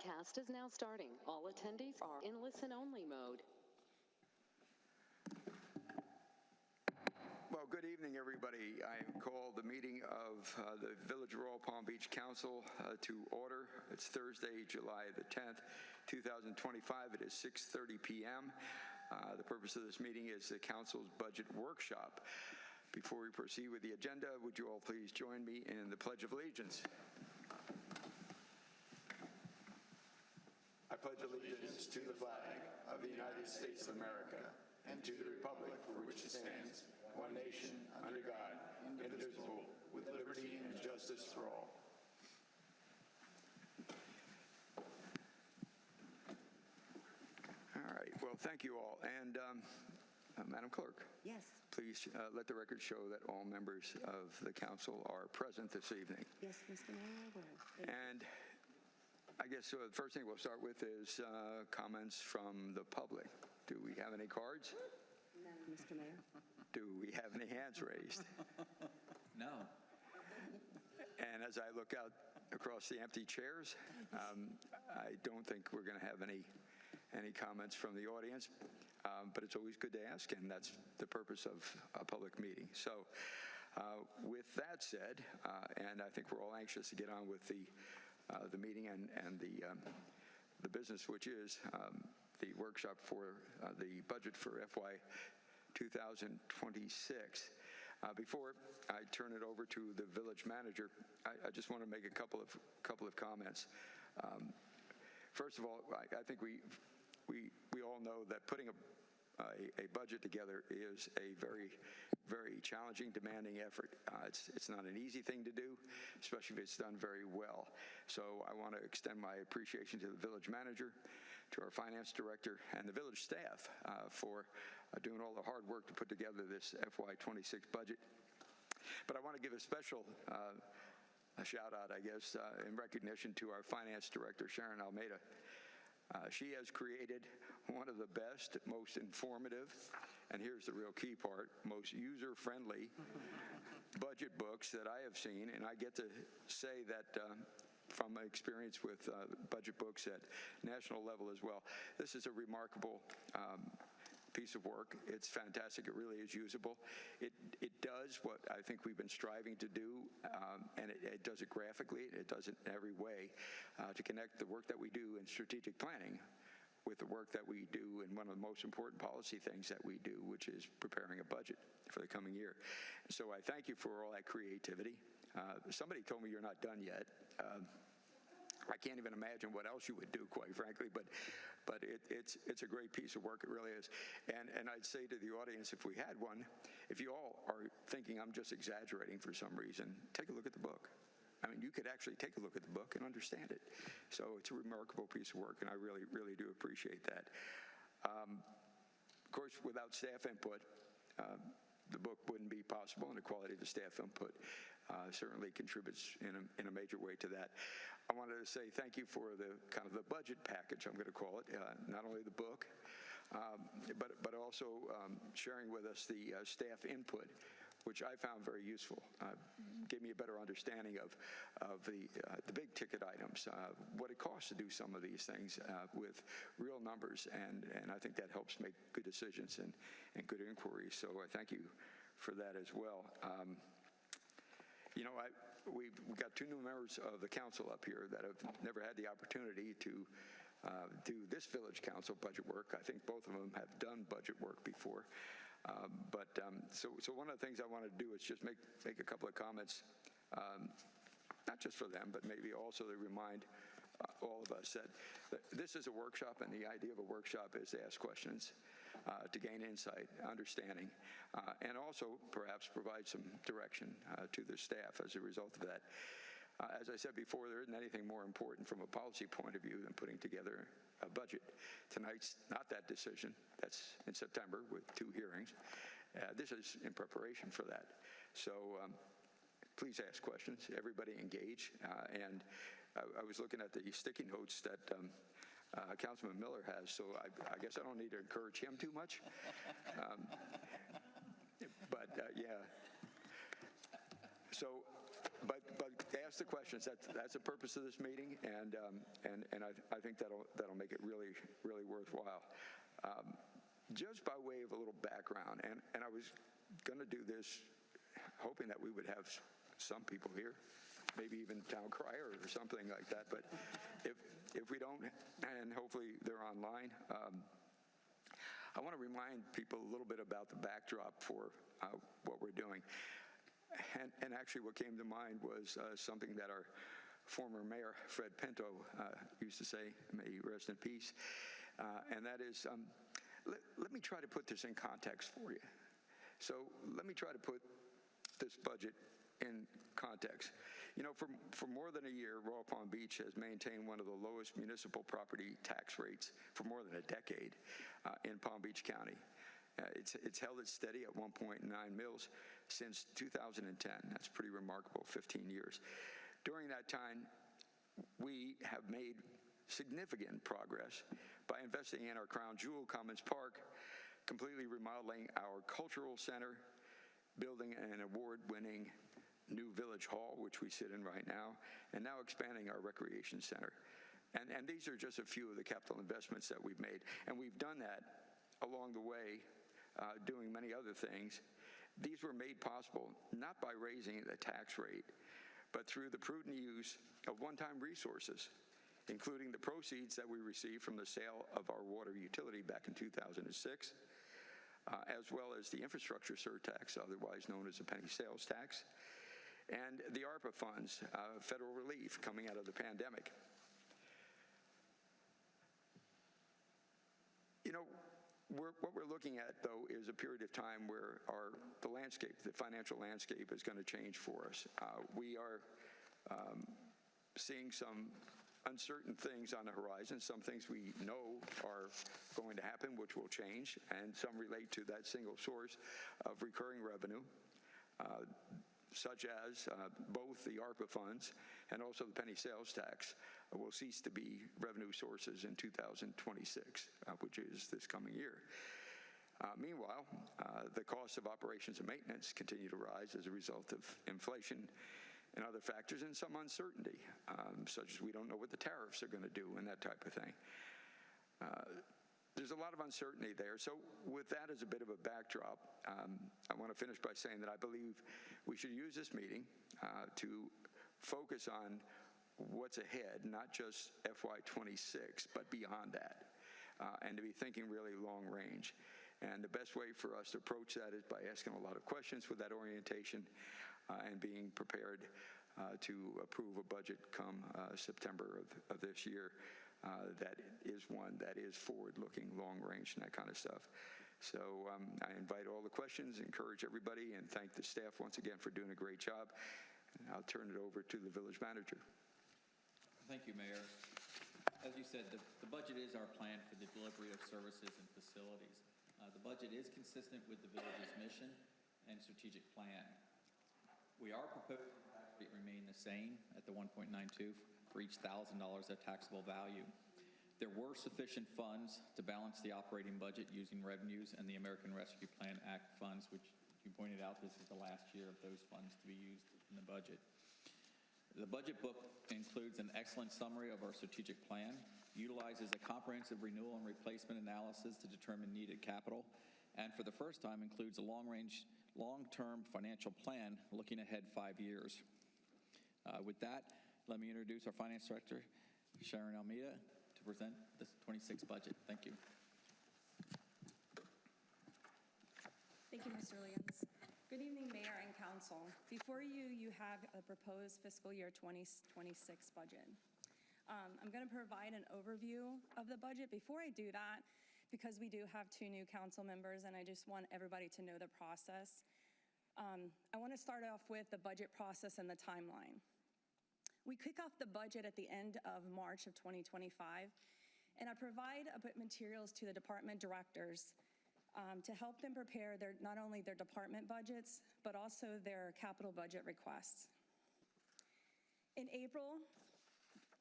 webcast is now starting. All attendees are in listen-only mode. Well, good evening, everybody. I call the meeting of the Village of Royal Palm Beach Council to order. It's Thursday, July the 10th, 2025. It is 6:30 p.m. The purpose of this meeting is the council's budget workshop. Before we proceed with the agenda, would you all please join me in the Pledge of Allegiance? I pledge allegiance to the flag of the United States of America and to the republic for which it stands, one nation, under God, indivisible, with liberty and justice for all. All right. Well, thank you all. And Madam Clerk. Yes. Please let the record show that all members of the council are present this evening. Yes, Mr. Mayor. And I guess the first thing we'll start with is comments from the public. Do we have any cards? No, Mr. Mayor. Do we have any hands raised? No. And as I look out across the empty chairs, I don't think we're going to have any comments from the audience, but it's always good to ask, and that's the purpose of a public meeting. So with that said, and I think we're all anxious to get on with the meeting and the business, which is the workshop for the budget for FY 2026. Before I turn it over to the village manager, I just want to make a couple of comments. First of all, I think we all know that putting a budget together is a very, very challenging, demanding effort. It's not an easy thing to do, especially if it's done very well. So I want to extend my appreciation to the village manager, to our finance director, and the village staff for doing all the hard work to put together this FY26 budget. But I want to give a special a shout out, I guess, in recognition to our finance director, Sharon Almeida. She has created one of the best, most informative, and here's the real key part, most user-friendly budget books that I have seen. And I get to say that from my experience with budget books at national level as well, this is a remarkable piece of work. It's fantastic. It really is usable. It does what I think we've been striving to do, and it does it graphically. It does it in every way to connect the work that we do in strategic planning with the work that we do in one of the most important policy things that we do, which is preparing a budget for the coming year. So I thank you for all that creativity. Somebody told me you're not done yet. I can't even imagine what else you would do, quite frankly, but it's a great piece of work. It really is. And I'd say to the audience, if we had one, if you all are thinking I'm just exaggerating for some reason, take a look at the book. I mean, you could actually take a look at the book and understand it. So it's a remarkable piece of work, and I really, really do appreciate that. Of course, without staff input, the book wouldn't be possible, and the quality of the staff input certainly contributes in a major way to that. I wanted to say thank you for the kind of the budget package, I'm going to call it, not only the book, but also sharing with us the staff input, which I found very useful. Gave me a better understanding of the big ticket items, what it costs to do some of these things with real numbers, and I think that helps make good decisions and good inquiries. So I thank you for that as well. We've got two new members of the council up here that have never had the opportunity to do this village council budget work. I think both of them have done budget work before. So one of the things I want to do is just make a couple of comments, not just for them, but maybe also to remind all of us that this is a workshop, and the idea of a workshop is to ask questions, to gain insight, understanding, and also perhaps provide some direction to the staff as a result of that. As I said before, there isn't anything more important from a policy point of view than putting together a budget. Tonight's not that decision. That's in September with 2 hearings. This is in preparation for that. So please ask questions. Everybody engage. And I was looking at the sticky notes that Councilman Miller has, so I guess I don't need to encourage him too much. Yeah. So, but ask the questions. That's the purpose of this meeting, and I think that'll make it really, really worthwhile. Just by way of a little background, and I was going to do this hoping that we would have some people here, maybe even town crier or something like that, but if we don't, and hopefully they're online, I want to remind people a little bit about the backdrop for what we're doing. And actually what came to mind was something that our former mayor, Fred Pinto, used to say, may he rest in peace, and that is, let me try to put this in context for you. So let me try to put this budget in context. You know, for more than a year, Royal Palm Beach has maintained one of the lowest municipal property tax rates for more than a decade in Palm Beach County. It's held it steady at 1.9 mils since 2010. That's pretty remarkable, 15 years. During that time, we have made significant progress by investing in our crown jewel, Commons Park, completely remodeling our cultural center, building an award-winning new Village Hall, which we sit in right now, and now expanding our recreation center. And these are just a few of the capital investments that we've made. And we've done that along the way, doing many other things. These were made possible not by raising the tax rate, but through the prudent use of one-time resources, including the proceeds that we received from the sale of our water utility back in 2006, as well as the infrastructure surtax, otherwise known as the penny sales tax, and the ARPA funds, federal relief coming out of the pandemic. You know, what we're looking at, though, is a period of time where the financial landscape is going to change for us. We are seeing some uncertain things on the horizon, some things we know are going to happen, which will change, and some relate to that single source of recurring revenue, such as both the ARPA funds and also the penny sales tax will cease to be revenue sources in 2026, which is this coming year. Meanwhile, the costs of operations and maintenance continue to rise as a result of inflation and other factors, and some uncertainty, such as we don't know what the tariffs are going to do and that type of thing. There's a lot of uncertainty there. So with that as a bit of a backdrop, I want to finish by saying that I believe we should use this meeting to focus on what's ahead, not just FY26, but beyond that, and to be thinking really long range. And the best way for us to approach that is by asking a lot of questions with that orientation and being prepared to approve a budget come September of this year that is one that is forward-looking, long-range, and that kind of stuff. So I invite all the questions, encourage everybody, and thank the staff once again for doing a great job. And I'll turn it over to the village manager. Thank you, Mayor. As you said, the budget is our plan for the delivery of services and facilities. The budget is consistent with the village's mission and strategic plan. We are proposing the tax rate remain the same at the 1.92 for each $1,000 of taxable value. There were sufficient funds to balance the operating budget using revenues and the American Rescue Plan Act funds, which you pointed out this is the last year of those funds to be used in the budget. The budget book includes an excellent summary of our strategic plan, utilizes a comprehensive renewal and replacement analysis to determine needed capital, and for the first time includes a long-term financial plan looking ahead 5 years. With that, let me introduce our Finance Director, Sharon Almeida, to present the 26 budget. Thank you. Thank you, Mr. Williams. Good evening, Mayor and Council. Before you, you have a proposed fiscal year 2026 budget. I'm going to provide an overview of the budget. Before I do that, because we do have 2 new council members and I just want everybody to know the process, I want to start off with the budget process and the timeline. We kick off the budget at the end of March of 2025, and I provide materials to the department directors to help them prepare not only their department budgets, but also their capital budget requests. In April,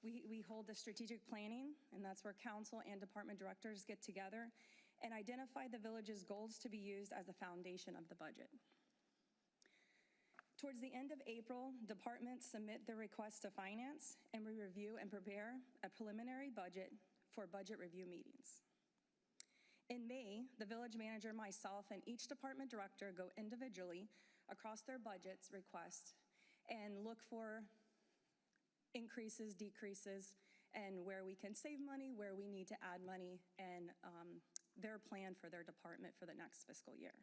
we hold the strategic planning, and that's where council and department directors get together and identify the village's goals to be used as the foundation of the budget. Towards the end of April, departments submit their request to finance, and we review and prepare a preliminary budget for budget review meetings. In May, the village manager, myself, and each department director go individually across their budgets request and look for increases, decreases, and where we can save money, where we need to add money, and their plan for their department for the next fiscal year.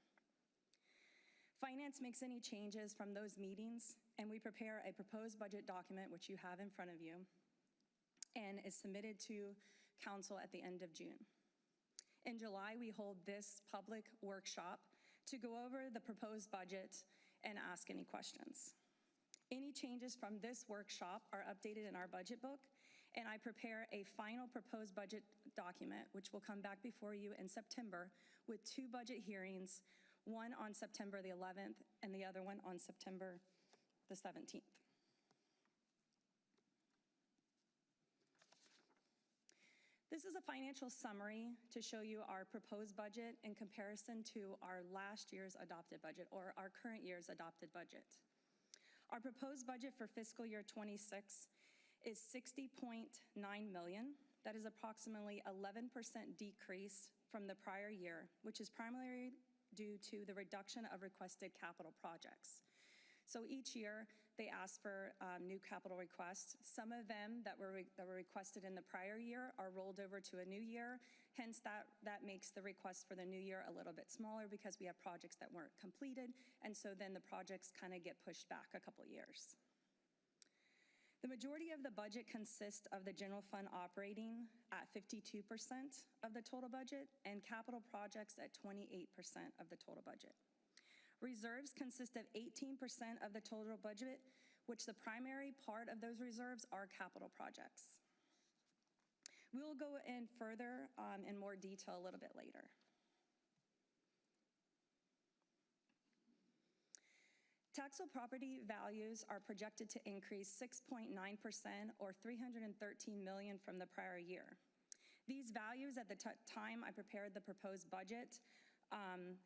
Finance makes any changes from those meetings, and we prepare a proposed budget document, which you have in front of you, and is submitted to council at the end of June. In July, we hold this public workshop to go over the proposed budget and ask any questions. Any changes from this workshop are updated in our budget book, and I prepare a final proposed budget document, which will come back before you in September with 2 budget hearings, one on September the 11th and the other one on September the 17th. This is a financial summary to show you our proposed budget in comparison to our last year's adopted budget, or our current year's adopted budget. Our proposed budget for fiscal year 26 is $60.9 million. That is approximately 11% decrease from the prior year, which is primarily due to the reduction of requested capital projects. So each year, they ask for new capital requests. Some of them that were requested in the prior year are rolled over to a new year. Hence, that makes the request for the new year a little bit smaller because we have projects that weren't completed, and so then the projects kind of get pushed back a couple years. The majority of the budget consists of the general fund operating at 52% of the total budget and capital projects at 28% of the total budget. Reserves consist of 18% of the total budget, which the primary part of those reserves are capital projects. We will go in further in more detail a little bit later. Taxable property values are projected to increase 6.9% or $313 million from the prior year. These values at the time I prepared the proposed budget.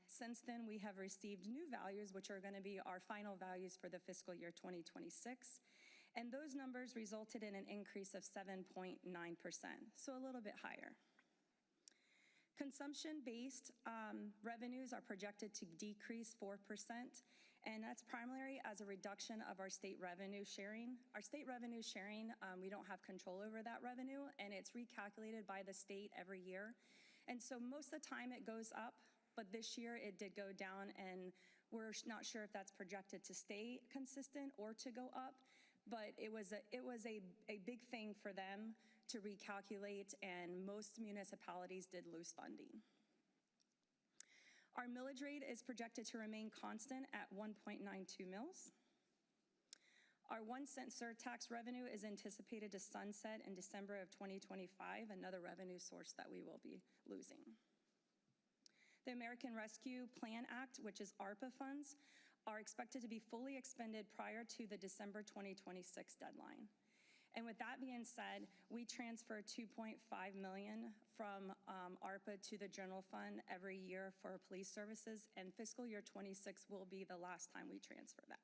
Since then, we have received new values, which are going to be our final values for the fiscal year 2026. And those numbers resulted in an increase of 7.9%, so a little bit higher. Consumption-based revenues are projected to decrease 4%, and that's primarily as a reduction of our state revenue sharing. Our state revenue sharing, we don't have control over that revenue, and it's recalculated by the state every year. And so most of the time it goes up, but this year it did go down, and we're not sure if that's projected to stay consistent or to go up, but it was a big thing for them to recalculate, and most municipalities did lose funding. Our millage rate is projected to remain constant at 1.92 mils. Our 1-cent surtax revenue is anticipated to sunset in December of 2025, another revenue source that we will be losing. The American Rescue Plan Act, which is ARPA funds, are expected to be fully expended prior to the December 2026 deadline. And with that being said, we transfer $2.5 million from ARPA to the general fund every year for police services, and fiscal year 26 will be the last time we transfer that.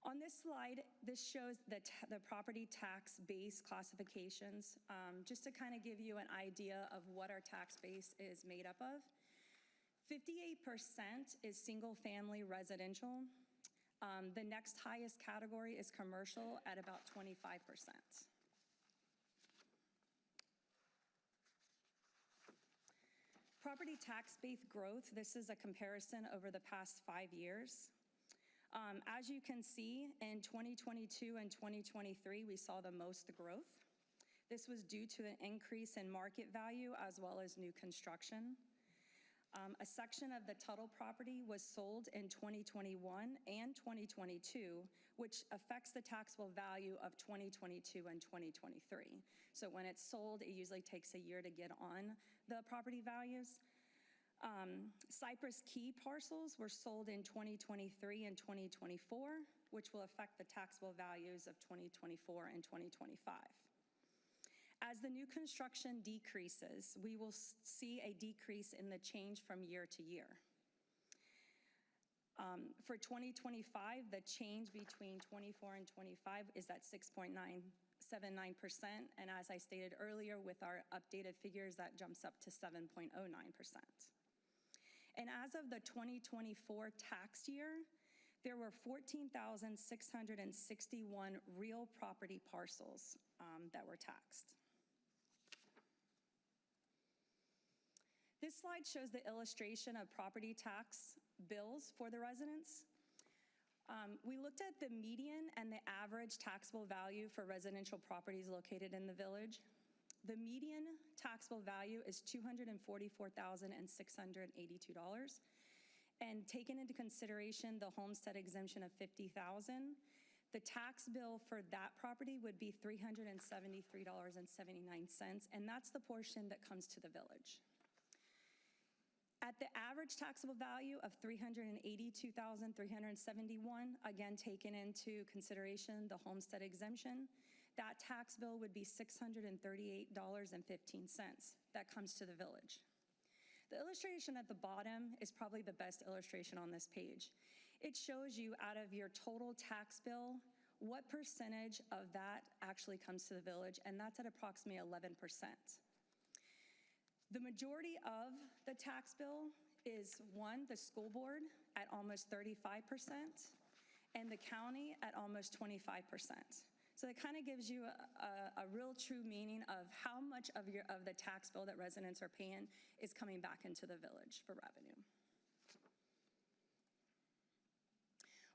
On this slide, this shows the property tax base classifications, just to kind of give you an idea of what our tax base is made up of. 58% is single-family residential. The next highest category is commercial at about 25%. Property tax base growth, this is a comparison over the past 5 years. As you can see, in 2022 and 2023, we saw the most growth. This was due to an increase in market value as well as new construction. A section of the Tuttle property was sold in 2021 and 2022, which affects the taxable value of 2022 and 2023. So when it's sold, it usually takes a year to get on the property values. Cypress Key parcels were sold in 2023 and 2024, which will affect the taxable values of 2024 and 2025. As the new construction decreases, we will see a decrease in the change from year to year. For 2025, the change between 24 and 25 is at 6.979%, and as I stated earlier, with our updated figures, that jumps up to 7.09%. And as of the 2024 tax year, there were 14,661 real property parcels that were taxed. This slide shows the illustration of property tax bills for the residents. We looked at the median and the average taxable value for residential properties located in the village. The median taxable value is $244,682. And taken into consideration the homestead exemption of $50,000, the tax bill for that property would be $373.79, and that's the portion that comes to the village. At the average taxable value of $382,371, again taken into consideration the homestead exemption, that tax bill would be $638.15. That comes to the village. The illustration at the bottom is probably the best illustration on this page. It shows you out of your total tax bill, what percentage of that actually comes to the village, and that's at approximately 11%. The majority of the tax bill is, one, the school board at almost 35%, and the county at almost 25%. So it kind of gives you a real true meaning of how much of the tax bill that residents are paying is coming back into the village for revenue.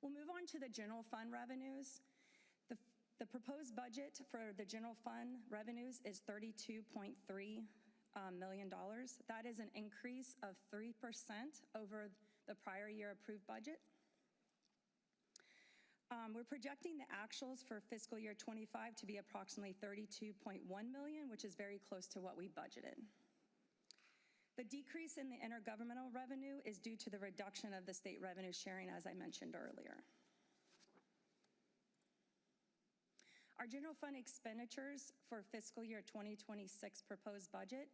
We'll move on to the general fund revenues. The proposed budget for the general fund revenues is $32.3 million. That is an increase of 3% over the prior year approved budget. We're projecting the actuals for fiscal year 25 to be approximately $32.1 million, which is very close to what we budgeted. The decrease in the intergovernmental revenue is due to the reduction of the state revenue sharing, as I mentioned earlier. Our general fund expenditures for fiscal year 2026 proposed budget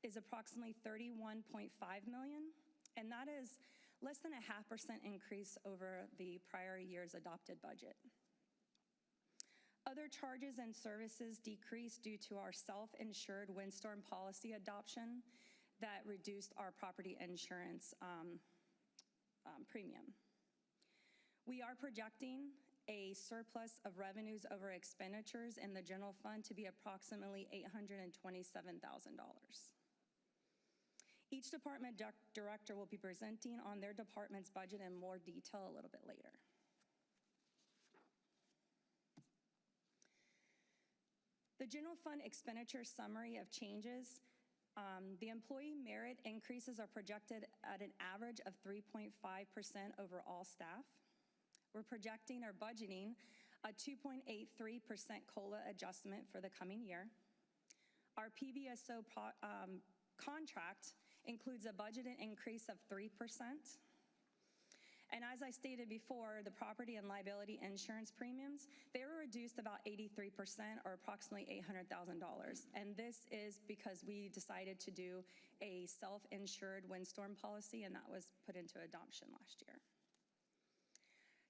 is approximately $31.5 million, and that is less than a 0.5% increase over the prior year's adopted budget. Other charges and services decreased due to our self-insured windstorm policy adoption that reduced our property insurance premium. We are projecting a surplus of revenues over expenditures in the general fund to be approximately $827,000. Each department director will be presenting on their department's budget in more detail a little bit later. The general fund expenditure summary of changes. The employee merit increases are projected at an average of 3.5% over all staff. We're projecting or budgeting a 2.83% COLA adjustment for the coming year. Our PBSO contract includes a budgeted increase of 3%. And as I stated before, the property and liability insurance premiums, they were reduced about 83% or approximately $800,000. And this is because we decided to do a self-insured windstorm policy, and that was put into adoption last year.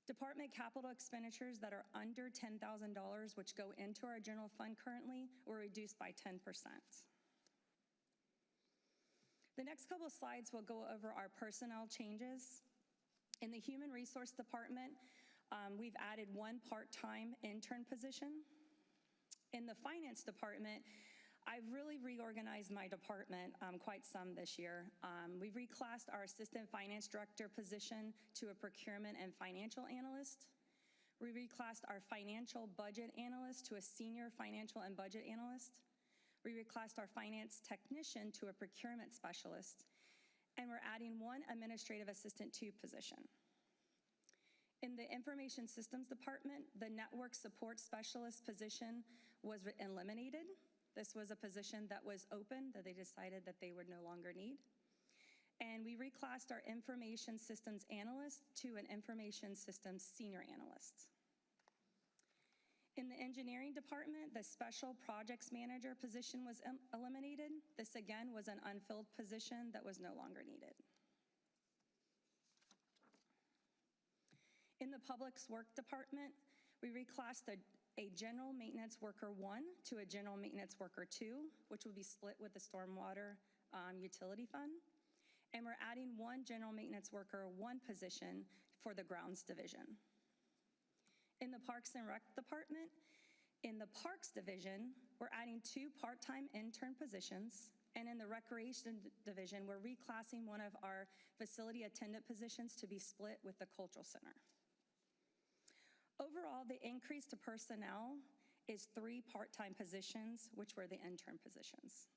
Department capital expenditures that are under $10,000, which go into our general fund currently, were reduced by 10%. The next couple of slides will go over our personnel changes. In the Human Resource Department, we've added one part-time intern position. In the Finance Department, I've really reorganized my department quite some this year. We've reclassed our Assistant Finance Director position to a Procurement and Financial Analyst. We reclassed our Financial Budget Analyst to a Senior Financial and Budget Analyst. We reclassed our Finance Technician to a Procurement Specialist. And we're adding one Administrative Assistant 2 position. In the Information Systems Department, the Network Support Specialist position was eliminated. This was a position that was open that they decided that they would no longer need. And we reclassed our Information Systems Analyst to an Information Systems Senior Analyst. In the Engineering Department, the Special Projects Manager position was eliminated. This again was an unfilled position that was no longer needed. Public Works Department, we reclassed a General Maintenance Worker 1 to a General Maintenance Worker 2, which will be split with the Stormwater Utility Fund. And we're adding one General Maintenance Worker 1 position for the Grounds Division. In the Parks and Rec Department, in the Parks Division, we're adding 2 part-time intern positions. And in the Recreation Division, we're reclassing one of our facility attendant positions to be split with the Cultural Center. Overall, the increase to personnel is 3 part-time positions, which were the intern positions.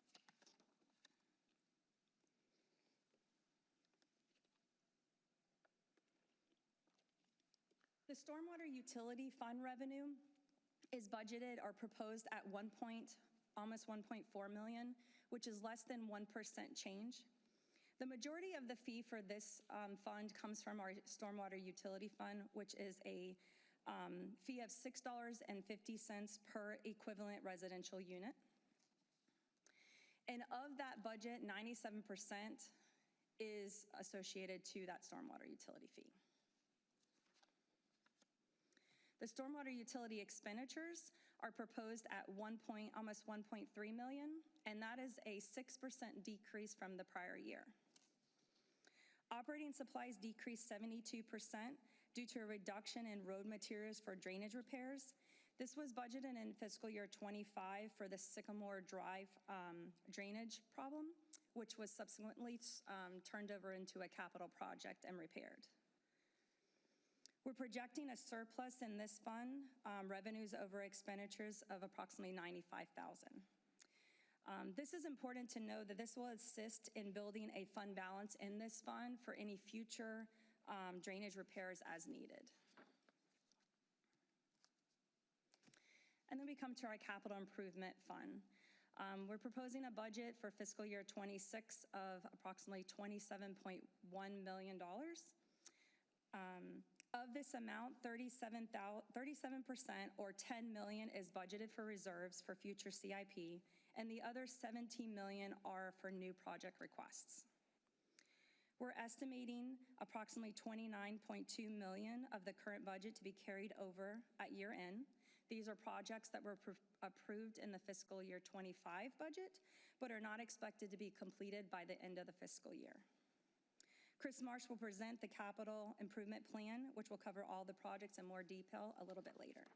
The Stormwater Utility Fund revenue is budgeted or proposed at almost 1.4 million, which is less than 1% change. The majority of the fee for this fund comes from our Stormwater Utility Fund, which is a fee of $6.50 per equivalent residential unit. And of that budget, 97% is associated to that stormwater utility fee. The stormwater utility expenditures are proposed at almost 1.3 million, and that is a 6% decrease from the prior year. Operating supplies decreased 72% due to a reduction in road materials for drainage repairs. This was budgeted in fiscal year 25 for the Sycamore Drive drainage problem, which was subsequently turned over into a capital project and repaired. We're projecting a surplus in this fund, revenues over expenditures of approximately $95,000. This is important to know that this will assist in building a fund balance in this fund for any future drainage repairs as needed. And then we come to our capital improvement fund. We're proposing a budget for fiscal year 26 of approximately $27.1 million. Of this amount, 37% or $10 million is budgeted for reserves for future CIP, and the other $17 million are for new project requests. We're estimating approximately $29.2 million of the current budget to be carried over at year end. These are projects that were approved in the fiscal year 25 budget, but are not expected to be completed by the end of the fiscal year. Chris Marsh will present the capital improvement plan, which will cover all the projects in more detail a little bit later.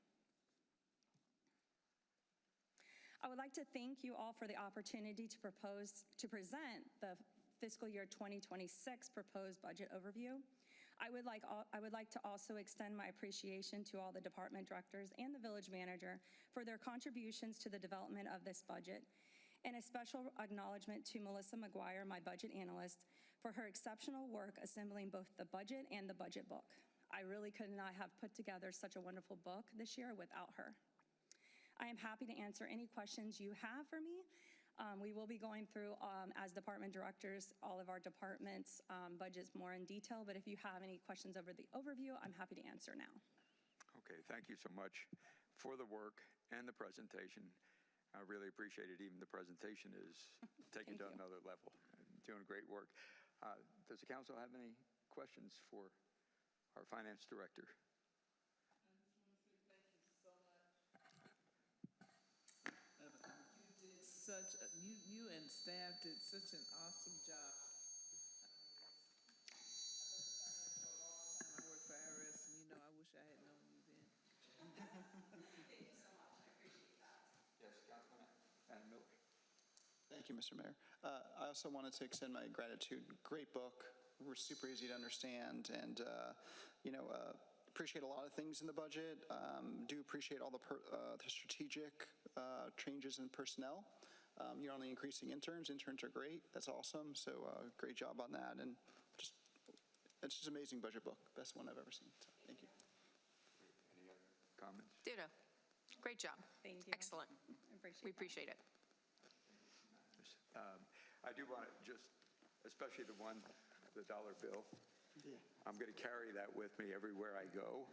I would like to thank you all for the opportunity to present the fiscal year 2026 proposed budget overview. I would like to also extend my appreciation to all the department directors and the village manager for their contributions to the development of this budget, and a special acknowledgement to Melissa McGuire, my budget analyst, for her exceptional work assembling both the budget and the budget book. I really could not have put together such a wonderful book this year without her. I am happy to answer any questions you have for me. We will be going through, as department directors, all of our departments' budgets more in detail, but if you have any questions over the overview, I'm happy to answer now. Okay, thank you so much for the work and the presentation. I really appreciate it. Even the presentation is taken to another level. Doing great work. Does the council have any questions for our finance director? I just want to say thank you so much. You did you and staff did such an awesome job. I've been a finance for a long time. I worked for IRS, and I wish I had known you then. Thank you so much. I appreciate that. Yes, Councilman Adam Miller. Thank you, Mr. Mayor. I also wanted to extend my gratitude. Great book. We're super easy to understand, and appreciate a lot of things in the budget. Do appreciate all the strategic changes in personnel. You're only increasing interns. Interns are great. That's awesome. So great job on that, and it's just an amazing budget book. Best one I've ever seen. So, thank you. Any other comments? Ditto. Great job. Thank you. Excellent. We appreciate it. I do want to just, especially the dollar bill, I'm going to carry that with me everywhere I go.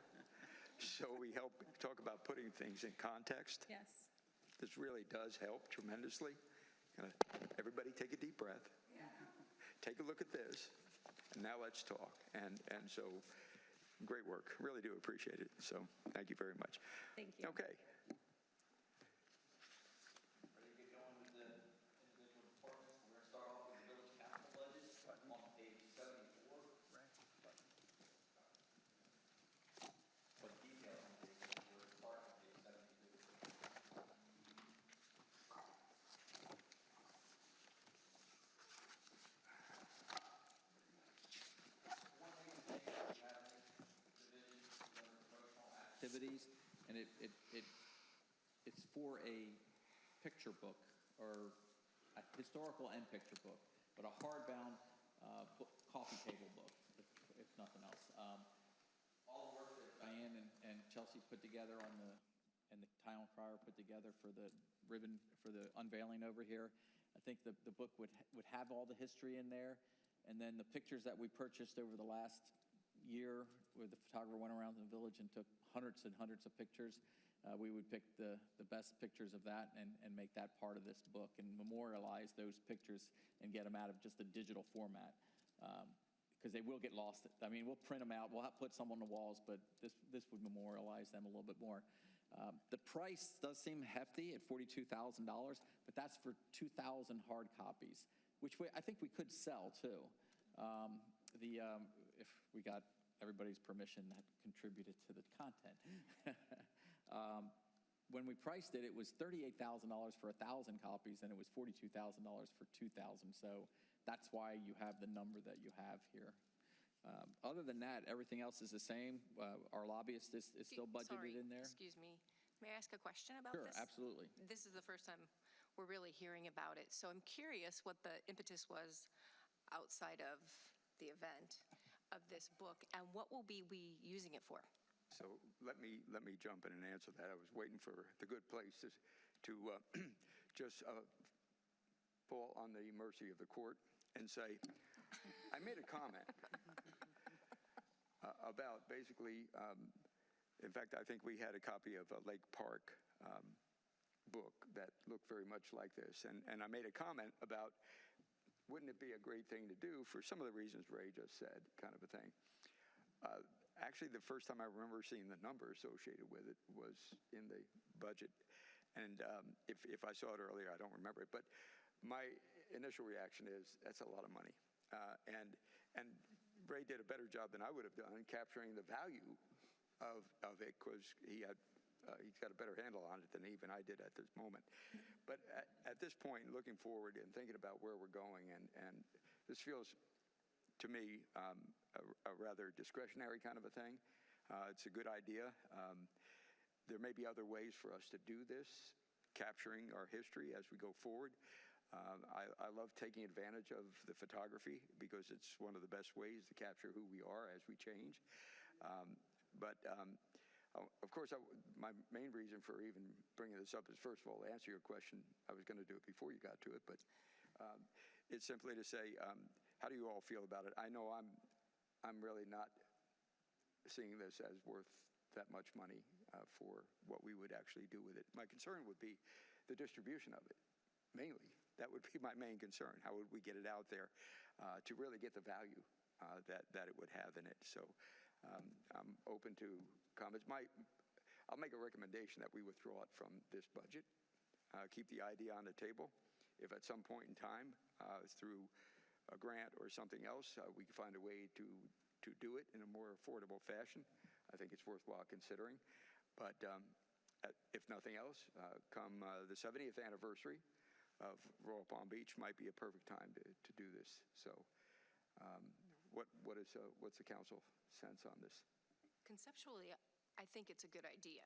So we talk about putting things in context. Yes. This really does help tremendously. Everybody take a deep breath. Take a look at this, and now let's talk. And so Great work. Really do appreciate it. So thank you very much. Thank you. Okay. Ready to get going with the individual departments? We're going to start off with the village capital budget on page 74. For the details on page 74, start on page 72. Activities, and it's for a picture book, or a historical and picture book, but a hardbound coffee table book, if nothing else. All the work that Diane and Chelsea put together and the town crier put together for the ribbon, for the unveiling over here, I think the book would have all the history in there, and then the pictures that we purchased over the last year, where the photographer went around the village and took hundreds and hundreds of pictures. We would pick the best pictures of that and make that part of this book and memorialize those pictures and get them out of just a digital format, because they will get lost. I mean, we'll print them out, we'll put some on the walls, but this would memorialize them a little bit more. The price does seem hefty at $42,000, but that's for 2,000 hard copies, which I think we could sell too. If we got everybody's permission that contributed to the content. When we priced it, it was $38,000 for 1,000 copies, and it was $42,000 for 2,000. So that's why you have the number that you have here. Other than that, everything else is the same. Our lobbyist is still budgeted in there. Excuse me. May I ask a question about Sure, this? absolutely. This is the first time we're really hearing about it. So I'm curious what the impetus was outside of the event of this book, and what will we be using it for? So let me jump in and answer that. I was waiting for the good place to just fall on the mercy of the court and say, I made a comment about basically, in fact, I think we had a copy of a Lake Park book that looked very much like this. And I made a comment about, wouldn't it be a great thing to do for some of the reasons Ray just said, kind of a thing. Actually, the first time I remember seeing the number associated with it was in the budget. And if I saw it earlier, I don't remember it. But my initial reaction is, that's a lot of money. And Ray did a better job than I would have done capturing the value of it, because he's got a better handle on it than even I did at this moment. But at this point, looking forward and thinking about where we're going, and this feels to me a rather discretionary kind of a thing. It's a good idea. There may be other ways for us to do this, capturing our history as we go forward. I love taking advantage of the photography, because it's one of the best ways to capture who we are as we change. Of course, my main reason for even bringing this up is, first of all, to answer your question. I was going to do it before you got to it, but it's simply to say, how do you all feel about it? I know I'm really not seeing this as worth that much money for what we would actually do with it. My concern would be the distribution of it, mainly. That would be my main concern. How would we get it out there to really get the value that it would have in it? So I'm open to comments. I'll make a recommendation that we withdraw it from this budget, keep the idea on the table. If at some point in time, through a grant or something else, we can find a way to do it in a more affordable fashion, I think it's worthwhile considering. But if nothing else, come the 70th anniversary of Royal Palm Beach might be a perfect time to do this. So what's the council sense on this? Conceptually, I think it's a good idea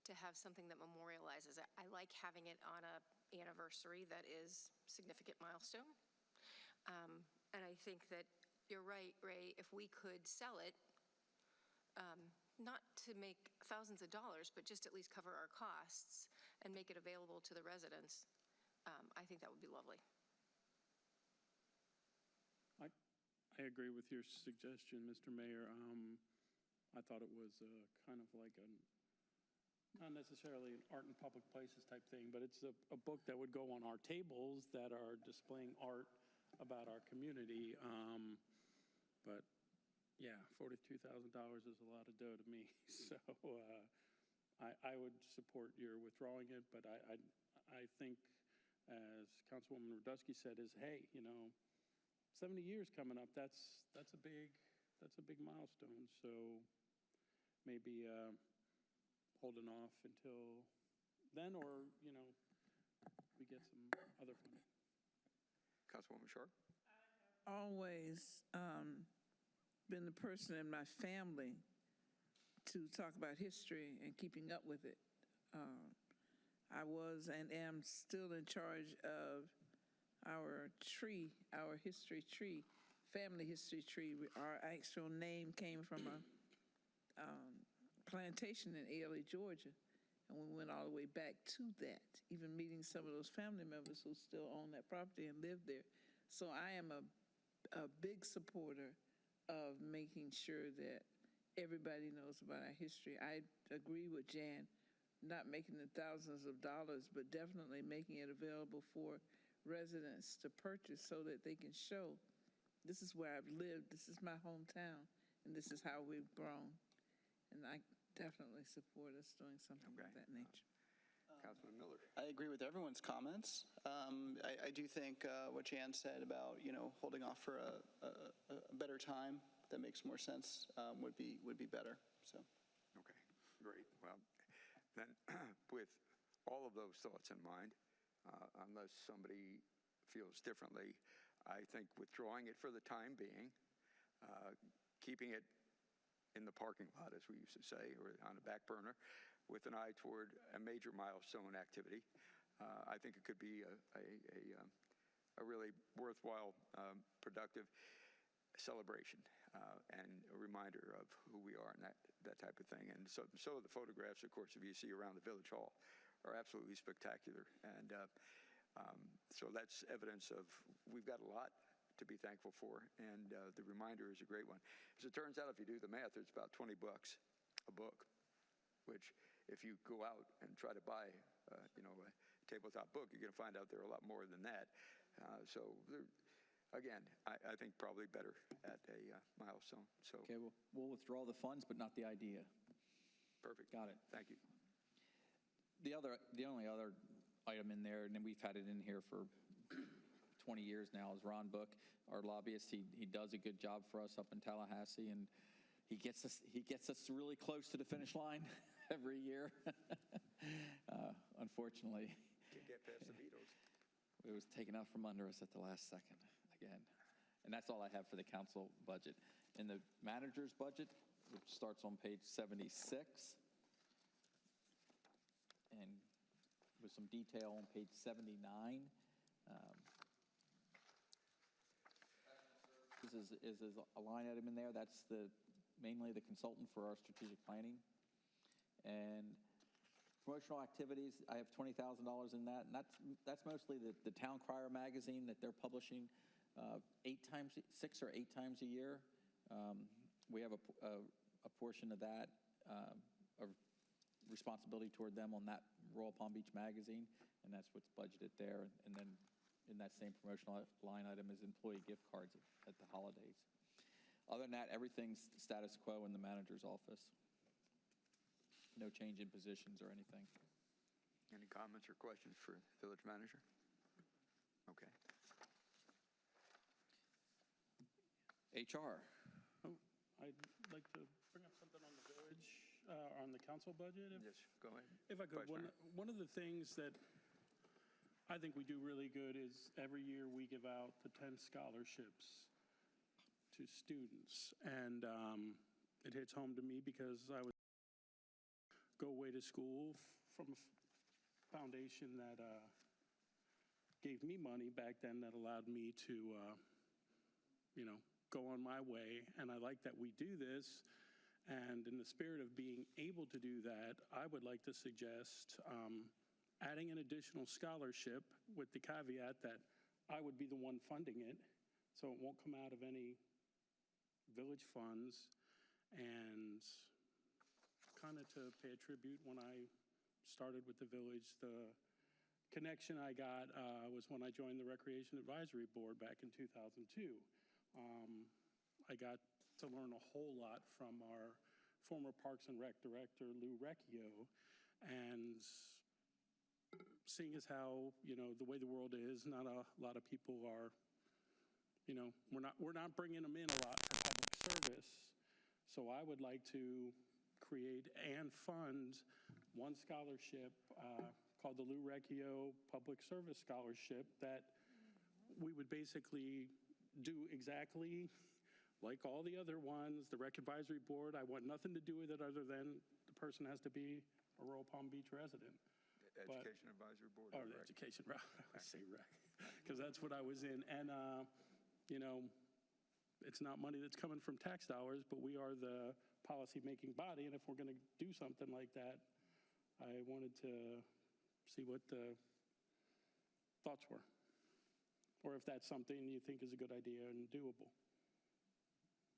to have something that memorializes it. I like having it on an anniversary that is a significant milestone. And I think that you're right, Ray, if we could sell it, not to make thousands of dollars, but just at least cover our costs and make it available to the residents, I think that would be lovely. I agree with your suggestion, Mr. Mayor. I thought it was kind of like not necessarily an art in public places type thing, but it's a book that would go on our tables that are displaying art about our community. But Yeah, $42,000 is a lot of dough to me. So I would support your withdrawing it, but I think, as Councilwoman Radusky said, is, hey, 70 years coming up, that's a big milestone. So maybe holding off until then, or, we get some other funding. Councilwoman Sharp? Always been the person in my family to talk about history and keeping up with it. I was and am still in charge of our tree, our history tree, family history tree. Our actual name came from a plantation in Ailey, Georgia, and we went all the way back to that, even meeting some of those family members who still own that property and live there. So I am a big supporter of making sure that everybody knows about our history. I agree with Jan, not making the thousands of dollars, but definitely making it available for residents to purchase so that they can show, this is where I've lived, this is my hometown, and this is how we've grown. And I definitely support us doing something of that nature. Councilman Miller? I agree with everyone's comments. I do think what Jan said about, holding off for a better time that makes more sense would be better. So. Okay, great. Well, then with all of those thoughts in mind, unless somebody feels differently, I think withdrawing it for the time being, keeping it in the parking lot, as we used to say, or on the back burner, with an eye toward a major milestone activity. I think it could be a really worthwhile, productive celebration and a reminder of who we are and that type of thing. And so the photographs, of course, if you see around the Village Hall, are absolutely spectacular. And so that's evidence of we've got a lot to be thankful for, and the reminder is a great one. As it turns out, if you do the math, it's about $20 a book, which if you go out and try to buy, a tabletop book, you're going to find out there are a lot more than that. So again, I think probably better at a milestone. So Okay, we'll withdraw the funds, but not the idea. perfect. Got it. Thank you. The only other item in there, and then we've had it in here for 20 years now, is Ron Book, our lobbyist. He does a good job for us up in Tallahassee, and he gets us really close to the finish line every year. Unfortunately, Can't get past the vetoes. it was taken out from under us at the last second again. And that's all I have for the council budget. In the manager's budget, which starts on page 76, and with some detail on page 79, is a line item in there. That's mainly the consultant for our strategic planning. And promotional activities, I have $20,000 in that, and that's mostly the Town Crier magazine that they're publishing 6 or 8 times a year. We have a portion of that of responsibility toward them on that Royal Palm Beach magazine, and that's what's budgeted there. And then in that same promotional line item is employee gift cards at the holidays. Other than that, everything's status quo in the manager's office. No change in positions or anything. Any comments or questions for village manager? Okay. HR. Oh, I'd like to bring up something on the village, on the council budget. Yes, go ahead. If I could, Vice Mayor. one of the things that I think we do really good is every year we give out the 10 scholarships to students. And it hits home to me because I would go away to school from a foundation that gave me money back then that allowed me to, go on my way. And I like that we do this. And in the spirit of being able to do that, I would like to suggest adding an additional scholarship with the caveat that I would be the one funding it, so it won't come out of any village funds. And kind of to pay a tribute, when I started with the village, the connection I got was when I joined the Recreation Advisory Board back in 2002. I got to learn a whole lot from our former Parks and Rec director, Lou Recchio, and seeing as how, the way the world is, not a lot of people are, we're not bringing them in a lot for public service. So I would like to create and fund one scholarship called the Lou Recchio Public Service Scholarship that we would basically do exactly like all the other ones. The Rec Advisory Board, I want nothing to do with it other than the person has to be a Royal Palm Beach resident. Education Advisory Board. Or the education, I say rec, because that's what I was in. And, it's not money that's coming from tax dollars, but we are the policy-making body, and if we're going to do something like that, I wanted to see what the thoughts were, or if that's something you think is a good idea and doable.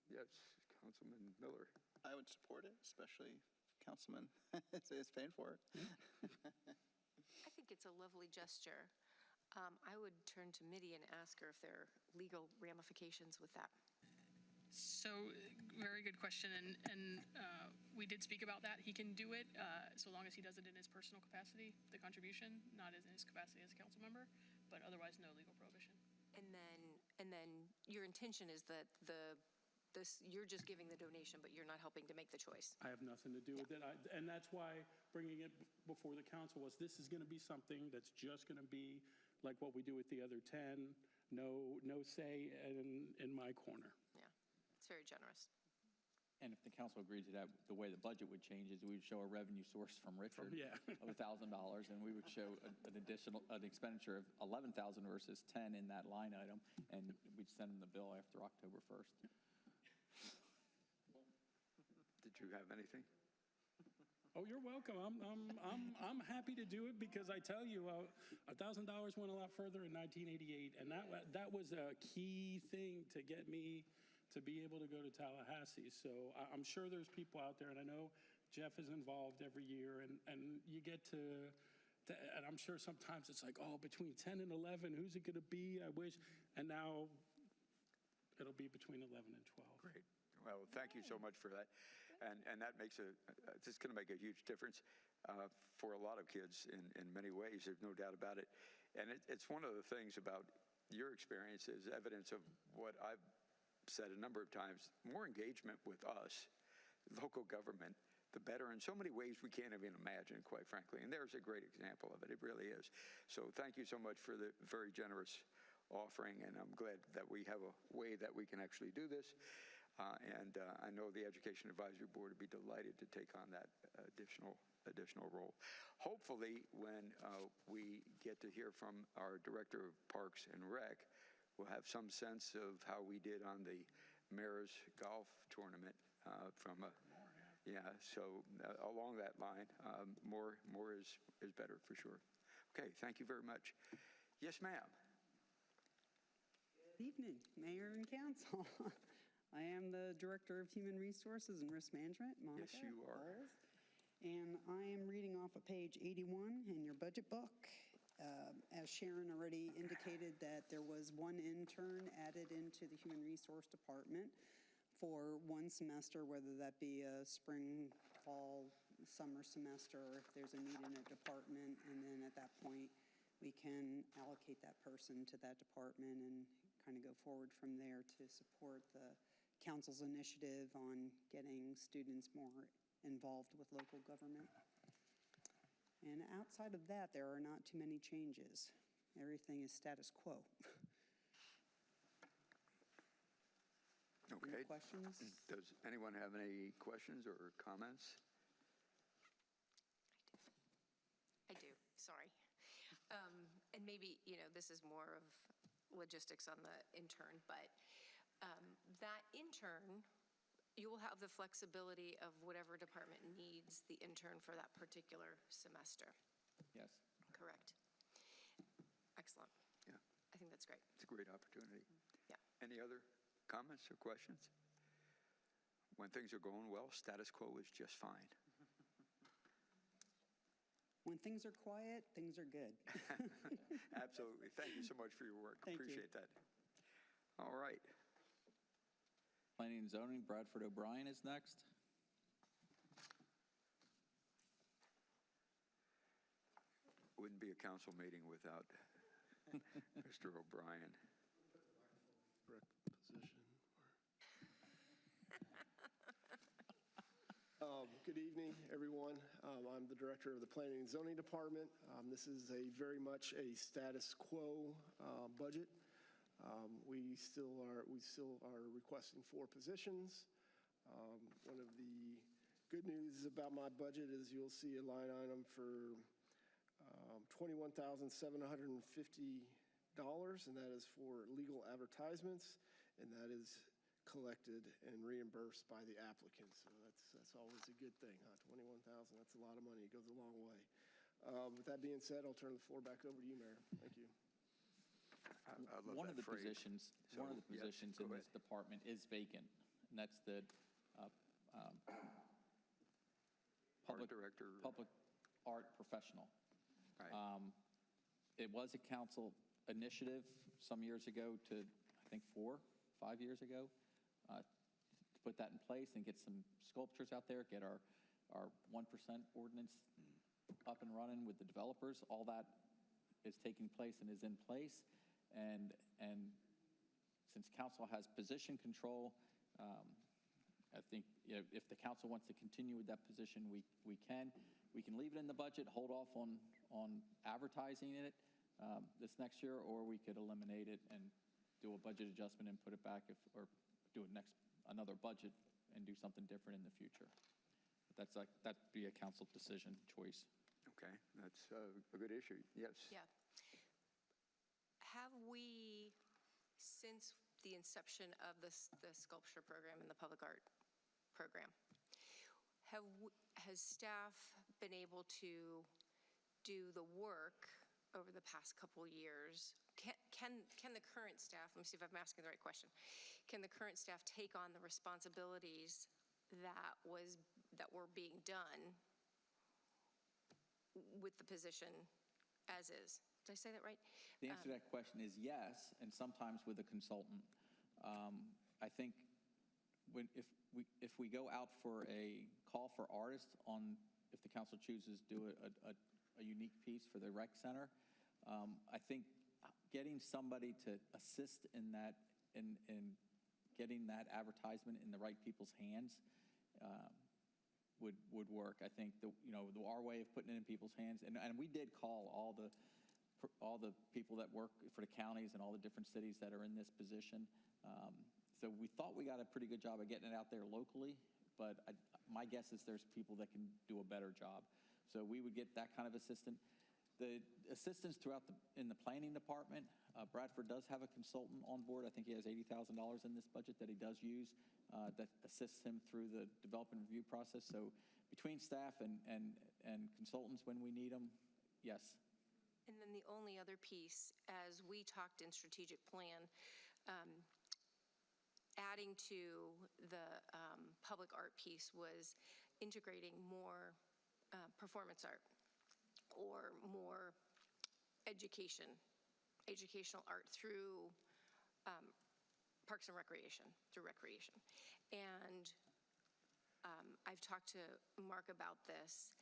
Yes, Councilman Miller. I would support it, especially Councilman is paying for it. I think it's a lovely gesture. I would turn to Mitty and ask her if there are legal ramifications with that. So, very good question, and we did speak about that. He can do it so long as he does it in his personal capacity, the contribution, not in his capacity as a council member, but otherwise no legal prohibition. And then your intention is that you're just giving the donation, but you're not helping to make the choice. I have nothing to do with it, and that's why bringing it before the council was, this is going to be something that's just going to be like what we do with the other 10, no say in my corner. Yeah, it's very generous. And if the council agreed to that, the way the budget would change is we would show a revenue source from Richard of $1,000, and we would show an expenditure of $11,000 versus 10 in that line item, and we'd send him the bill after October 1st. Did you have anything? Oh, you're welcome. I'm happy to do it because I tell you, $1,000 went a lot further in 1988, and that was a key thing to get me to be able to go to Tallahassee. So I'm sure there's people out there, and I know Jeff is involved every year, and you get to and I'm sure sometimes it's like, oh, between 10 and 11, who's it going to be? I wish. And now it'll be between 11 and 12. Great. Well, thank you so much for that. And that makes it's going to make a huge difference for a lot of kids in many ways. There's no doubt about it. And it's one of the things about your experience is evidence of what I've said a number of times. More engagement with us, local government, the better in so many ways we can't even imagine, quite frankly. And there's a great example of it. It really is. So thank you so much for the very generous offering. And I'm glad that we have a way that we can actually do this. And I know the Education Advisory Board would be delighted to take on that additional role. Hopefully, when we get to hear from our Director of Parks and Rec, we'll have some sense of how we did on the Mayor's Golf Tournament so along that line, more is better for sure. Okay, thank you very much. Yes, ma'am. Good evening, Mayor and Council. I am the Director of Human Resources and Risk Management, Monica. Yes, you are. Bowles. And I am reading off of page 81 in your budget book. As Sharon already indicated, that there was one intern added into the Human Resource Department for one semester, whether that be a spring, fall, summer semester, or if there's a need in a department. And then at that point, we can allocate that person to that department and kind of go forward from there to support the council's initiative on getting students more involved with local government. And outside of that, there are not too many changes. Everything is status quo. Okay. Any questions? Does anyone have any questions or comments? I do, sorry. And maybe, this is more of logistics on the intern, but that intern, you will have the flexibility of whatever department needs the intern for that particular semester. Yes. Correct. Excellent. Yeah. I think that's great. It's a great opportunity. Yeah. Any other comments or questions? When things are going well, status quo is just fine. When things are quiet, things are good. Absolutely. Thank you so much for your work. Thank you. Appreciate that. All right. Planning and Zoning, Bradford O'Brien is next. Wouldn't be a council meeting without Mr. O'Brien. Correct position. Good evening, everyone. I'm the director of the Planning and Zoning Department. This is very much a status quo budget. We still are requesting 4 positions. One of the good news about my budget is you'll see a line item for $21,750, and that is for legal advertisements, and that is collected and reimbursed by the applicant. So that's always a good thing, huh? $21,000, that's a lot of money. It goes a long way. With that being said, I'll turn the floor back over to you, Mayor. Thank you. I love One of that the phrase. positions, So, one of the yes, positions go in ahead. this department is vacant, and that's the Art director. public art professional. Right. It was a council initiative some years ago to, I think 4, 5 years ago, to put that in place and get some sculptures out there, get our 1% ordinance up and running with the developers. All that is taking place and is in place. And since council has position control, I think if the council wants to continue with that position, we can. We can leave it in the budget, hold off on advertising it this next year, or we could eliminate it and do a budget adjustment and put it back, or do another budget and do something different in the future. But that'd be a council decision choice. Okay, that's a good issue. Yes. Yeah. Have we, since the inception of the sculpture program and the public art program, has staff been able to do the work over the past couple years? Can the current staff, let me see if I'm asking the right question, can the current staff take on the responsibilities that were being done with the position as is? Did I say that right? The answer to that question is yes, and sometimes with a consultant. I think if we go out for a call for artists if the council chooses to do a unique piece for the rec center, I think getting somebody to assist in that, in getting that advertisement in the right people's hands would work. I think our way of putting it in people's hands, and we did call all the people that work for the counties and all the different cities that are in this position. So we thought we got a pretty good job of getting it out there locally, but my guess is there's people that can do a better job. So we would get that kind of assistant. The assistants in the planning department, Bradford does have a consultant on board. I think he has $80,000 in this budget that he does use that assists him through the development review process. So between staff and consultants when we need them, yes. And then the only other piece, as we talked in strategic plan, adding to the public art piece was integrating more performance art or more educational art through Parks and Recreation, through recreation. And I've talked to Mark about this,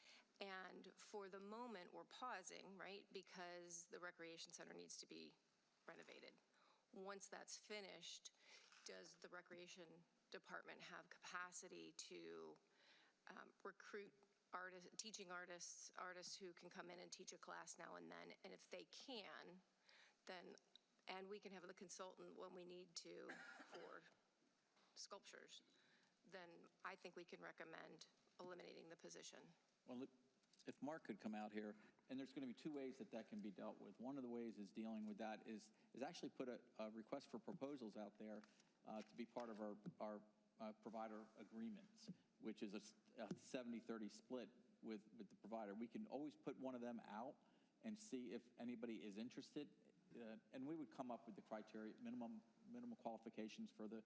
and for the moment, we're pausing, right? Because the recreation center needs to be renovated. Once that's finished, does the recreation department have capacity to recruit teaching artists who can come in and teach a class now and then? And if they can, then, and we can have the consultant when we need to for sculptures, then I think we can recommend eliminating the position. Well, if Mark could come out here, and there's going to be 2 ways that can be dealt with. One of the ways is dealing with that is actually put a request for proposals out there to be part of our provider agreements, which is a 70-30 split with the provider. We can always put one of them out and see if anybody is interested, and we would come up with the criteria, minimum qualifications for the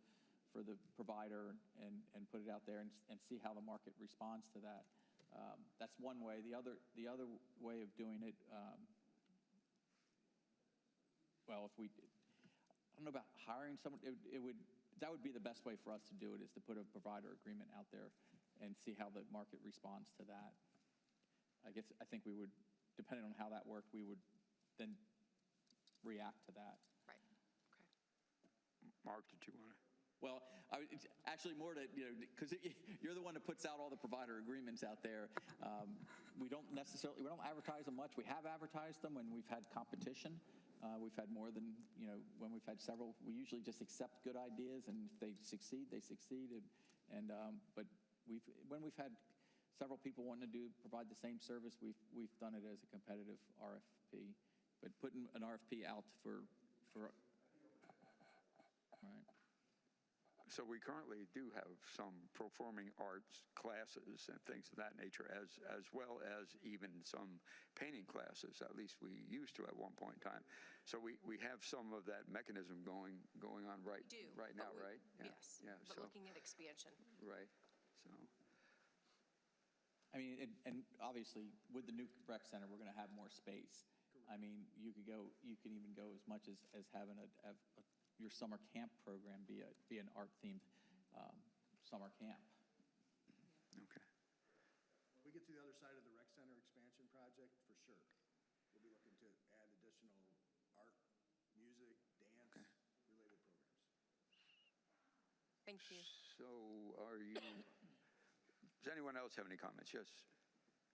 provider, and put it out there and see how the market responds to that. That's one way. The other way of doing it, I don't know about hiring someone. It would that would be the best way for us to do it, is to put a provider agreement out there and see how the market responds to that. I think we would, depending on how that worked, we would then react to that. Right, okay. Mark, did you want to? Well, it's actually more to, because you're the one that puts out all the provider agreements out there. We don't advertise them much. We have advertised them when we've had competition. We've had more than, when we've had several. We usually just accept good ideas, and if they succeed, they succeed. But when we've had several people wanting to provide the same service, we've done it as a competitive RFP. But putting an RFP out for right. So we currently do have some performing arts classes and things of that nature, as well as even some painting classes. At least we used to at one point in time. So we have some of that mechanism going on right now, right? Yes, Yeah. but looking at expansion. Right. So. I mean, and obviously, with the new rec center, we're going to have more space. I mean, you can even go as much as having your summer camp program be an art-themed summer camp. Okay. When we get to the other side of the rec center expansion project, for sure, we'll be looking to add additional art, music, dance, related programs. Thank you. So does anyone else have any comments? Yes,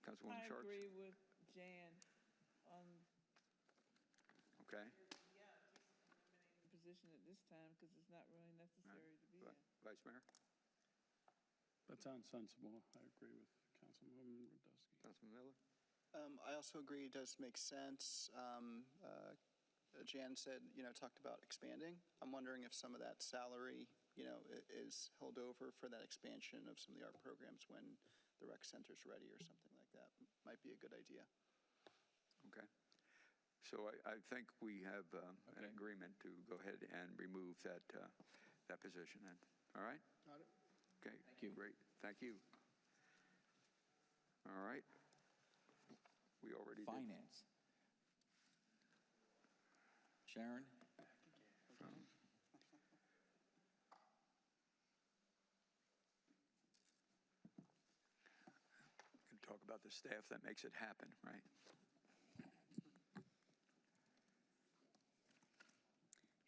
Councilwoman I Sharps? agree with Jan on, Okay. the position at this time, because it's not really necessary to be in. Vice Mayor? That sounds sensible. I agree with Councilwoman Radowski. Councilman Miller? I also agree it does make sense. Jan said, talked about expanding. I'm wondering if some of that salary, is held over for that expansion of some of the art programs when the rec center's ready or something like that. Might be a good idea. Okay. So I think we have an agreement to go ahead and remove that position then. All right? Got it? Okay. Thank you. Great. Thank you. All right. We already did. Finance. Sharon? Can talk about the staff that makes it happen, right?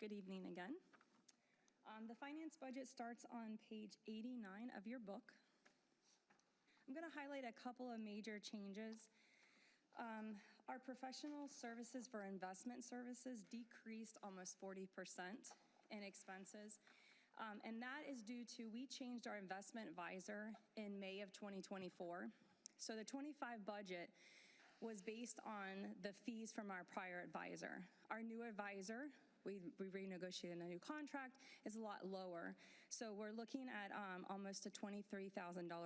Good evening again. The finance budget starts on page 89 of your book. I'm going to highlight a couple of major changes. Our professional services for investment services decreased almost 40% in expenses. And that is due to, we changed our investment advisor in May of 2024. So the 25 budget was based on the fees from our prior advisor. Our new advisor, we renegotiated a new contract, is a lot lower. So we're looking at almost a $23,000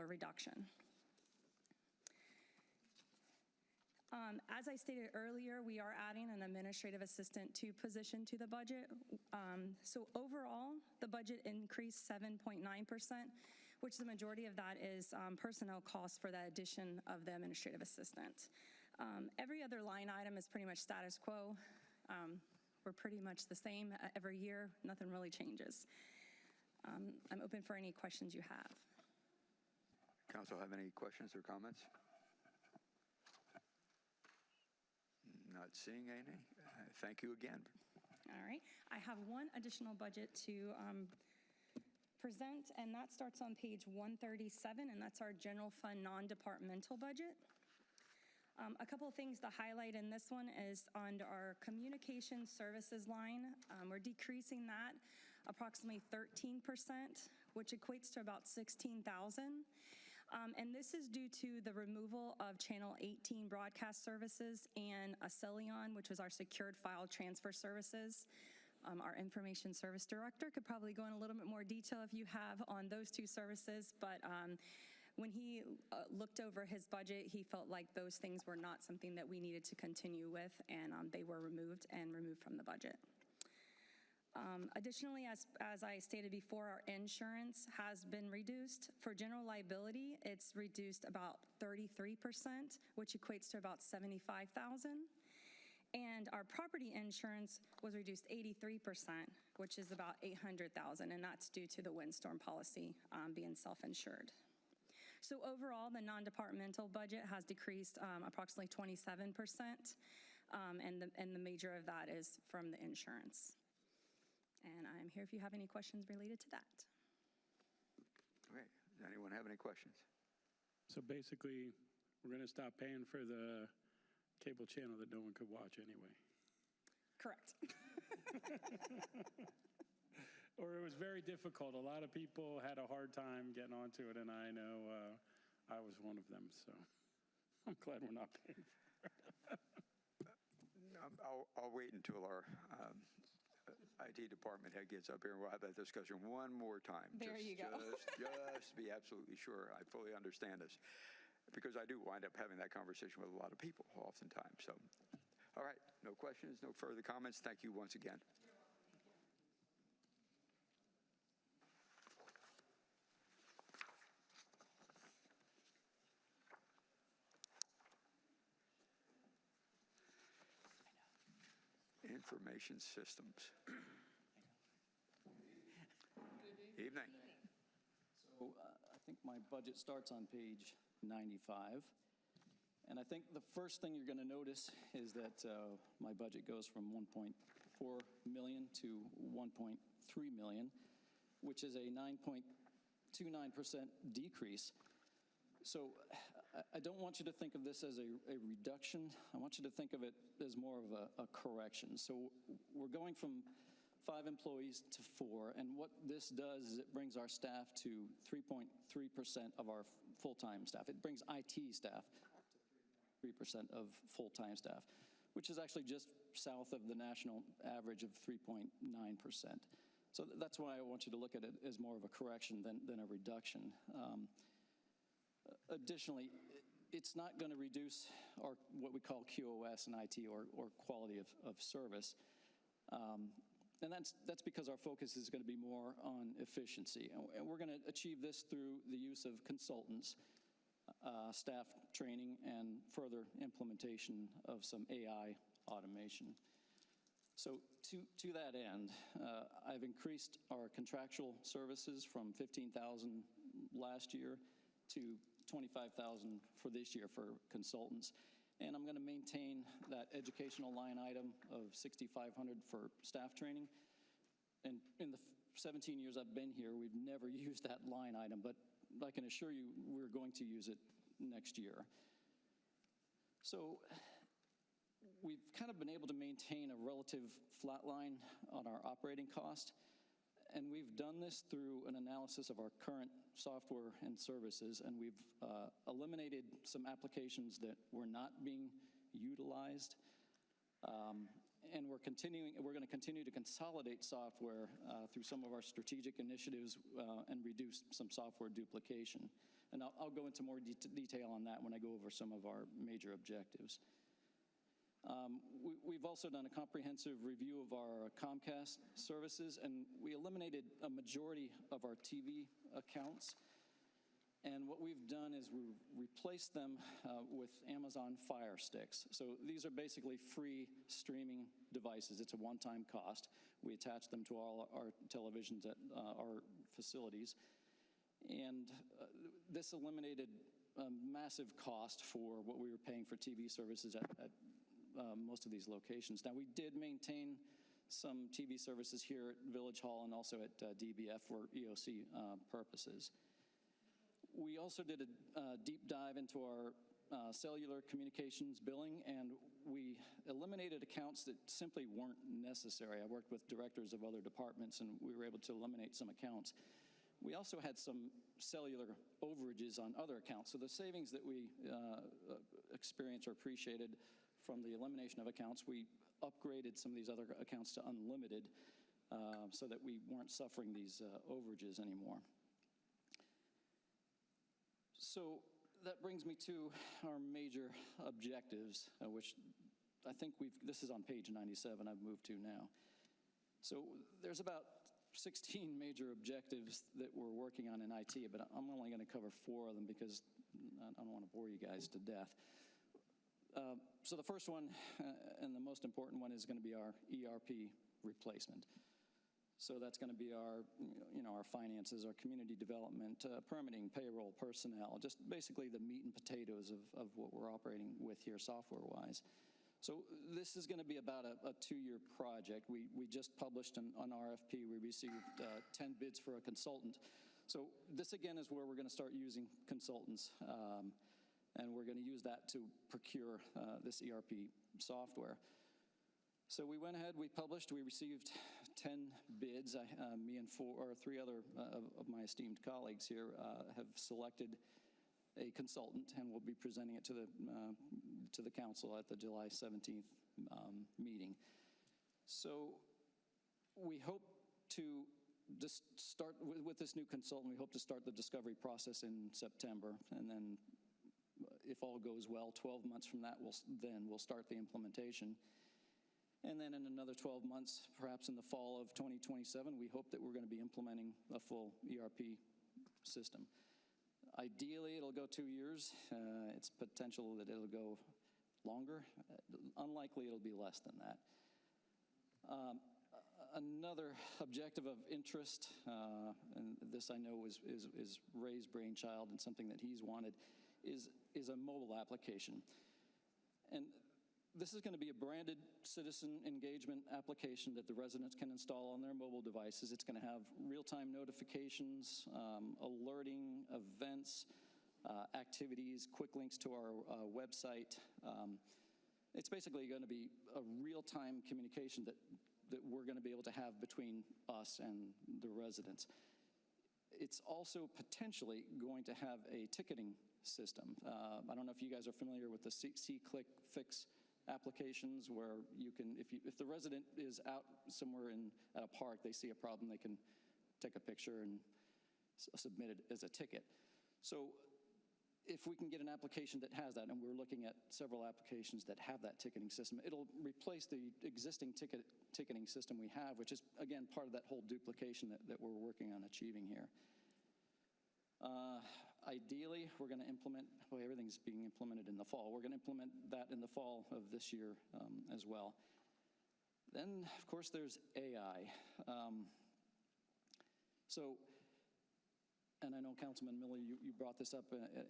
reduction. As I stated earlier, we are adding an administrative assistant position to the budget. So overall, the budget increased 7.9%, which the majority of that is personnel costs for the addition of the administrative assistant. Every other line item is pretty much status quo. We're pretty much the same every year. Nothing really changes. I'm open for any questions you have. Council have any questions or comments? Not seeing any. Thank you again. All right. I have one additional budget to present, and that starts on page 137, and that's our general fund non-departmental budget. A couple of things to highlight in this one is on our communication services line. We're decreasing that approximately 13%, which equates to about $16,000. And this is due to the removal of Channel 18 broadcast services and Acelion, which was our secured file transfer services. Our information service director could probably go in a little bit more detail if you have on those two services, but when he looked over his budget, he felt like those things were not something that we needed to continue with, and they were removed from the budget. Additionally, as I stated before, our insurance has been reduced. For general liability, it's reduced about 33%, which equates to about $75,000. And our property insurance was reduced 83%, which is about $800,000, and that's due to the windstorm policy being self-insured. So overall, the non-departmental budget has decreased approximately 27%, and the major of that is from the insurance. And I'm here if you have any questions related to that. Okay, does anyone have any questions? So basically, we're going to stop paying for the cable channel that no one could watch anyway. Correct. Or it was very difficult. A lot of people had a hard time getting onto it, and I know I was one of them, so I'm glad we're not paying for it. I'll wait until our IT department head gets up here, and we'll have that discussion one more time. There you go. Just to be absolutely sure I fully understand this, because I do wind up having that conversation with a lot of people oftentimes. So, all right, no questions, no further comments. Thank you once again. Information systems. Evening. So I think my budget starts on page 95. And I think the first thing you're going to notice is that my budget goes from 1.4 million to 1.3 million, which is a 9.29% decrease. So I don't want you to think of this as a reduction. I want you to think of it as more of a correction. So we're going from 5 employees to 4, and what this does is it brings our staff to 3.3% of our full-time staff. It brings IT staff to 3% of full-time staff, which is actually just south of the national average of 3.9%. So that's why I want you to look at it as more of a correction than a reduction. Additionally, it's not going to reduce our what we call QoS in IT, or quality of service. And that's because our focus is going to be more on efficiency. And we're going to achieve this through the use of consultants, staff training, and further implementation of some AI automation. So to that end, I've increased our contractual services from $15,000 last year to $25,000 for this year for consultants. And I'm going to maintain that educational line item of $6,500 for staff training. And in the 17 years I've been here, we've never used that line item, but I can assure you we're going to use it next year. So we've kind of been able to maintain a relative flat line on our operating cost. And we've done this through an analysis of our current software and services, and we've eliminated some applications that were not being utilized. And we're going to continue to consolidate software through some of our strategic initiatives and reduce some software duplication. And I'll go into more detail on that when I go over some of our major objectives. We've also done a comprehensive review of our Comcast services, and we eliminated a majority of our TV accounts. And what we've done is we've replaced them with Amazon Fire Sticks. So these are basically free streaming devices. It's a one-time cost. We attach them to all our televisions at our facilities. And this eliminated a massive cost for what we were paying for TV services at most of these locations. Now, we did maintain some TV services here at Village Hall and also at DBF for EOC purposes. We also did a deep dive into our cellular communications billing, and we eliminated accounts that simply weren't necessary. I worked with directors of other departments, and we were able to eliminate some accounts. We also had some cellular overages on other accounts. So the savings that we experienced or appreciated from the elimination of accounts, we upgraded some of these other accounts to unlimited so that we weren't suffering these overages anymore. So that brings me to our major objectives, which I think this is on page 97 I've moved to now. So there's about 16 major objectives that we're working on in IT, but I'm only going to cover 4 of them because I don't want to bore you guys to death. So the first one, and the most important one, is going to be our ERP replacement. So that's going to be our, our finances, our community development, permitting, payroll, personnel, just basically the meat and potatoes of what we're operating with here software-wise. So this is going to be about a 2-year project. We just published an RFP. We received 10 bids for a consultant. So this, again, is where we're going to start using consultants, and we're going to use that to procure this ERP software. So we went ahead, we published, we received 10 bids. Me and 3 other of my esteemed colleagues here have selected a consultant, and we'll be presenting it to the council at the July 17th meeting. So we hope to just start with this new consultant. We hope to start the discovery process in September, and then if all goes well, 12 months from that, we'll start the implementation. And then in another 12 months, perhaps in the fall of 2027, we hope that we're going to be implementing a full ERP system. Ideally, it'll go 2 years. It's potential that it'll go longer. Unlikely it'll be less than that. Another objective of interest, and this I know is Ray's brainchild and something that he's wanted, is a mobile application. And this is going to be a branded citizen engagement application that the residents can install on their mobile devices. It's going to have real-time notifications, alerting, events, activities, quick links to our website. It's basically going to be a real-time communication that we're going to be able to have between us and the residents. It's also potentially going to have a ticketing system. I don't know if you guys are familiar with the C-Click Fix applications, where you can, if the resident is out somewhere at a park, they see a problem, they can take a picture and submit it as a ticket. So if we can get an application that has that, and we're looking at several applications that have that ticketing system, it'll replace the existing ticketing system we have, which is, again, part of that whole duplication that we're working on achieving here. Ideally, we're going to implement, everything's being implemented in the fall. We're going to implement that in the fall of this year as well. Then, of course, there's AI. And I know, Councilman Miller, you brought this up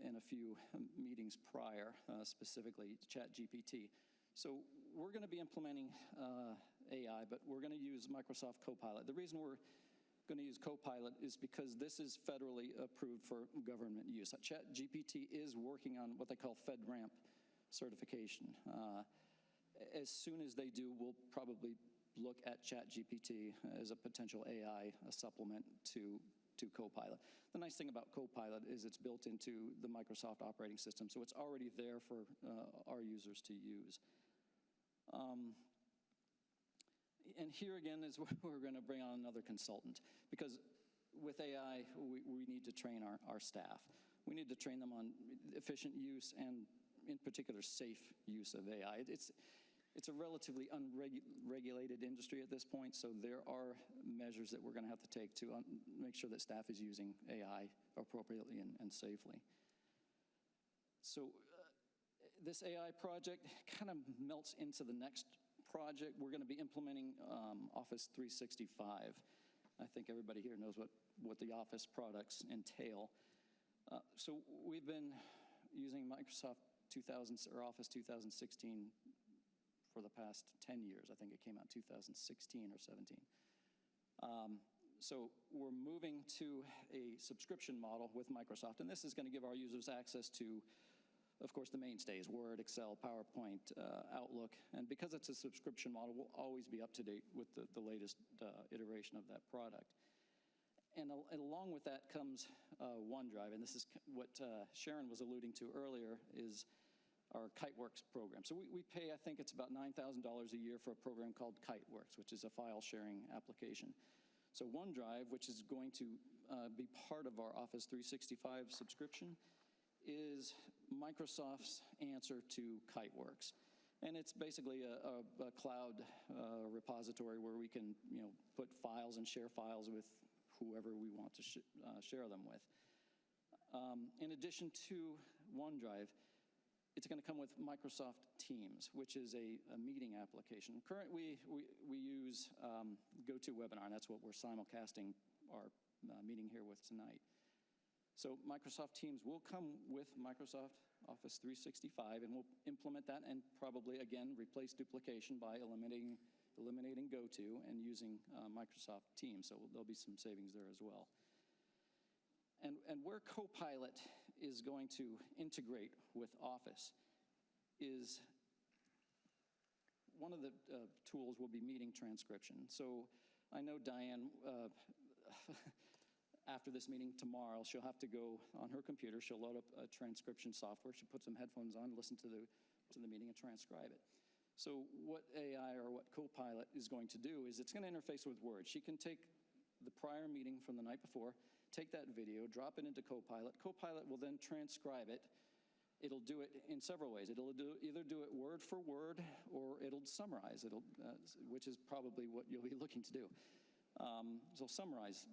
in a few meetings prior, specifically ChatGPT. So we're going to be implementing AI, but we're going to use Microsoft Copilot. The reason we're going to use Copilot is because this is federally approved for government use. ChatGPT is working on what they call FedRAMP certification. As soon as they do, we'll probably look at ChatGPT as a potential AI supplement to Copilot. The nice thing about Copilot is it's built into the Microsoft operating system, so it's already there for our users to use. And here again is where we're going to bring on another consultant, because with AI, we need to train our staff. We need to train them on efficient use and, in particular, safe use of AI. It's a relatively unregulated industry at this point, so there are measures that we're going to have to take to make sure that staff is using AI appropriately and safely. So this AI project kind of melts into the next project. We're going to be implementing Office 365. I think everybody here knows what the Office products entail. So we've been using Microsoft Office 2016 for the past 10 years. I think it came out in 2016 or 17. So we're moving to a subscription model with Microsoft, and this is going to give our users access to, of course, the mainstays, Word, Excel, PowerPoint, Outlook. And because it's a subscription model, we'll always be up to date with the latest iteration of that product. And along with that comes OneDrive, and this is what Sharon was alluding to earlier, is our KiteWorks program. So we pay, I think it's about $9,000 a year for a program called KiteWorks, which is a file sharing application. So OneDrive, which is going to be part of our Office 365 subscription, is Microsoft's answer to KiteWorks. And it's basically a cloud repository where we can put files and share files with whoever we want to share them with. In addition to OneDrive, it's going to come with Microsoft Teams, which is a meeting application. Currently, we use GoToWebinar, and that's what we're simulcasting our meeting here with tonight. So Microsoft Teams will come with Microsoft Office 365, and we'll implement that and probably, again, replace duplication by eliminating GoTo and using Microsoft Teams. So there'll be some savings there as well. And where Copilot is going to integrate with Office is one of the tools will be meeting transcription. So I know Diane, after this meeting tomorrow, she'll have to go on her computer, she'll load up a transcription software, she'll put some headphones on, listen to the meeting and transcribe it. So what AI or what Copilot is going to do is it's going to interface with Word. She can take the prior meeting from the night before, take that video, drop it into Copilot. Copilot will then transcribe it. It'll do it in several ways. It'll either do it word for word, or it'll summarize, which is probably what you'll be looking to do. So summarize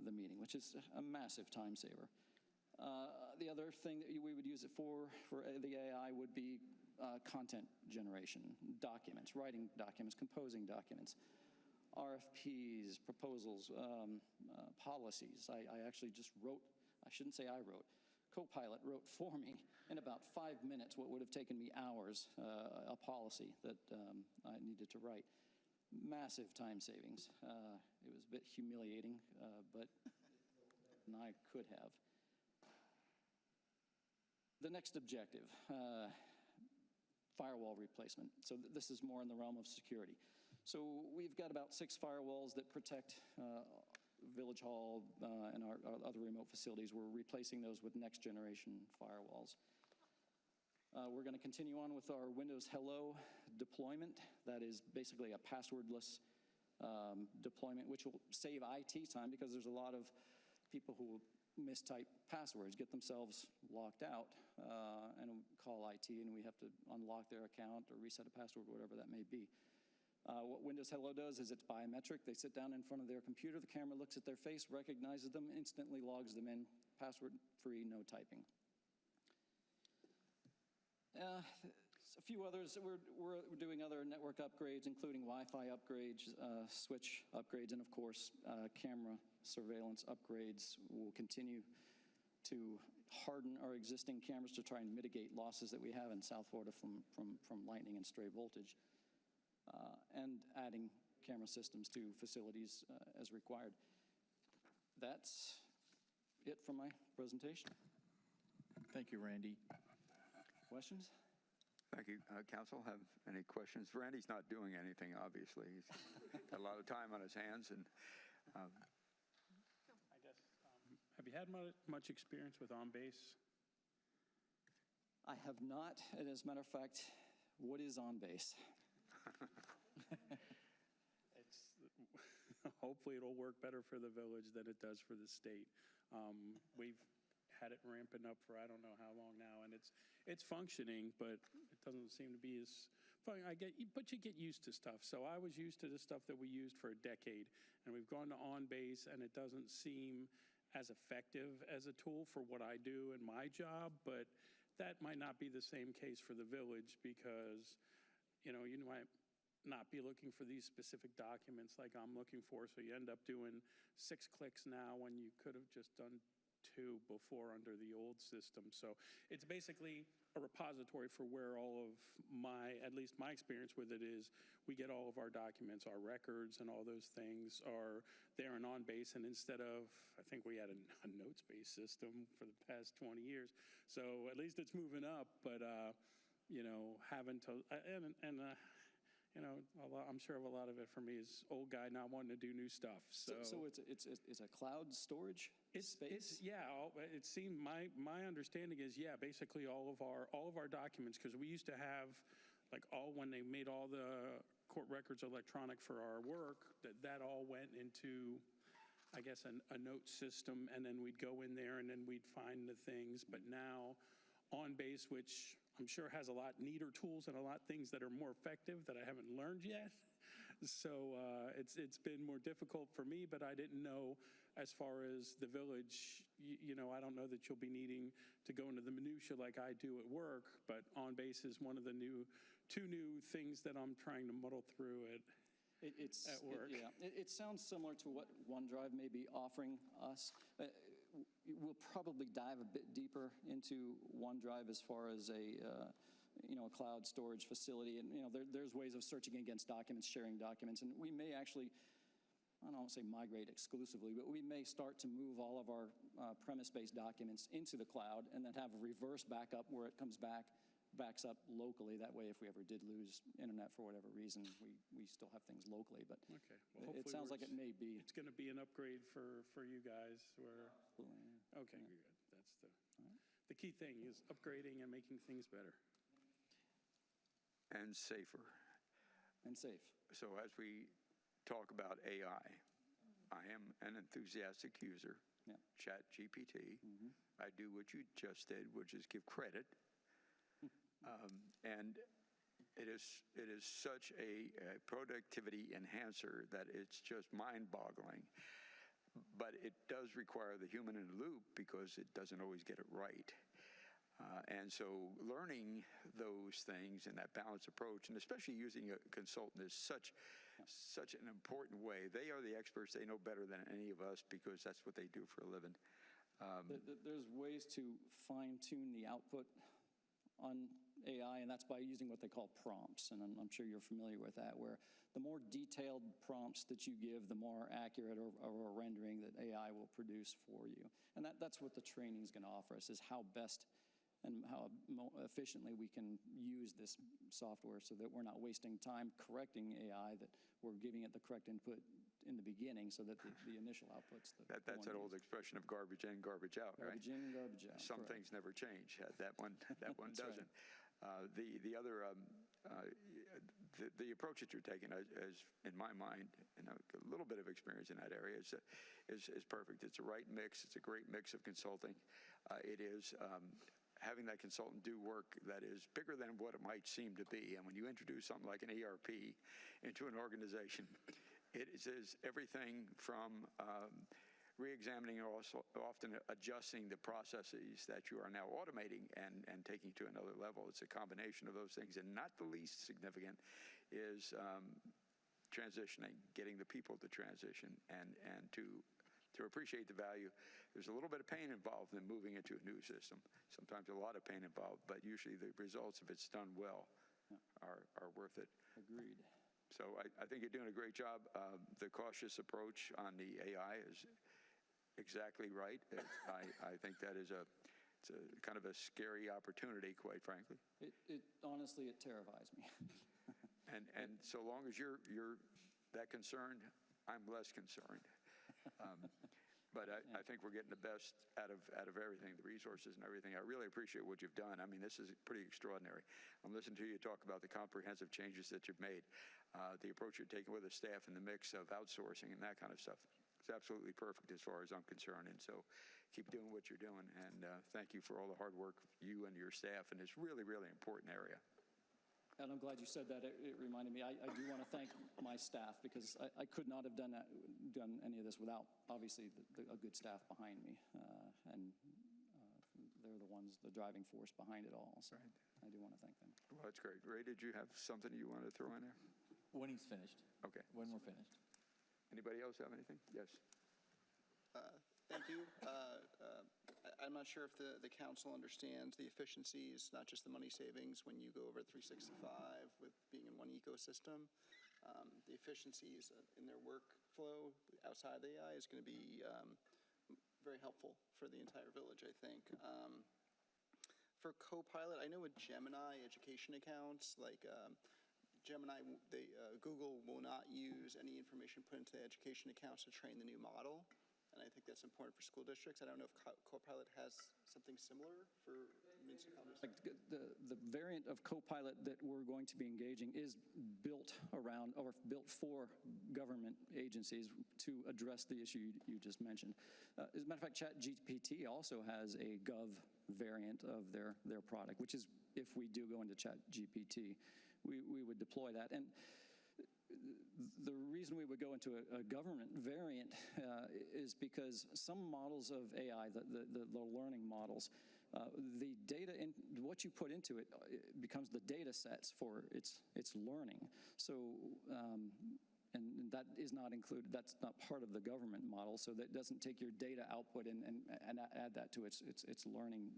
the meeting, which is a massive time saver. The other thing that we would use it for the AI would be content generation, documents, writing documents, composing documents, RFPs, proposals, policies. I actually just wrote, I shouldn't say I wrote, Copilot wrote for me in about 5 minutes what would have taken me hours, a policy that I needed to write. Massive time savings. It was a bit humiliating, but I could have. The next objective, firewall replacement. So this is more in the realm of security. So we've got about 6 firewalls that protect Village Hall and our other remote facilities. We're replacing those with next generation firewalls. We're going to continue on with our Windows Hello deployment. That is basically a passwordless deployment, which will save IT time because there's a lot of people who mistype passwords, get themselves locked out, and call IT, and we have to unlock their account or reset a password, whatever that may be. What Windows Hello does is it's biometric. They sit down in front of their computer, the camera looks at their face, recognizes them, instantly logs them in, password-free, no typing. A few others. We're doing other network upgrades, including Wi-Fi upgrades, switch upgrades, and of course, camera surveillance upgrades. We'll continue to harden our existing cameras to try and mitigate losses that we have in South Florida from lightning and stray voltage, and adding camera systems to facilities as required. That's it for my presentation. Thank you, Randy. Questions? Thank you. Council, have any questions? Randy's not doing anything, obviously. He's got a lot of time on his hands. And I guess, have you had much experience with OnBase? I have not, and as a matter of fact, what is OnBase? Hopefully it'll work better for the village than it does for the state. We've had it ramping up for I don't know how long now, and it's functioning, but it doesn't seem to be as fun. But you get used to stuff. So I was used to the stuff that we used for a decade, and we've gone to OnBase, and it doesn't seem as effective as a tool for what I do in my job, but that might not be the same case for the village because, you might not be looking for these specific documents like I'm looking for, so you end up doing 6 clicks now when you could have just done 2 before under the old system. So it's basically a repository for where all of at least my experience with it is, we get all of our documents, our records and all those things are there and OnBase, and instead of, I think we had a notes-based system for the past 20 years. So at least it's moving up, but having to, I'm sure a lot of it for me is old guy not wanting to do new stuff. So it's a cloud storage space? It seemed my understanding is basically all of our documents, because we used to have when they made all the court records electronic for our work, that all went into, I guess, a note system, and then we'd go in there and then we'd find the things. But now OnBase, which I'm sure has a lot neater tools and a lot things that are more effective that I haven't learned yet. So it's been more difficult for me, but I didn't know as far as the village, I don't know that you'll be needing to go into the minutia like I do at work, but on basis, one of the two new things that I'm trying to muddle through at work. It sounds similar to what OneDrive may be offering us. We'll probably dive a bit deeper into OneDrive as far as a cloud storage facility. And, there's ways of searching against documents, sharing documents. And we may actually, I don't want to say migrate exclusively, but we may start to move all of our premise-based documents into the cloud and then have a reverse backup where it backs up locally. That way, if we ever did lose internet for whatever reason, we still have things locally. But okay. Well, it sounds like it may be. It's going to be an upgrade for you guys. Absolutely, yeah. Okay, good. That's the key thing is upgrading and making things better. And safer. And safe. So as we talk about AI, I am an enthusiastic user. Yeah. ChatGPT. I do what you just did, which is give credit. And it is such a productivity enhancer that it's just mind-boggling. But it does require the human in the loop because it doesn't always get it right. And so learning those things and that balanced approach, and especially using a consultant, is such an important way. They are the experts. They know better than any of us because that's what they do for a living. There's ways to fine-tune the output on AI, and that's by using what they call prompts. And I'm sure you're familiar with that, where the more detailed prompts that you give, the more accurate or rendering that AI will produce for you. And that's what the training is going to offer us, is how best and how efficiently we can use this software so that we're not wasting time correcting AI, that we're giving it the correct input in the beginning so that the initial outputs. That's an old expression of garbage in, garbage out, right? Garbage in, garbage out. Some things never change. That one doesn't. Right. The other, the approach that you're taking, is in my mind, and a little bit of experience in that area, is perfect. It's a right mix. It's a great mix of consulting. It is having that consultant do work that is bigger than what it might seem to be. And when you introduce something like an ERP into an organization, it is everything from re-examining and also often adjusting the processes that you are now automating and taking to another level. It's a combination of those things. And not the least significant is transitioning, getting the people to transition and to appreciate the value. There's a little bit of pain involved in moving into a new system. Sometimes a lot of pain involved, but usually the results, if it's done well, are worth it. Agreed. So I think you're doing a great job. The cautious approach on the AI is exactly right. I think that it's a kind of a scary opportunity, quite frankly. Honestly, it terrifies me. And so long as you're that concerned, I'm less concerned. But I think we're getting the best out of everything, the resources and everything. I really appreciate what you've done. I mean, this is pretty extraordinary. I'm listening to you talk about the comprehensive changes that you've made, the approach you're taking with the staff and the mix of outsourcing and that kind of stuff. It's absolutely perfect as far as I'm concerned. And so keep doing what you're doing. And thank you for all the hard work you and your staff in this really, really important area. And I'm glad you said that. It reminded me, I do want to thank my staff, because I could not have done any of this without, obviously, a good staff behind me. And they're the ones, the driving force behind it all. So I do want to thank them. Well, that's great. Ray, did you have something you wanted to throw in there? When he's finished. Okay. When we're finished. Anybody else have anything? Yes. Thank you. I'm not sure if the council understands the efficiencies, not just the money savings, when you go over 365 with being in one ecosystem. The efficiencies in their workflow outside the AI is going to be very helpful for the entire village, I think. For Copilot, I know with Gemini education accounts, like Gemini, Google will not use any information put into the education accounts to train the new model. And I think that's important for school districts. I don't know if Copilot has something similar for municipalities. The variant of Copilot that we're going to be engaging is built around, or built for government agencies to address the issue you just mentioned. As a matter of fact, ChatGPT also has a Gov variant of their product, which is, if we do go into ChatGPT, we would deploy that. And the reason we would go into a government variant is because some models of AI, the learning models, the data, what you put into it becomes the data sets for its learning. So, and that is not included, that's not part of the government model, so that doesn't take your data output and add that to its learning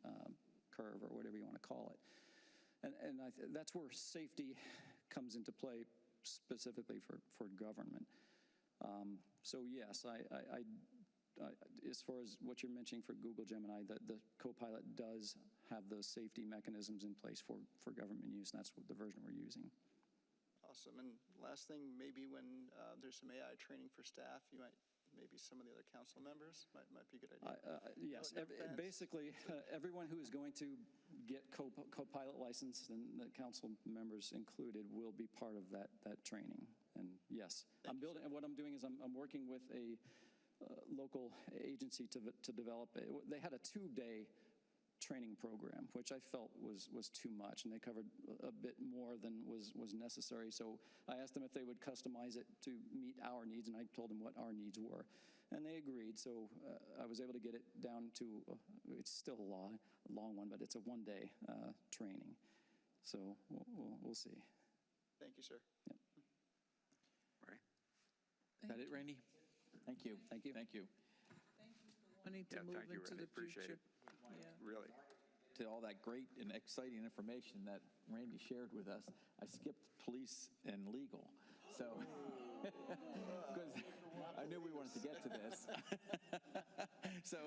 curve, or whatever you want to call it. And that's where safety comes into play specifically for government. So yes, as far as what you're mentioning for Google Gemini, the Copilot does have those safety mechanisms in place for government use, and that's what the version we're using. Awesome. And last thing, maybe when there's some AI training for staff, maybe some of the other council members might be a good idea. Yes, basically, everyone who is going to get Copilot licensed, and the council members included, will be part of that training. And yes, I'm building. And what I'm doing is I'm working with a local agency to develop. They had a 2-day training program, which I felt was too much, and they covered a bit more than was necessary. So I asked them if they would customize it to meet our needs, and I told them what our needs were, and they agreed. So I was able to get it down to, it's still a long one, but it's a 1-day training. So we'll see. Thank you, sir. Yep. Right. Is that it, Randy? Thank you. Thank you. Thank you. Wanting to move thank you, into Randy. the Appreciate future. it. Yeah. Really. To all that great and exciting information that Randy shared with us, I skipped police and legal. So, because I knew we wanted to get to this. So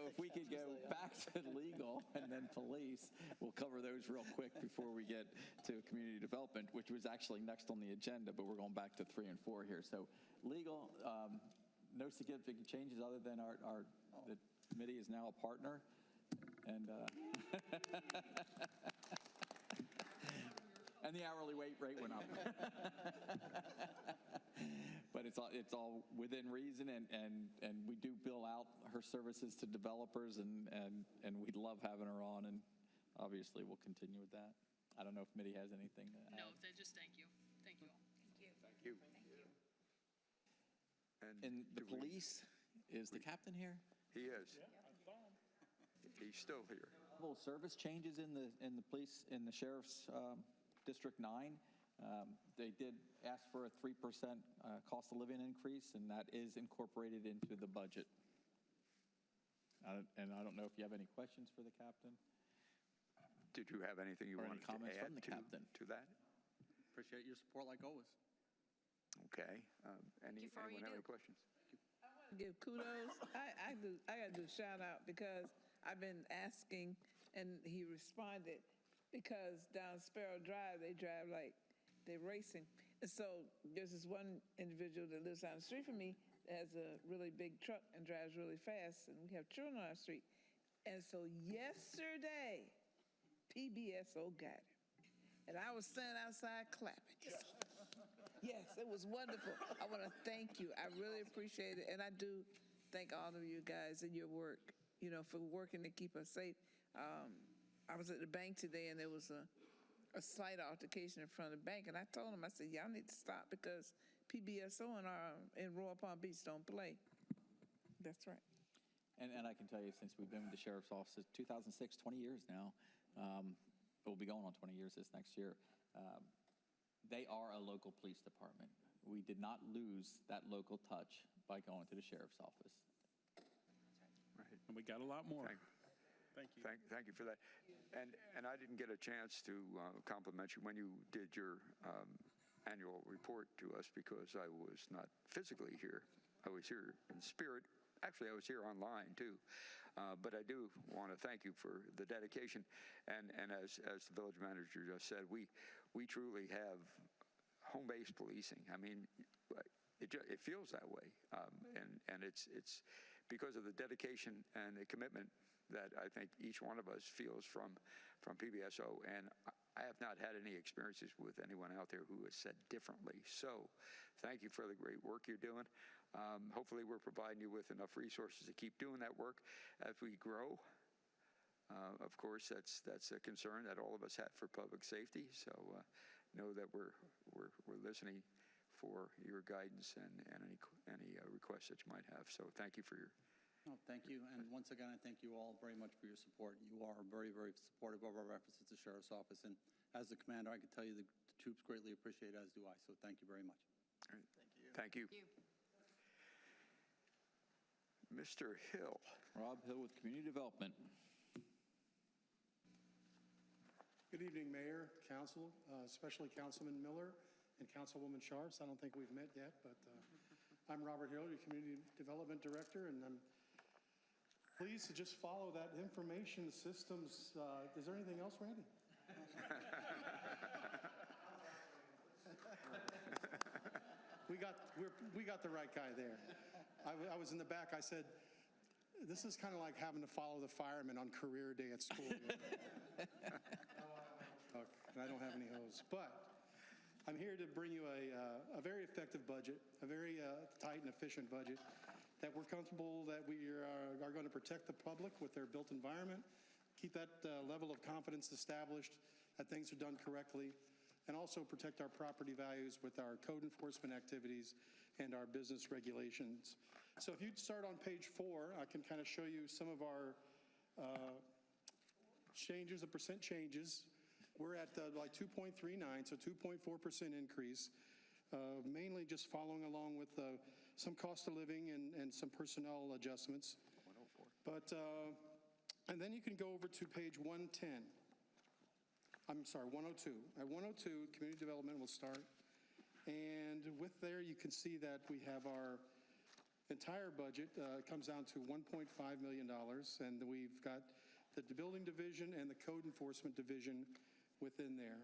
if we could go back to legal and then police, we'll cover those real quick before we get to community development, which was actually next on the agenda, but we're going back to 3 and 4 here. So legal, no significant changes other than the committee is now a partner. And and the hourly rate went up. But it's all within reason, and we do bill out her services to developers, and we'd love having her on, and obviously we'll continue with that. I don't know if Mitty has anything to add. No, just thank you. Thank you all. Thank you. And the police, is the captain here? He is. He's still here. Level of service changes in the police, in the sheriff's District 9. They did ask for a 3% cost of living increase, and that is incorporated into the budget. And I don't know if you have any questions for the captain. Did you have anything you Or any wanted to comments add from the captain? to that? Appreciate your support like always. Okay. you for all you Anyone have do. any questions? Give kudos. I got to do a shout out because I've been asking, and he responded, because down Sparrow Drive, they drive like they're racing. And so there's this one individual that lives down the street from me that has a really big truck and drives really fast, and we have children on our street. And so yesterday, PBSO got him. And I was standing outside clapping. Yes, it was wonderful. I want to thank you. I really appreciate it. And I do thank all of you guys and your work, for working to keep us safe. I was at the bank today, and there was a slight altercation in front of the bank. And I told them, I said, y'all need to stop because PBSO in Royal Palm Beach don't play. That's right. And I can tell you, since we've been with the sheriff's office since 2006, 20 years now, we'll be going on 20 years this next year. They are a local police department. We did not lose that local touch by going to the sheriff's office. Right. And we got a lot more. Thank you. Thank you for that. And I didn't get a chance to compliment you when you did your annual report to us because I was not physically here. I was here in spirit. Actually, I was here online too. But I do want to thank you for the dedication. And as the village manager just said, we truly have home-based policing. I mean, it feels that way. And it's because of the dedication and the commitment that I think each one of us feels from PBSO. And I have not had any experiences with anyone out there who has said differently. So thank you for the great work you're doing. Hopefully we're providing you with enough resources to keep doing that work as we grow. Of course, that's a concern that all of us have for public safety. So know that we're listening for your guidance and any requests that you might have. So thank you for your. Oh, thank you. And once again, I thank you all very much for your support. You are very, very supportive of our efforts at the Sheriff's Office. And as the commander, I can tell you the troops greatly appreciate it, as do I. So thank you very much. All right. Thank you. Mr. Hill. Rob Hill with Community Development. Good evening, Mayor, Council, especially Councilman Miller and Councilwoman Sharps. I don't think we've met yet, but I'm Robert Hill, your Community Development Director, and I'm pleased to just follow that information systems. Is there anything else, Randy? We got the right guy there. I was in the back. I said, this is kind of like having to follow the firemen on career day at school. And I don't have any hose. But I'm here to bring you a very effective budget, a very tight and efficient budget that we're comfortable that we are going to protect the public with their built environment, keep that level of confidence established, that things are done correctly, and also protect our property values with our code enforcement activities and our business regulations. So if you'd start on page 4, I can kind of show you some of our changes, the percent changes. We're at like 2.39, so 2.4% increase, mainly just following along with some cost of living and some personnel adjustments. 104. But, and then you can go over to page 110. I'm sorry, 102. At 102, community development will start. And with there, you can see that we have our entire budget comes down to $1.5 million. And we've got the building division and the code enforcement division within there.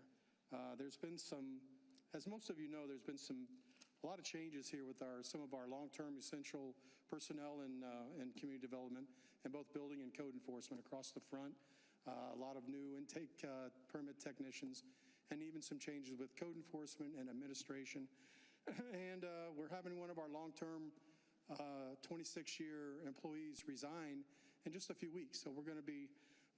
There's been some, as most of you know, there's been a lot of changes here with some of our long-term essential personnel in community development and both building and code enforcement across the front. A lot of new intake permit technicians, and even some changes with code enforcement and administration. And we're having one of our long-term 26-year employees resign in just a few weeks. So we're going to be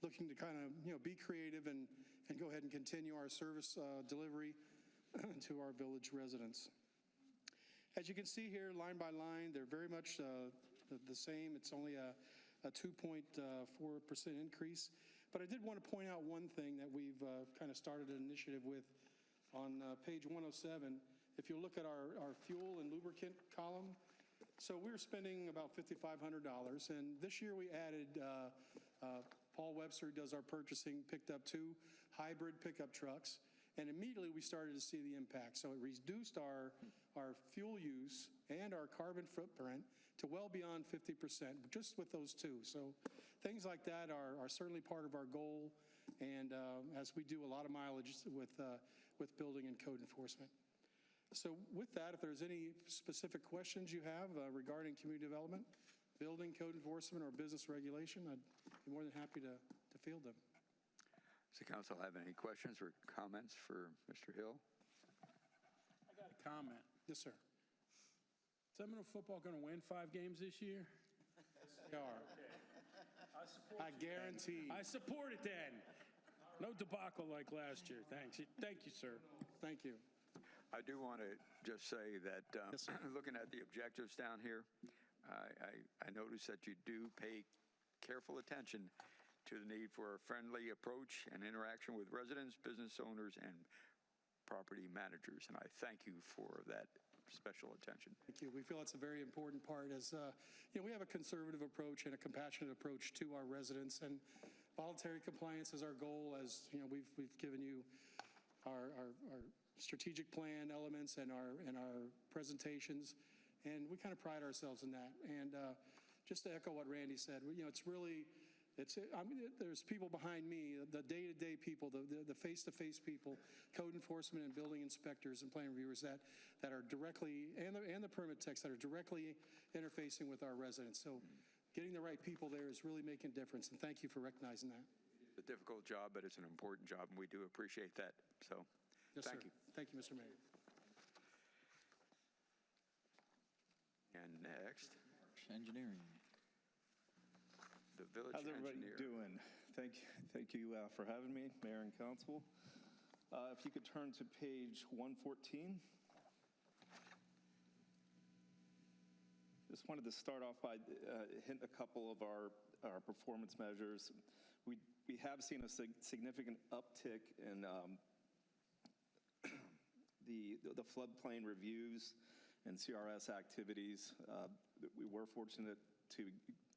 looking to kind of be creative and go ahead and continue our service delivery to our village residents. As you can see here, line by line, they're very much the same. It's only a 2.4% increase. But I did want to point out one thing that we've kind of started an initiative with on page 107. If you look at our fuel and lubricant column, so we're spending about $5,500. And this year we added, Paul Webster does our purchasing, picked up 2 hybrid pickup trucks. And immediately we started to see the impact. So it reduced our fuel use and our carbon footprint to well beyond 50%, just with those 2. So things like that are certainly part of our goal, and as we do a lot of mileage with building and code enforcement. So with that, if there's any specific questions you have regarding community development, building, code enforcement, or business regulation, I'd be more than happy to field them. Does the council have any questions or comments for Mr. Hill? I got a comment. Yes, sir. Seminole football going to win 5 games this year? They are. I guarantee. I support it then. No debacle like last year. Thanks. Thank you, sir. Thank you. I do want to just say that looking at the objectives down here, I notice that you do pay careful attention to the need for a friendly approach and interaction with residents, business owners, and property managers. And I thank you for that special attention. Thank you. We feel it's a very important part as, we have a conservative approach and a compassionate approach to our residents, and voluntary compliance is our goal. As we've given you our strategic plan elements and our presentations, and we kind of pride ourselves in that. And just to echo what Randy said, it's really, there's people behind me, the day-to-day people, the face-to-face people, code enforcement and building inspectors and plan reviewers that are directly, and the permit techs that are directly interfacing with our residents. So getting the right people there is really making a difference, and thank you for recognizing that. It's a difficult job, but it's an important job, and we do appreciate that. So yes, thank sir. you. Thank you, Mr. Mayor. And next, Engineering. The village How's everybody engineer. doing? Thank you for having me, Mayor and Council. If you could turn to page 114. just wanted to start off by hitting a couple of our performance measures. We have seen a significant uptick in the floodplain reviews and CRS activities. We were fortunate to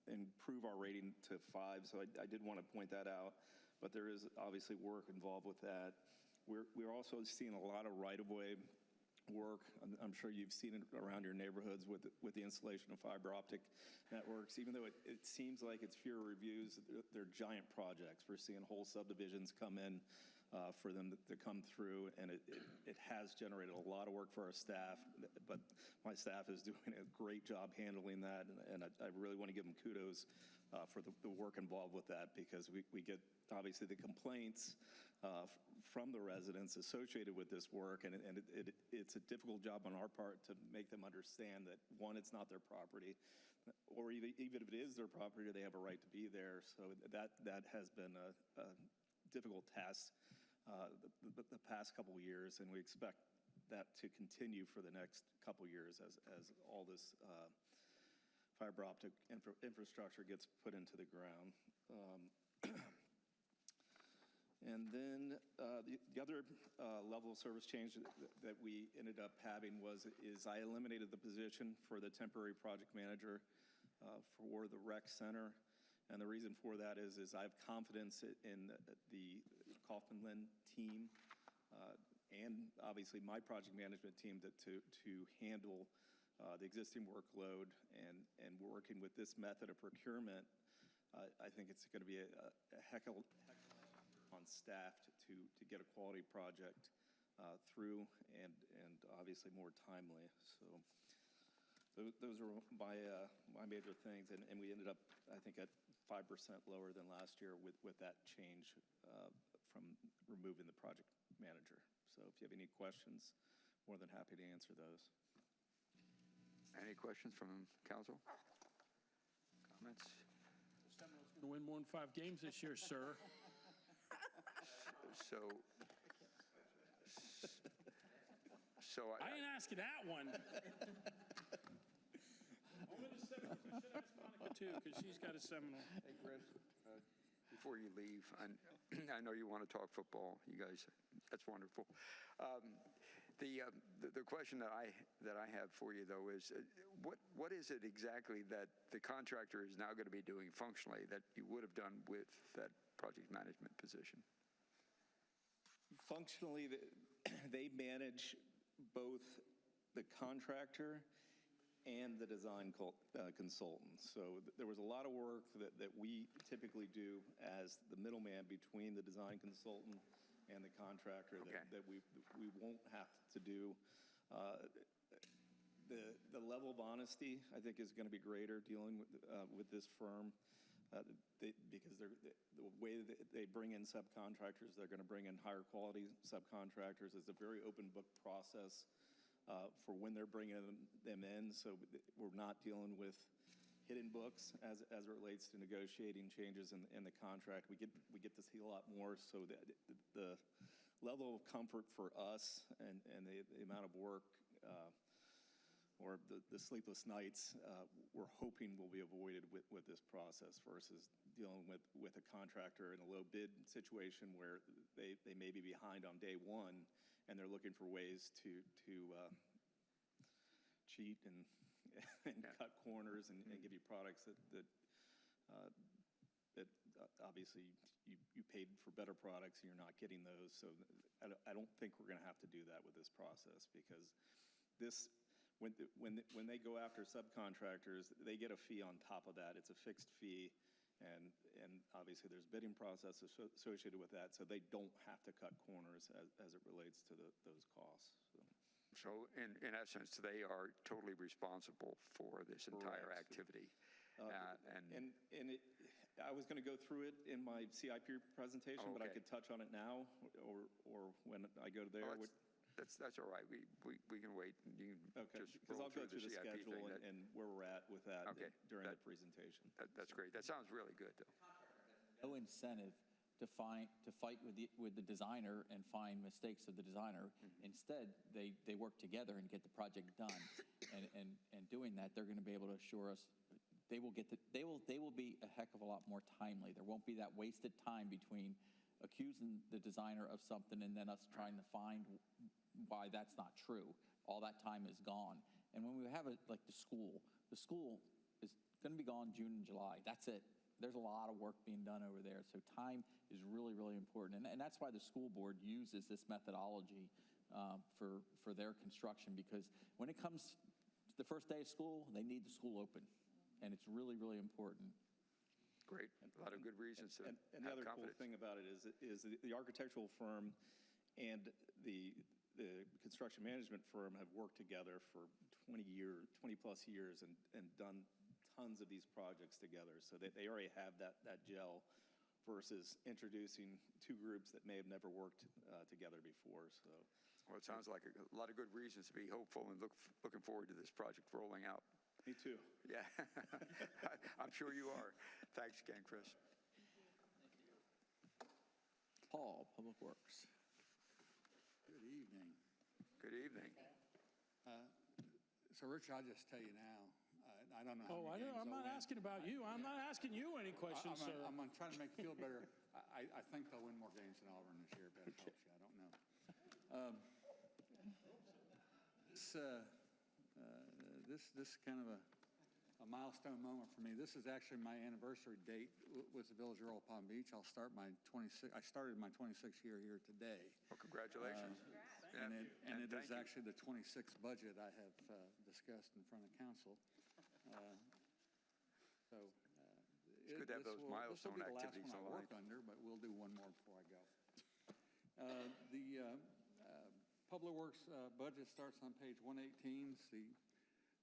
improve our rating to 5, so I did want to point that out. But there is obviously work involved with that. We're also seeing a lot of right-of-way work. I'm sure you've seen it around your neighborhoods with the installation of fiber optic networks. Even though it seems like it's fewer reviews, they're giant projects. We're seeing whole subdivisions come in for them to come through, and it has generated a lot of work for our staff, but my staff is doing a great job handling that, and I really want to give them kudos for the work involved with that, because we get, obviously, the complaints from the residents associated with this work, and it's a difficult job on our part to make them understand that, one, it's not their property, or even if it is their property, they have a right to be there. So that has been a difficult task the past couple of years, and we expect that to continue for the next couple of years as all this fiber optic infrastructure gets put into the ground. And then the other level of service change that we ended up having is I eliminated the position for the temporary project manager for the rec center. And the reason for that is I have confidence in the Kaufman Lynn team and obviously my project management team to handle the existing workload, and working with this method of procurement. I think it's going to be a heck of a on staff to get a quality project through and obviously more timely. So those are my major things, and we ended up, I think, at 5% lower than last year with that change from removing the project manager. So if you have any questions, more than happy to answer those. Any questions from council? Comments? Seminoles going to win more than 5 games this year, sir. So I ain't asking that one. Only the Seminoles. We should ask Monica too, because she's got a Seminole. Hey, Chris, before you leave, I know you want to talk football. You guys, that's wonderful. The question that I have for you, though, is what is it exactly that the contractor is now going to be doing functionally that you would have done with that project management position? Functionally, they manage both the contractor and the design consultant. So there was a lot of work that we typically do as the middleman between the design consultant and the contractor that we won't have to do. The level of honesty, I think, is going to be greater dealing with this firm. Because the way that they bring in subcontractors, they're going to bring in higher quality subcontractors. It's a very open book process for when they're bringing them in. So we're not dealing with hidden books as it relates to negotiating changes in the contract. We get to see a lot more. So the level of comfort for us and the amount of work or the sleepless nights, we're hoping will be avoided with this process versus dealing with a contractor in a low bid situation where they may be behind on day one and they're looking for ways to cheat and cut corners and give you products that obviously you paid for better products and you're not getting those. So I don't think we're going to have to do that with this process, because this, when they go after subcontractors, they get a fee on top of that. It's a fixed fee, and obviously there's bidding process associated with that, so they don't have to cut corners as it relates to those costs. So in essence, they are totally responsible for this entire activity. I was going to go through it in my CIP presentation, but I could touch on it now or when I go there. That's all right. We can wait. You can just because I'll go through the CIP schedule and where we're at with that during the presentation. That's great. That sounds really good, though. No incentive to fight with the designer and find mistakes of the designer. Instead, they work together and get the project done. and doing that, they're going to be able to assure us they will be a heck of a lot more timely. There won't be that wasted time between accusing the designer of something and then us trying to find why that's not true. All that time is gone. And when we have it like the school is going to be gone June and July. That's it. There's a lot of work being done over there. So time is really, really important. And that's why the school board uses this methodology for their construction, because when it comes to the first day of school, they need the school open. And it's really, really important. Great. A lot of good reasons to And the have other confidence. cool thing about it is the architectural firm and the construction management firm have worked together for 20 plus years and done tons of these projects together. So they already have that gel versus introducing two groups that may have never worked together before. So, well, it sounds like a lot of good reasons to be hopeful and looking forward to this project rolling out. Me too. Yeah, I'm sure you are. Thanks again, Chris. Paul, Public Works. Good evening. Good evening. So, Rich, I'll just tell you now, I don't know how many games I'm not they'll win. asking about you. I'm not asking you any questions, sir. I'm going to try to make you feel better. I think they'll win more games than Auburn this year, but it helps you. I don't know. This is kind of a milestone moment for me. This is actually my anniversary date with the Village of Royal Palm Beach. I started my 26th year here today. Well, congratulations. And it is thank you. actually the 26th budget I have discussed in front of council. It's good to have those milestone activities This will be the last one I work aligned. under, but we'll do one more before I go. The Public Works budget starts on page 118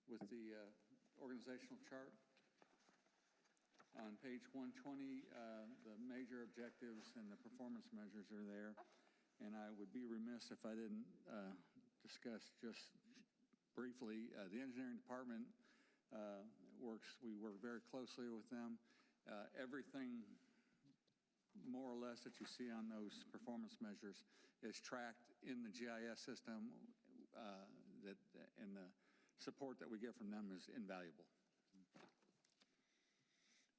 with the organizational chart. On page 120, the major objectives and the performance measures are there. And I would be remiss if I didn't discuss just briefly the engineering department we work very closely with them. Everything more or less that you see on those performance measures is tracked in the GIS system, and the support that we get from them is invaluable.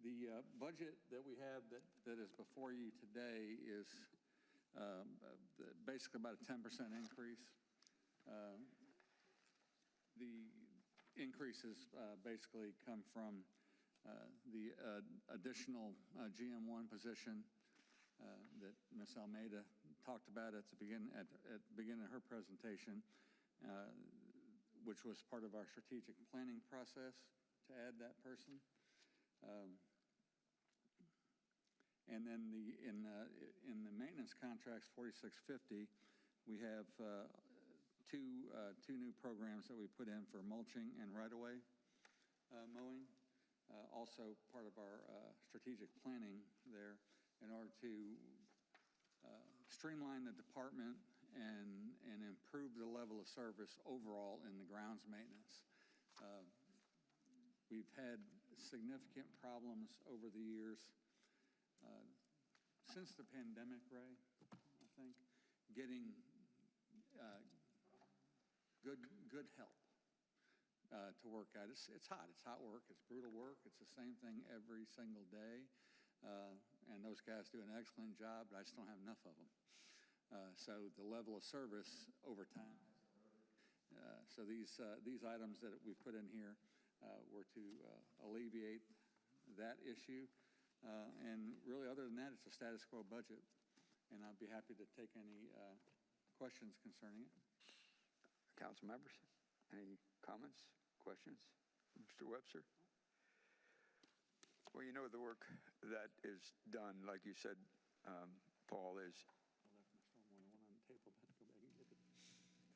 The budget that we have that is before you today is basically about a 10% increase. The increases basically come from the additional GM1 position that Ms. Almeida talked about at the beginning of her presentation, which was part of our strategic planning process to add that person. And then in the maintenance contracts, 4650, we have two new programs that we put in for mulching and right-of-way mowing. Also part of our strategic planning there in order to streamline the department and improve the level of service overall in the grounds maintenance. We've had significant problems over the years since the pandemic, Ray, I think, getting good help to work at. It's hot. It's hot work. It's brutal work. It's the same thing every single day. And those guys do an excellent job, but I just don't have enough of them. So the level of service over time. So these items that we've put in here were to alleviate that issue. And really, other than that, it's a status quo budget. And I'd be happy to take any questions concerning it. Council members, any comments, questions? Mr. Webster? Well, you know, the work that is done, like you said, Paul, is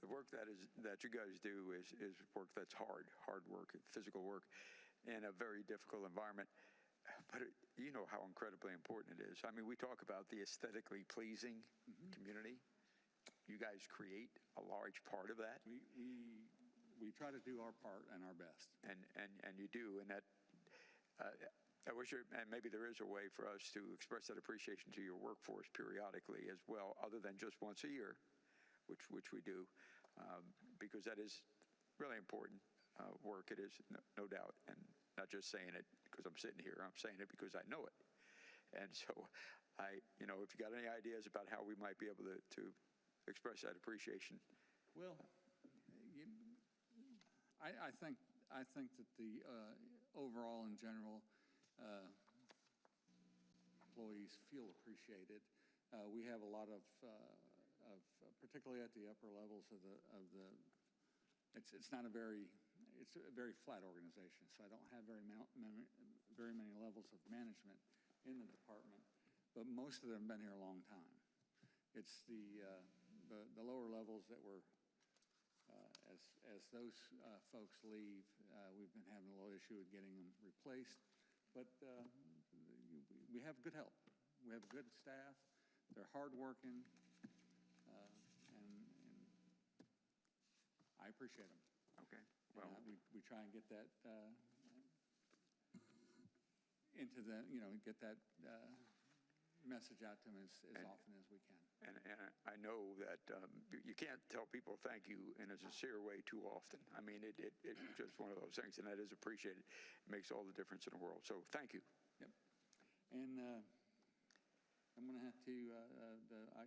the work that you guys do is work that's hard work, physical work in a very difficult environment. But you know how incredibly important it is. I mean, we talk about the aesthetically pleasing community. You guys create a large part of that. We try to do our part and our best. And you do, and that I wish, and maybe there is a way for us to express that appreciation to your workforce periodically as well, other than just once a year, which we do, because that is really important. work it is, no doubt. And not just saying it because I'm sitting here, I'm saying it because I know it. And so if you got any ideas about how we might be able to express that appreciation. Well, I think that the overall in general employees feel appreciated. We have a lot of particularly at the upper levels of the it's a very flat organization, so I don't have very many levels of management in the department, but most of them have been here a long time. It's the lower levels that were, as those folks leave, we've been having a little issue with getting them replaced, but we have good help. We have good staff. They're hardworking, and I appreciate them. Okay. Well, we try and get that into the, get that message out to them as often as we can. And I know that you can't tell people thank you in a sincere way too often. I mean, it's just one of those things, and that is appreciated. It makes all the difference in the world. So thank you. Yep. And I'm going to have to,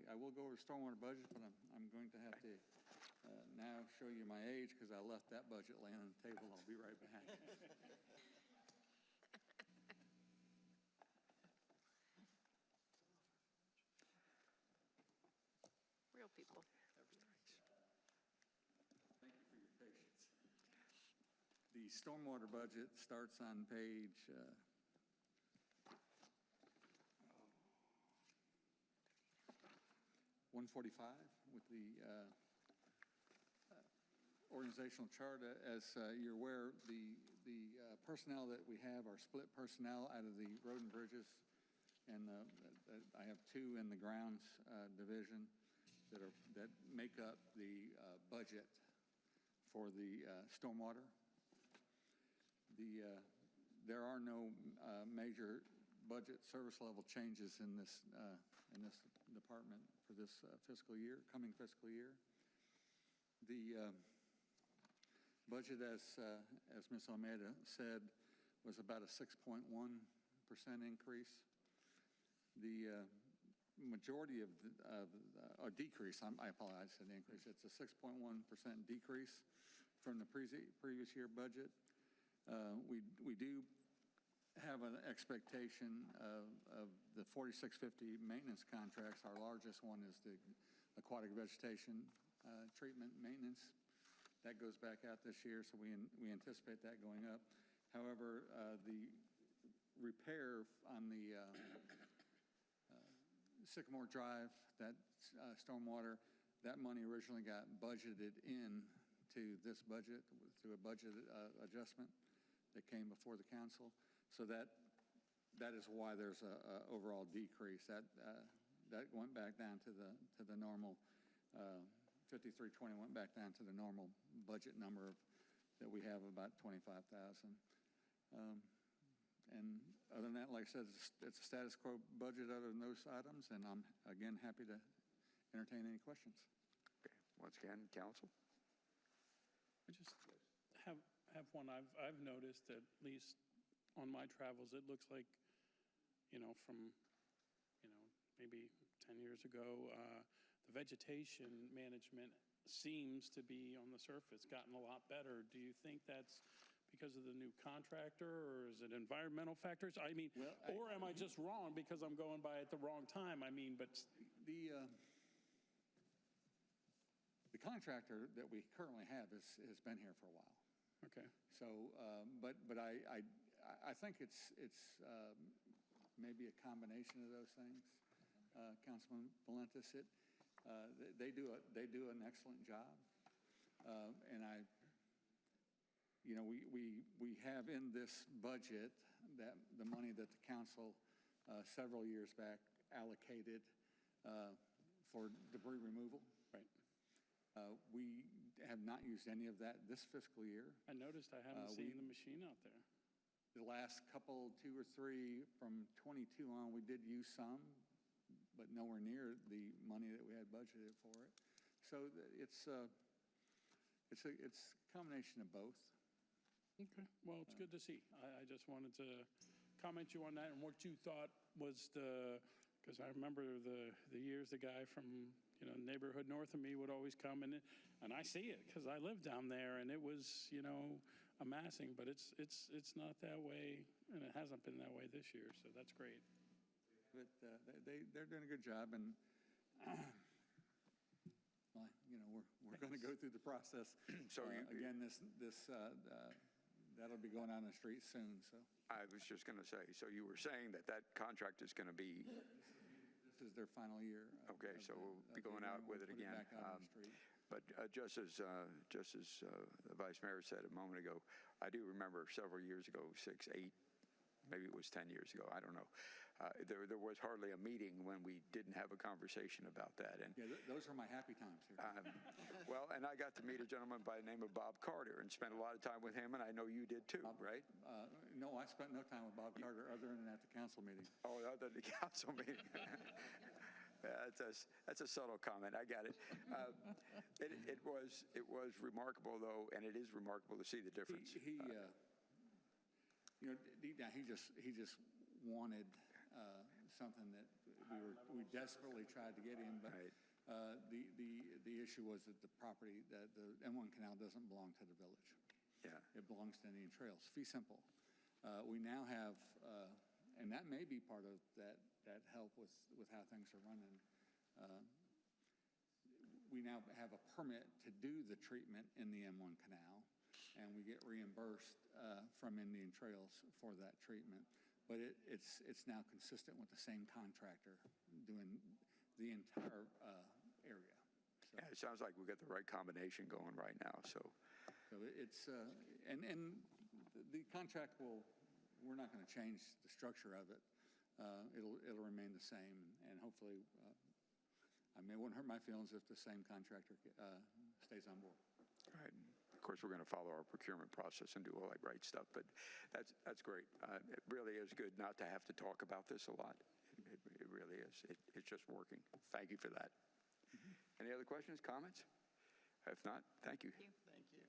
I will go over the stormwater budget, but I'm going to have to now show you my age because I left that budget laying on the table. I'll be right back. Real people. Thank you for your patience. The stormwater budget starts on page 145 with the organizational chart. As you're aware, the personnel that we have are split personnel out of the road and bridges, and I have two in the grounds division that make up the budget for the stormwater. There are no major budget service level changes in this department for this coming fiscal year. The budget, as Ms. Almeida said, was about a 6.1% increase. The majority of a decrease, I apologize, an increase. It's a 6.1% decrease from the previous year budget. We do have an expectation of the 4650 maintenance contracts. Our largest one is the aquatic vegetation treatment maintenance. That goes back out this year, so we anticipate that going up. However, the repair on the Sycamore Drive, that stormwater, that money originally got budgeted in to this budget through a budget adjustment that came before the council. So that is why there's a overall decrease. That went back down to the normal 5320 went back down to the normal budget number that we have, about 25,000. And other than that, like I said, it's a status quo budget other than those items, and I'm again happy to entertain any questions. Okay. Once again, council. I just have one. I've noticed, at least on my travels, it looks like, from, maybe 10 years ago, the vegetation management seems to be on the surface gotten a lot better. Do you think that's because of the new contractor, or is it environmental factors? I mean, or am I just wrong because I'm going by at the wrong time? I mean, but the contractor that we currently have has been here for a while. Okay. So, but I think it's maybe a combination of those things. Councilman Valentis, they do an excellent job, and we have in this budget that the money that the council several years back allocated for debris removal. Right. We have not used any of that this fiscal year. I noticed I haven't seen the machine out there. The last couple, 2 or 3 from 22 on, we did use some, but nowhere near the money that we had budgeted for it. So it's a combination of both. Okay, well, it's good to see. I just wanted to comment you on that and what you thought was because I remember the years the guy from, neighborhood north of me would always come and I see it because I live down there and it was, amassing, but it's not that way and it hasn't been that way this year, so that's great. But they're doing a good job, and well, we're going to go through the process. So again, that'll be going on the street soon. So I was just going to say, so you were saying that contract is going to be. This is their final year. Okay, so we'll be going out with it again. Back out on the street. But just as the Vice Mayor said a moment ago, I do remember several years ago, 6, 8, maybe it was 10 years ago, I don't know. There was hardly a meeting when we didn't have a conversation about that. And yeah, those are my happy times here. well, and I got to meet a gentleman by the name of Bob Carter and spent a lot of time with him, and I know you did too, right? No, I spent no time with Bob Carter other than at the council meeting. Oh, other than the council meeting. That's a subtle comment. I got it. It was remarkable though, and it is remarkable to see the difference. Deep down, he just wanted something that we desperately tried to get him, but right. The issue was that the property, that the M1 Canal doesn't belong to the village. Yeah, it belongs to Indian Trails. Fee simple. We now have, and that may be part of that help with how things are running. We now have a permit to do the treatment in the M1 Canal, and we get reimbursed from Indian Trails for that treatment. But it's now consistent with the same contractor doing the entire area. So, yeah, it sounds like we've got the right combination going right now. So it's and the contract we're not going to change the structure of it. It'll remain the same, and hopefully, it wouldn't hurt my feelings if the same contractor stays on board. All right. Of course, we're going to follow our procurement process and do all that right stuff, but that's great. It really is good not to have to talk about this a lot. It really is. It's just working. Thank you for that. Mm-hmm. Any other questions, comments? If not, thank you. Thank you.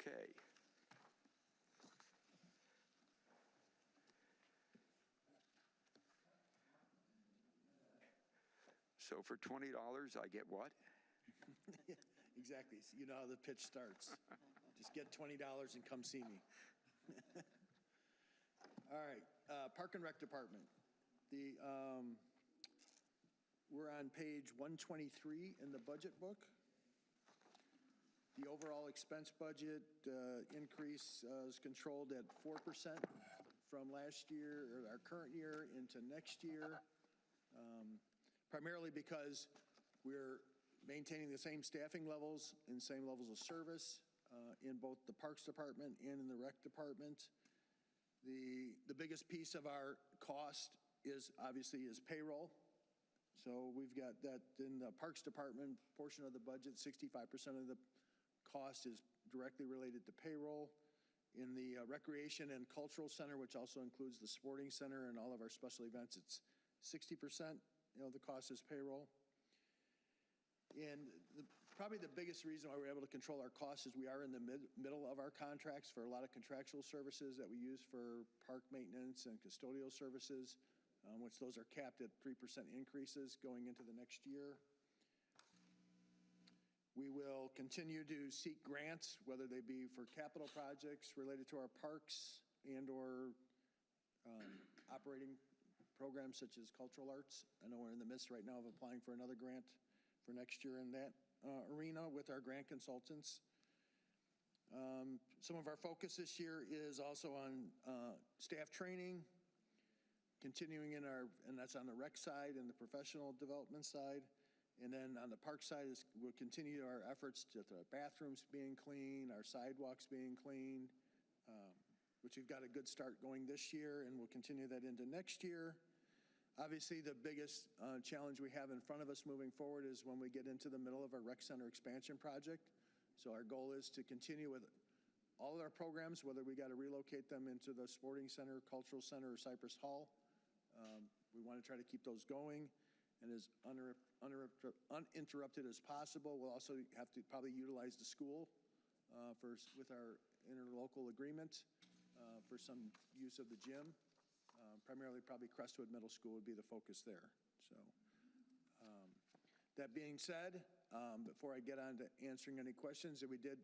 Okay. So for $20, I get what? Exactly. You know how the pitch starts. Just get $20 and come see me. All right. Park and Rec Department. We're on page 123 in the budget book. The overall expense budget increase is controlled at 4% from last year, or our current year, into next year, primarily because we're maintaining the same staffing levels and same levels of service in both the Parks Department and in the Rec Department. The biggest piece of our cost is payroll. So we've got that in the Parks Department portion of the budget, 65% of the cost is directly related to payroll. In the Recreation and Cultural Center, which also includes the Sporting Center and all of our special events, it's 60%, the cost is payroll. And probably the biggest reason why we're able to control our costs is we are in the middle of our contracts for a lot of contractual services that we use for park maintenance and custodial services, which those are capped at 3% increases going into the next year. We will continue to seek grants, whether they be for capital projects related to our parks and or operating programs such as cultural arts. I know we're in the midst right now of applying for another grant for next year in that arena with our grant consultants. Some of our focus this year is also on staff training, continuing and that's on the rec side and the professional development side. And then on the park side, we'll continue our efforts to the bathrooms being clean, our sidewalks being cleaned, which we've got a good start going this year, and we'll continue that into next year. Obviously, the biggest challenge we have in front of us moving forward is when we get into the middle of our rec center expansion project. So our goal is to continue with all of our programs, whether we got to relocate them into the Sporting Center, Cultural Center, or Cypress Hall. We want to try to keep those going and as uninterrupted as possible. We'll also have to probably utilize the school with our interlocal agreement for some use of the gym. Primarily, probably Crestwood Middle School would be the focus there. So that being said, before I get on to answering any questions that we did,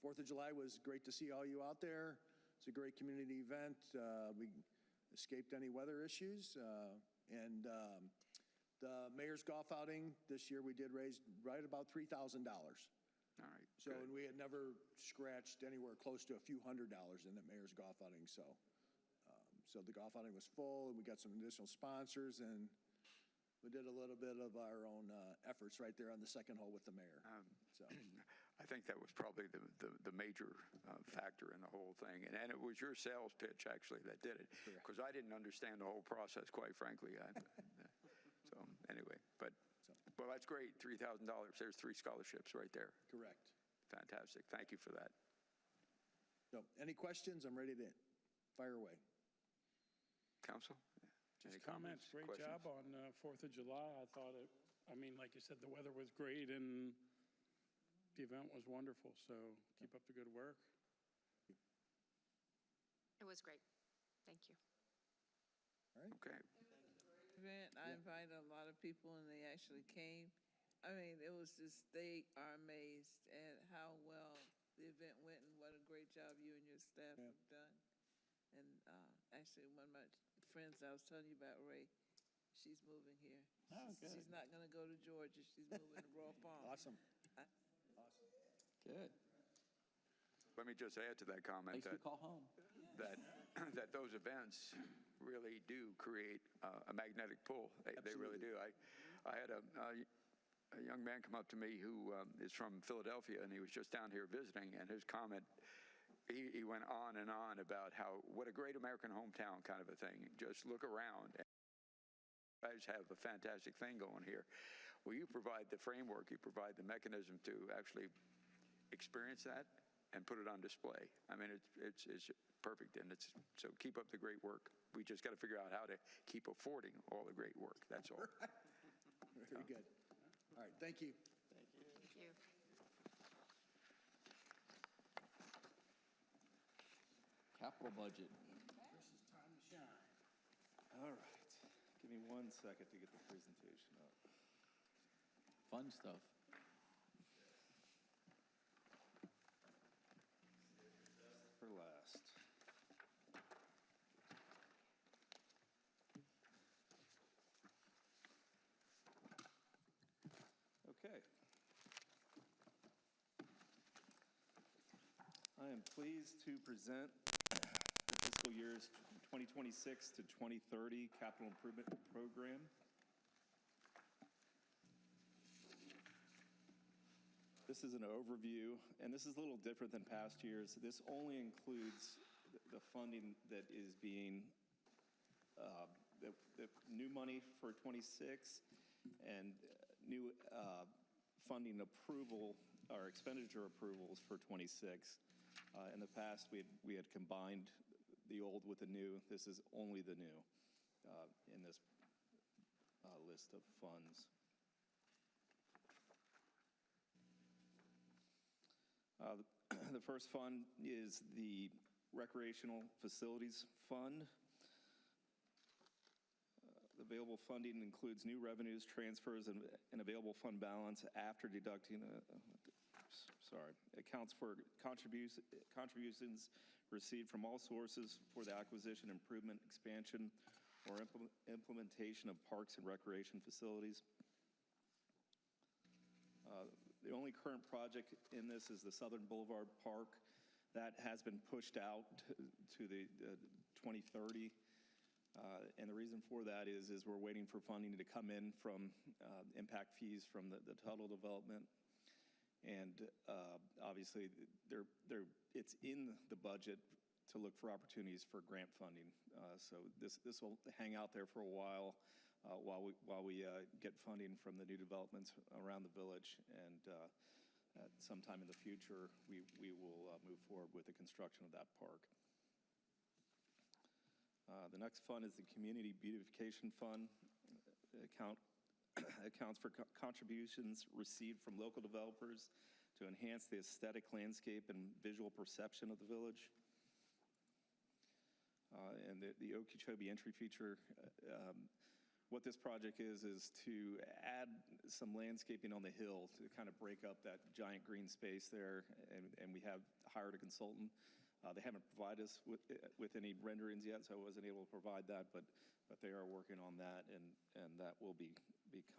4th of July was great to see all you out there. It's a great community event. We escaped any weather issues. And the mayor's golf outing this year, we did raise right about $3,000. All right. So, and we had never scratched anywhere close to a few $100s in the mayor's golf outing. So, so the golf outing was full, and we got some additional sponsors, and we did a little bit of our own efforts right there on the second hole with the mayor. So, I think that was probably the major factor in the whole thing. And it was your sales pitch, actually, that did it. Because I didn't understand the whole process, quite frankly. So anyway, well, that's great, $3,000. There's 3 scholarships right there. Correct. Fantastic. Thank you for that. So any questions? I'm ready to fire away. Council? Just comments. Great job on 4th of July. I thought like you said, the weather was great and the event was wonderful. So keep up the good work. It was great. Thank you. All right. Okay. Event, I invited a lot of people and they actually came. I mean, it was just, they are amazed at how well the event went and what a great job you and your staff have done. And actually, one of my friends I was telling you about, Ray, she's moving here. Oh, good. She's not going to go to Georgia. She's moving to Royal Palm. Awesome. Good. Let me just add to that comment Makes me call home. that those events really do create a magnetic pull. They really do. I had a young man come up to me who is from Philadelphia, and he was just down here visiting, and his comment, he went on and on about what a great American hometown kind of a thing. Just look around. And you guys have a fantastic thing going here. Well, you provide the framework, you provide the mechanism to actually experience that and put it on display. I mean, it's perfect, and so keep up the great work. We just got to figure out how to keep affording all the great work. That's all. Very good. All right, thank you. Thank you. Capital budget. Chris's time to shine. All right. Give me 1 second to get the presentation up. Fun stuff. For last. Okay. I am pleased to present the fiscal years 2026 to 2030 capital improvement program. This is an overview, and this is a little different than past years. This only includes the funding that is being, the new money for 26 and new funding approval, or expenditure approvals for 26. In the past, we had combined the old with the new. This is only the new in this list of funds. The first fund is the Recreational Facilities Fund. The available funding includes new revenues, transfers, and available fund balance after deducting, accounts for contributions received from all sources for the acquisition, improvement, expansion, or implementation of parks and recreation facilities. The only current project in this is the Southern Boulevard Park. That has been pushed out to the 2030. And the reason for that is we're waiting for funding to come in from impact fees from the Tuttle development. And obviously, it's in the budget to look for opportunities for grant funding. So this will hang out there for a while we get funding from the new developments around the village. And at sometime in the future, we will move forward with the construction of that park. The next fund is the Community Beautification Fund. Accounts for contributions received from local developers to enhance the aesthetic landscape and visual perception of the village. And the Okeechobee entry feature, what this project is to add some landscaping on the hill to kind of break up that giant green space there, and we have hired a consultant. They haven't provided us with any renderings yet, so I wasn't able to provide that, but they are working on that, and that will be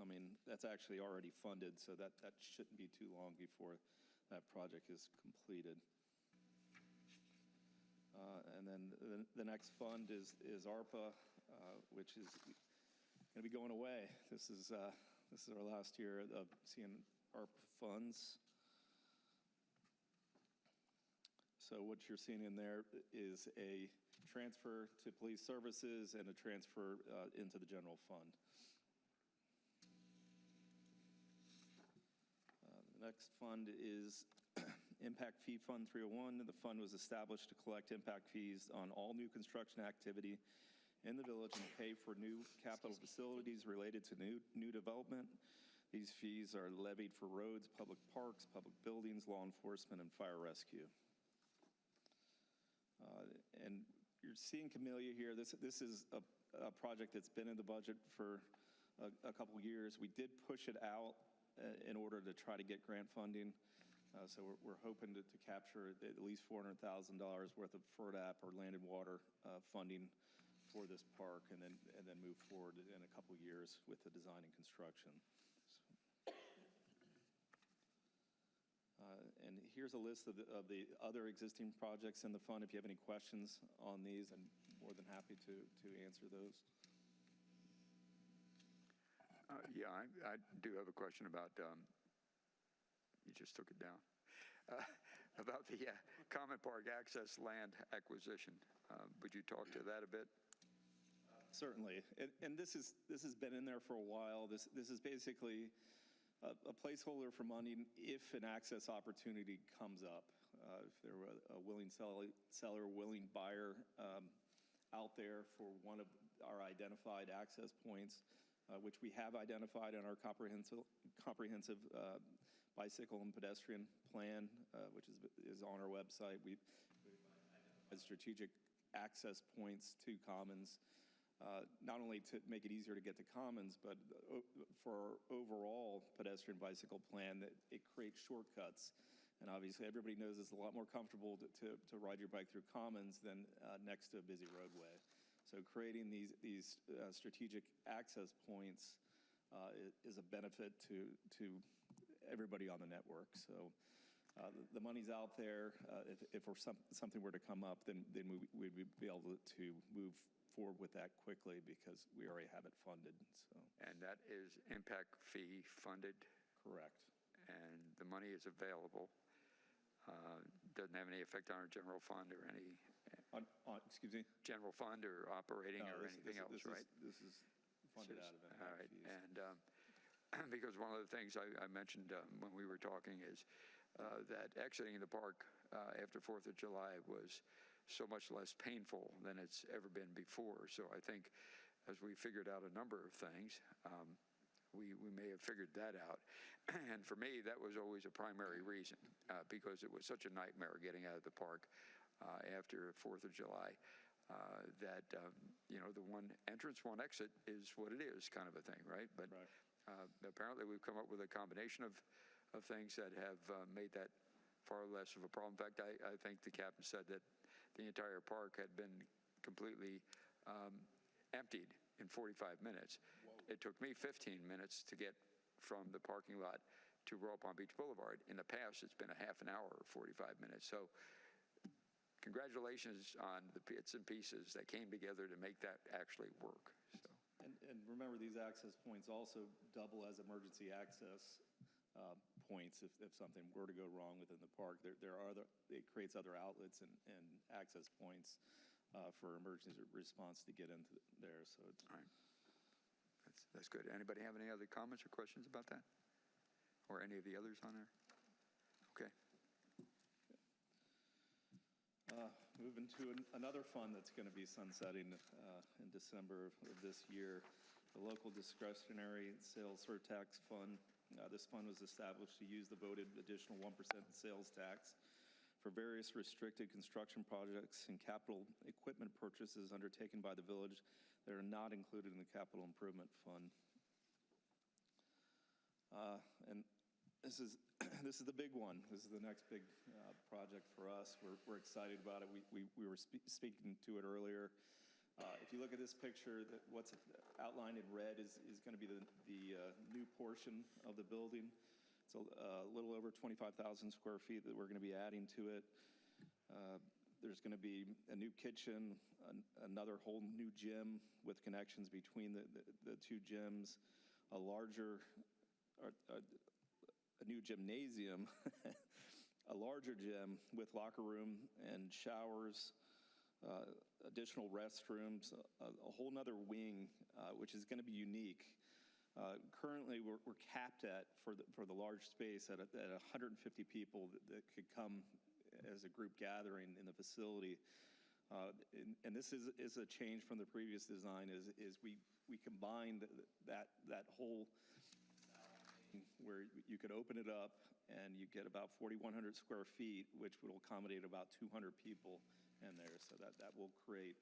coming. That's actually already funded, so that shouldn't be too long before that project is completed. And then the next fund is ARPA, which is going to be going away. This is our last year of seeing ARPA funds. So what you're seeing in there is a transfer to police services and a transfer into the general fund. The next fund is Impact Fee Fund 301. The fund was established to collect impact fees on all new construction activity in the village and pay for new capital facilities related to new development. These fees are levied for roads, public parks, public buildings, law enforcement, and fire rescue. And you're seeing Camellia here. This is a project that's been in the budget for a couple years. We did push it out in order to try to get grant funding. So we're hoping to capture at least $400,000 worth of FERDAP or land and water funding for this park, and then move forward in a couple years with the design and construction. And here's a list of the other existing projects in the fund. If you have any questions on these, I'm more than happy to answer those. Yeah, I do have a question about, you just took it down, about the Common Park access land acquisition. Would you talk to that a bit? Certainly, and this has been in there for a while. This is basically a placeholder for money if an access opportunity comes up. If there were a willing seller, willing buyer out there for one of our identified access points, which we have identified in our comprehensive bicycle and pedestrian plan, which is on our website. We've had strategic access points to commons, not only to make it easier to get to commons, but for our overall pedestrian bicycle plan, that it creates shortcuts. And obviously, everybody knows it's a lot more comfortable to ride your bike through commons than next to a busy roadway. So creating these strategic access points is a benefit to everybody on the network. So the money's out there. If something were to come up, then we'd be able to move forward with that quickly because we already have it funded. So. And that is impact fee funded? Correct. And the money is available. Doesn't have any effect on our general fund or any... excuse me? General fund or operating or anything else, right? This is funded out of impact all right. fees. And because one of the things I mentioned when we were talking is that exiting the park after 4th of July was so much less painful than it's ever been before. So I think as we figured out a number of things, we may have figured that out. And for me, that was always a primary reason because it was such a nightmare getting out of the park after 4th of July that, the one entrance, one exit is what it is kind of a thing, right? But apparently we've come up with a combination of things that have made that far less of a problem. In fact, I think the captain said that the entire park had been completely emptied in 45 minutes. Whoa. It took me 15 minutes to get from the parking lot to Royal Palm Beach Boulevard. In the past, it's been a half an hour or 45 minutes. So congratulations on the bits and pieces that came together to make that actually work. So. And remember, these access points also double as emergency access points if something were to go wrong within the park. It creates other outlets and access points for emergency response to get into there. So it's all right. That's good. Anybody have any other comments or questions about that? Or any of the others on there? Okay. Moving to another fund that's going to be sunsetting in December of this year, the local discretionary sales surtax fund. This fund was established to use the voted additional 1% sales tax for various restricted construction projects and capital equipment purchases undertaken by the village that are not included in the capital improvement fund. And this is this is the big one. This is the next big project for us. We're excited about it. We were speaking to it earlier. If you look at this picture, what's outlined in red is going to be the new portion of the building. It's a little over 25,000 square feet that we're going to be adding to it. There's going to be a new kitchen, another whole new gym with connections between the two gyms, a new gymnasium, a larger gym with locker room and showers, additional restrooms, a whole nother wing, which is going to be unique. Currently, we're capped at, for the large space, at 150 people that could come as a group gathering in the facility. And this is a change from the previous design, is we combined that whole where you could open it up and you get about 4,100 square feet, which will accommodate about 200 people in there. So that will create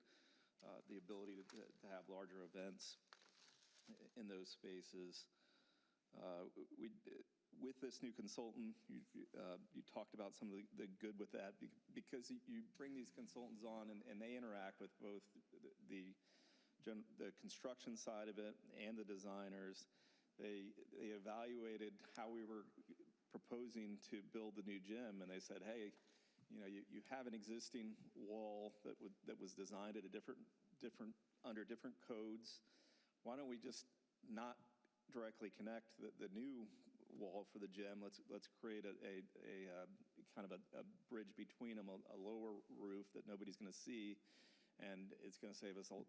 the ability to have larger events in those spaces. With this new consultant, you talked about some of the good with that, because you bring these consultants on and they interact with both the construction side of it and the designers. They evaluated how we were proposing to build the new gym, and they said, hey, you have an existing wall that was designed at a under different codes. Why don't we just not directly connect the new wall for the gym? Let's create a kind of a bridge between them, a lower roof that nobody's going to see, and it's going to save us a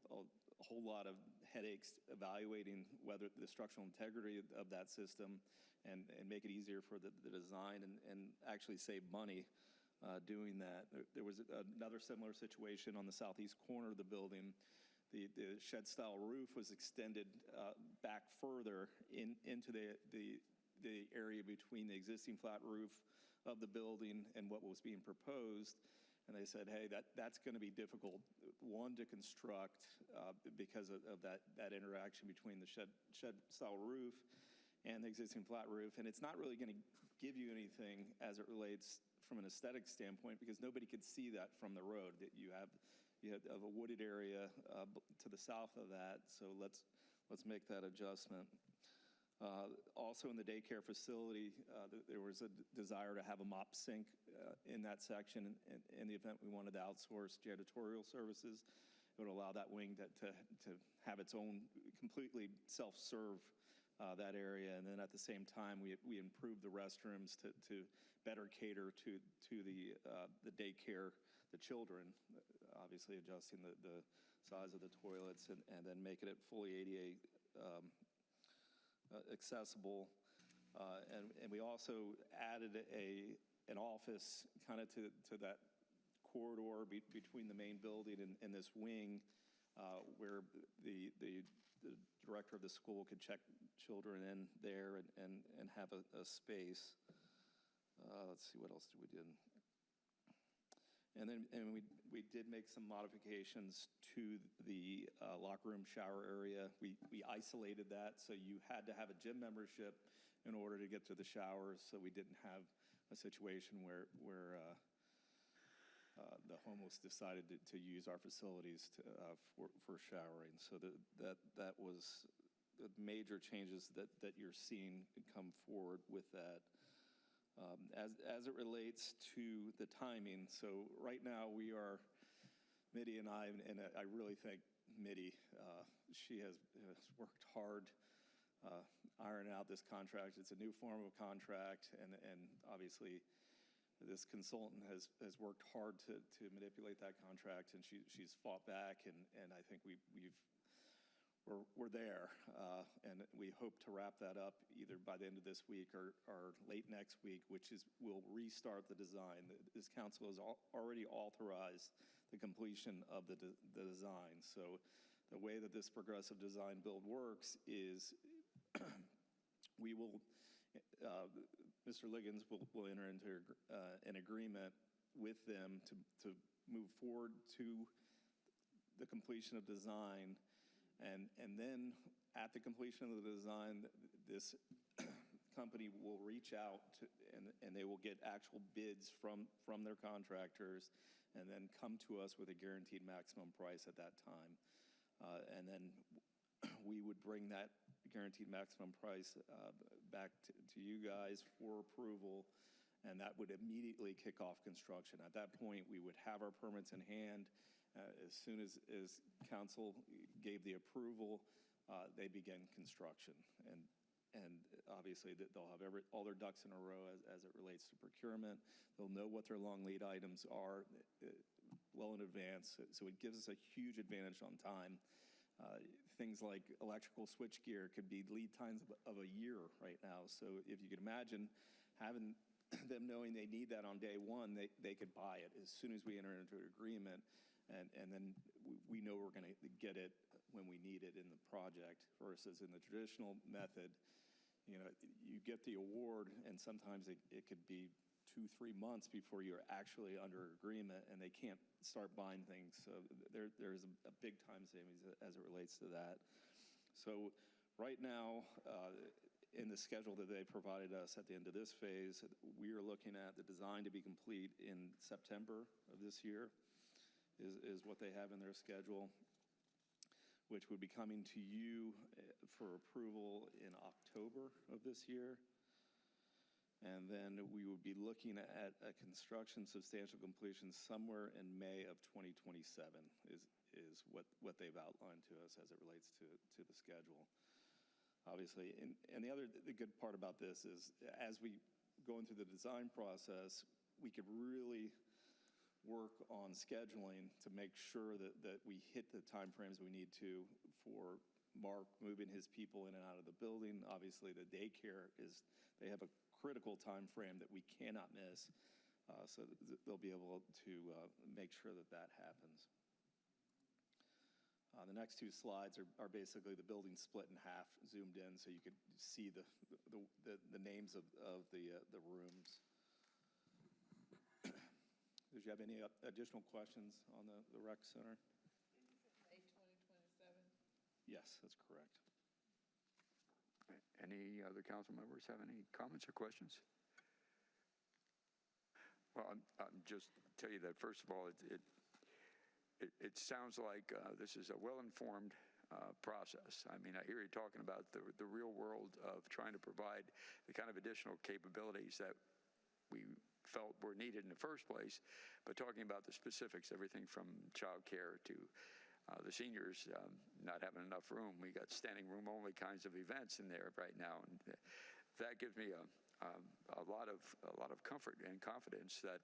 whole lot of headaches evaluating whether the structural integrity of that system, and make it easier for the design, and actually save money doing that. There was another similar situation on the southeast corner of the building. The shed-style roof was extended back further into the area between the existing flat roof of the building and what was being proposed. And they said, hey, that's going to be difficult, one, to construct because of that interaction between the shed-style roof and the existing flat roof. And it's not really going to give you anything as it relates from an aesthetic standpoint, because nobody could see that from the road. That you have a wooded area to the south of that, so let's make that adjustment. Also in the daycare facility, there was a desire to have a mop sink in that section. In the event we wanted to outsource janitorial services, it would allow that wing to have its own completely self-serve that area. And then at the same time, we improved the restrooms to better cater to the daycare, the children, obviously adjusting the size of the toilets and then making it fully ADA accessible. And we also added an office kind of to that corridor between the main building and this wing, where the director of the school could check children in there and have a space. Let's see, what else did we do? And we did make some modifications to the locker room shower area. We isolated that, so you had to have a gym membership in order to get to the showers, so we didn't have a situation where the homeless decided to use our facilities for showering. So that was the major changes that you're seeing come forward with that. As it relates to the timing, so right now we are, Mitty and I really thank Mitty. She has worked hard ironing out this contract. It's a new form of contract, and obviously this consultant has worked hard to manipulate that contract, and she's fought back, and I think we're there, and we hope to wrap that up either by the end of this week or late next week, we'll restart the design. This council has already authorized the completion of the design. So the way that this progressive design build works is we will Mr. Liggins will enter into an agreement with them to move forward to the completion of design. And then at the completion of the design, this company will reach out to, and they will get actual bids from their contractors and then come to us with a guaranteed maximum price at that time. And then we would bring that guaranteed maximum price back to you guys for approval, and that would immediately kick off construction. At that point, we would have our permits in hand. As soon as council gave the approval, they begin construction. And obviously, they'll have all their ducks in a row as it relates to procurement. They'll know what their long lead items are well in advance. So it gives us a huge advantage on time. Things like electrical switchgear could be lead times of a year right now. So if you could imagine having them knowing they need that on day one, they could buy it as soon as we enter into an agreement. And then we know we're going to get it when we need it in the project, versus in the traditional method, you know, you get the award and sometimes it could be 2-3 months before you're actually under agreement and they can't start buying things. So there's a big time savings as it relates to that. So right now, in the schedule that they provided us at the end of this phase, we are looking at the design to be complete in September of this year, is what they have in their schedule, which would be coming to you for approval in October of this year. And then we would be looking at a construction substantial completion somewhere in May of 2027 is what they've outlined to us as it relates to the schedule. Obviously, and the good part about this is as we go into the design process, we could really work on scheduling to make sure that we hit the timeframes we need to for Mark moving his people in and out of the building. Obviously, the daycare they have a critical time frame that we cannot miss, so they'll be able to make sure that happens. The next two slides are basically the building split in half, zoomed in, so you could see the names of the rooms. Did you have any additional questions on the rec center? May 2027? Yes, that's correct. Any other council members have any comments or questions? Well, I'm just tell you that first of all, it sounds like this is a well-informed process. I mean, I hear you talking about the real world of trying to provide the kind of additional capabilities that we felt were needed in the first place, but talking about the specifics, everything from childcare to the seniors not having enough room. We got standing room only kinds of events in there right now, and that gives me a lot of comfort and confidence that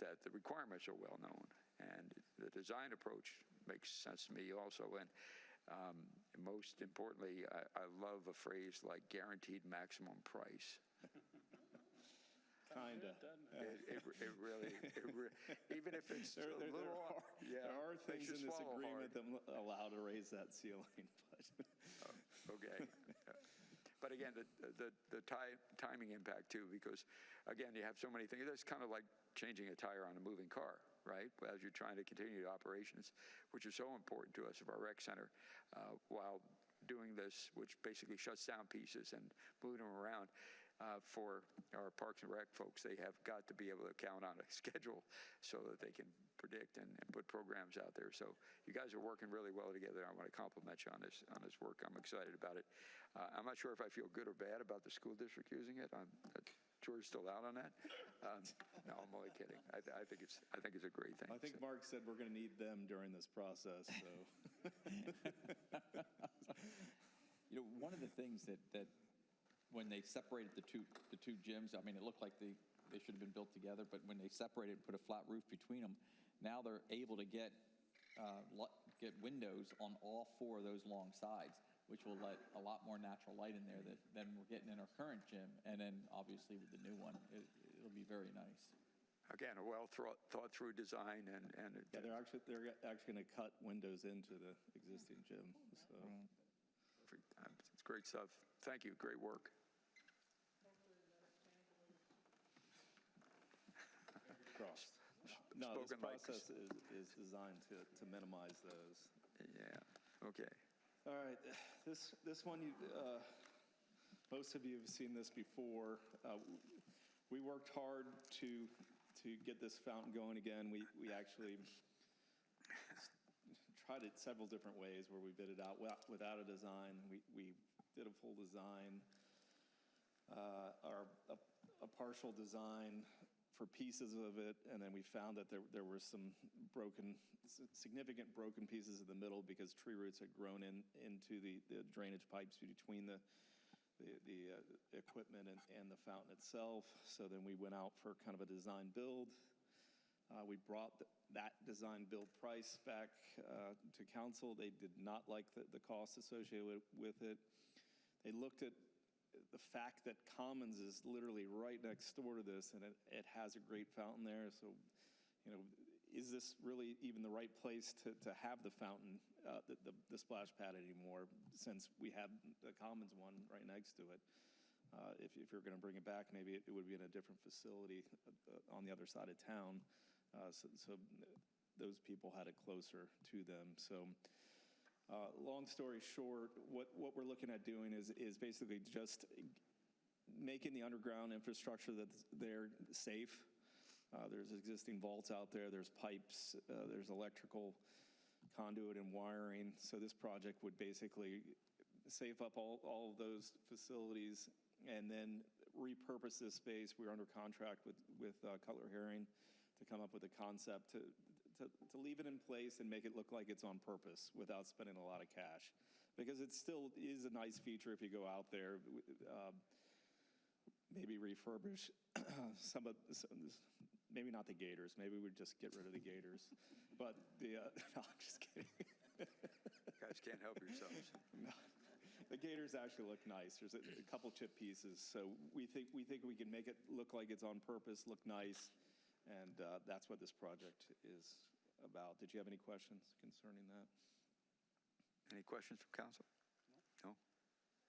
that the requirements are well known, and the design approach makes sense to me also. And most importantly, I love a phrase like guaranteed maximum price. Kinda. It really, even if it's a little hard. There are things in this agreement that allow to raise that ceiling, but. Okay. But again, the timing impact too, because again, you have so many things. That's kind of like changing a tire on a moving car, right? As you're trying to continue operations, which is so important to us of our rec center, while doing this, which basically shuts down pieces and moving them around. For our Parks and Rec folks, they have got to be able to count on a schedule so that they can predict and put programs out there. So you guys are working really well together. I want to compliment you on this work. I'm excited about it. I'm not sure if I feel good or bad about the school district using it. George's still out on that. No, I'm only kidding. I think it's a great thing. I think Mark said we're going to need them during this process. So, you know, one of the things that when they separated the two gyms, I mean, it looked like they should have been built together, but when they separated and put a flat roof between them, now they're able to get windows on all four of those long sides, which will let a lot more natural light in there than we're getting in our current gym. And then obviously with the new one, it'll be very nice. Again, a well thought through design and yeah, they're actually going to cut windows into the existing gym. So. Perfect. It's great stuff. Thank you. Great work. crossed. No, this Spoken like- process is designed to minimize those. Yeah, okay. All right, this one, most of you have seen this before. We worked hard to get this fountain going again. We actually tried it several different ways where we bid it out without a design. We did a full design, a partial design for pieces of it, and then we found that there were some significant broken pieces in the middle because tree roots had grown into the drainage pipes between the equipment and the fountain itself. So then we went out for kind of a design build. We brought that design build price back to council. They did not like the cost associated with it. They looked at the fact that Commons is literally right next door to this, and it has a great fountain there. So, is this really even the right place to have the fountain, the splash pad anymore, since we have the Commons one right next to it? If you're going to bring it back, maybe it would be in a different facility on the other side of town. So those people had it closer to them. So long story short, what we're looking at doing is basically just making the underground infrastructure that's there safe. There's existing vaults out there, there's pipes, there's electrical conduit and wiring. So this project would basically safe up all of those facilities and then repurpose this space. We're under contract with Cutler Herring to come up with a concept to leave it in place and make it look like it's on purpose without spending a lot of cash. Because it still is a nice feature if you go out there, maybe refurbish maybe not the gators, maybe we'd just get rid of the gators. But no, I'm just kidding. Guys can't help yourselves. No. The gators actually look nice. There's a couple chip pieces, so we think we can make it look like it's on purpose, look nice, and that's what this project is about. Did you have any questions concerning that? Any questions from council? No?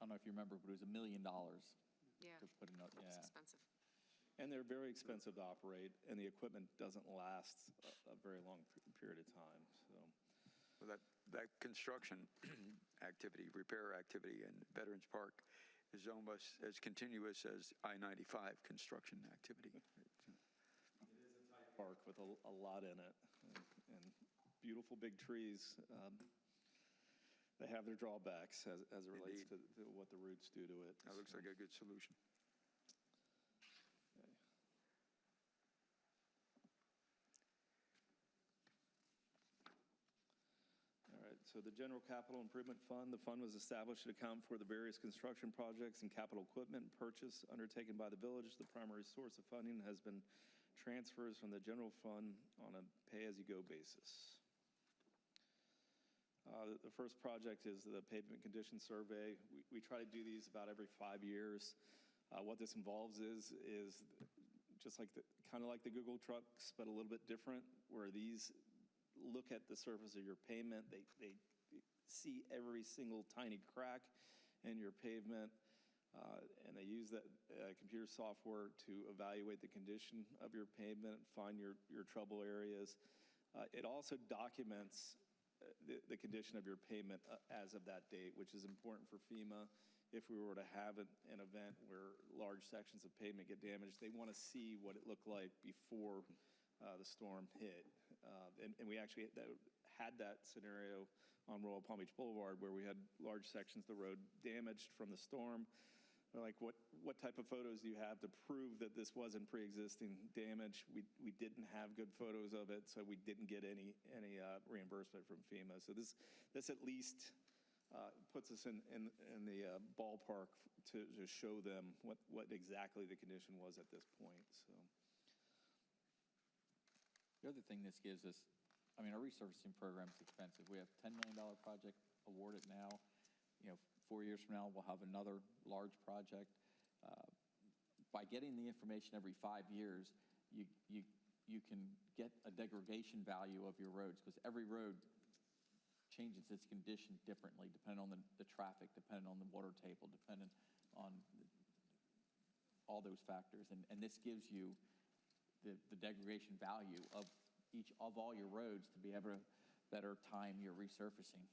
I don't know if you remember, but it was $1 million. Yeah, To put in, it's expensive. And they're very expensive to operate, and the equipment doesn't last a very long period of time. So, Well, that construction activity, repair activity in Veterans Park is almost as continuous as I-95 construction activity. it is a tight park with a lot in it, and beautiful big trees. They have their drawbacks as it relates to what the roots do to it. That looks like a good solution. All right, so the General Capital Improvement Fund, the fund was established to account for the various construction projects and capital equipment purchase undertaken by the village. The primary source of funding has been transfers from the general fund on a pay-as-you-go basis. The first project is the pavement condition survey. We try to do these about every 5 years. What this involves is just like kind of like the Google trucks, but a little bit different, where these look at the surface of your pavement. They see every single tiny crack in your pavement, and they use that computer software to evaluate the condition of your pavement, find your trouble areas. It also documents the condition of your pavement as of that date, which is important for FEMA. If we were to have an event where large sections of pavement get damaged, they want to see what it looked like before the storm hit. And we actually had that scenario on Royal Palm Beach Boulevard where we had large sections of the road damaged from the storm. They're like, what type of photos do you have to prove that this wasn't pre-existing damage? We didn't have good photos of it, so we didn't get any reimbursement from FEMA. So this at least puts us in the ballpark to show them what exactly the condition was at this point. So The other thing this gives us, I mean, our resurfacing program is expensive. We have a $10 million project awarded now. 4 years from now, we'll have another large project. By getting the information every 5 years, you can get a degradation value of your roads, because every road changes its condition differently depending on the traffic, depending on the water table, depending on all those factors. And this gives you the degradation value of all your roads to be able to better time your resurfacing.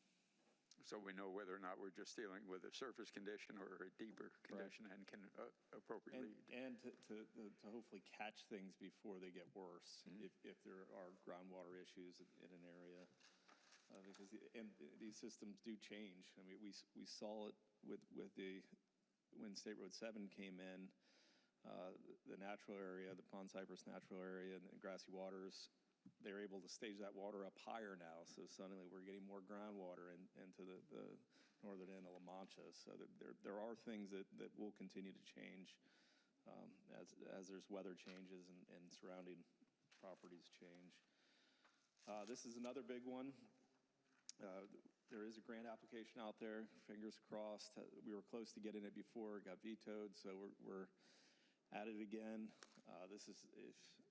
So we know whether or not we're just dealing with a surface condition or a deeper condition and can appropriately. And to hopefully catch things before they get worse, if there are groundwater issues in an area. Because these systems do change. I mean, we saw it when State Road 7 came in, the natural area, the Pond Cypress natural area and the grassy waters, they're able to stage that water up higher now. So suddenly we're getting more groundwater into the northern end of La Mancha. So there are things that will continue to change as there's weather changes and surrounding properties change. This is another big one. There is a grant application out there, fingers crossed. We were close to getting it before, it got vetoed, so we're at it again. This is,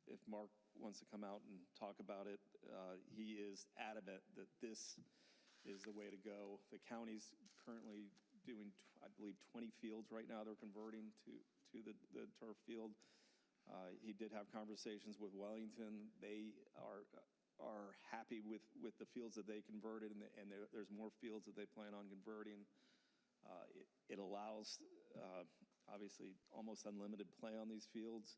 if Mark wants to come out and talk about it, he is adamant that this is the way to go. The county's currently doing, I believe, 20 fields right now they're converting to the turf field. He did have conversations with Wellington. They are happy with the fields that they converted, and there's more fields that they plan on converting. It allows, obviously, almost unlimited play on these fields.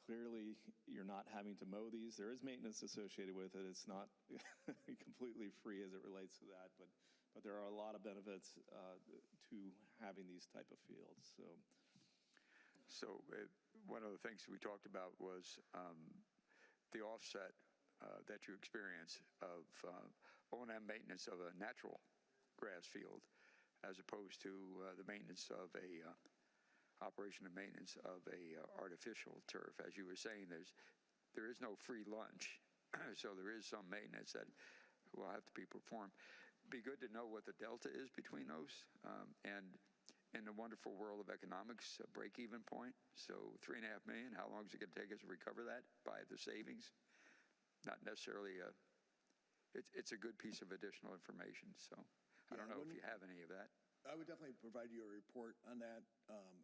Clearly, you're not having to mow these. There is maintenance associated with it. It's not completely free as it relates to that, but there are a lot of benefits to having these type of fields. So one of the things we talked about was the offset that you experience of O&M maintenance of a natural grass field as opposed to the maintenance of a operation and maintenance of a artificial turf. As you were saying, there is no free lunch, so there is some maintenance that will have to be performed. Be good to know what the delta is between those, and in the wonderful world of economics, a break-even point. So $3.5 million, how long is it going to take us to recover that by the savings? Not necessarily it's a good piece of additional information. So I don't know if you have any of that. I would definitely provide you a report on that.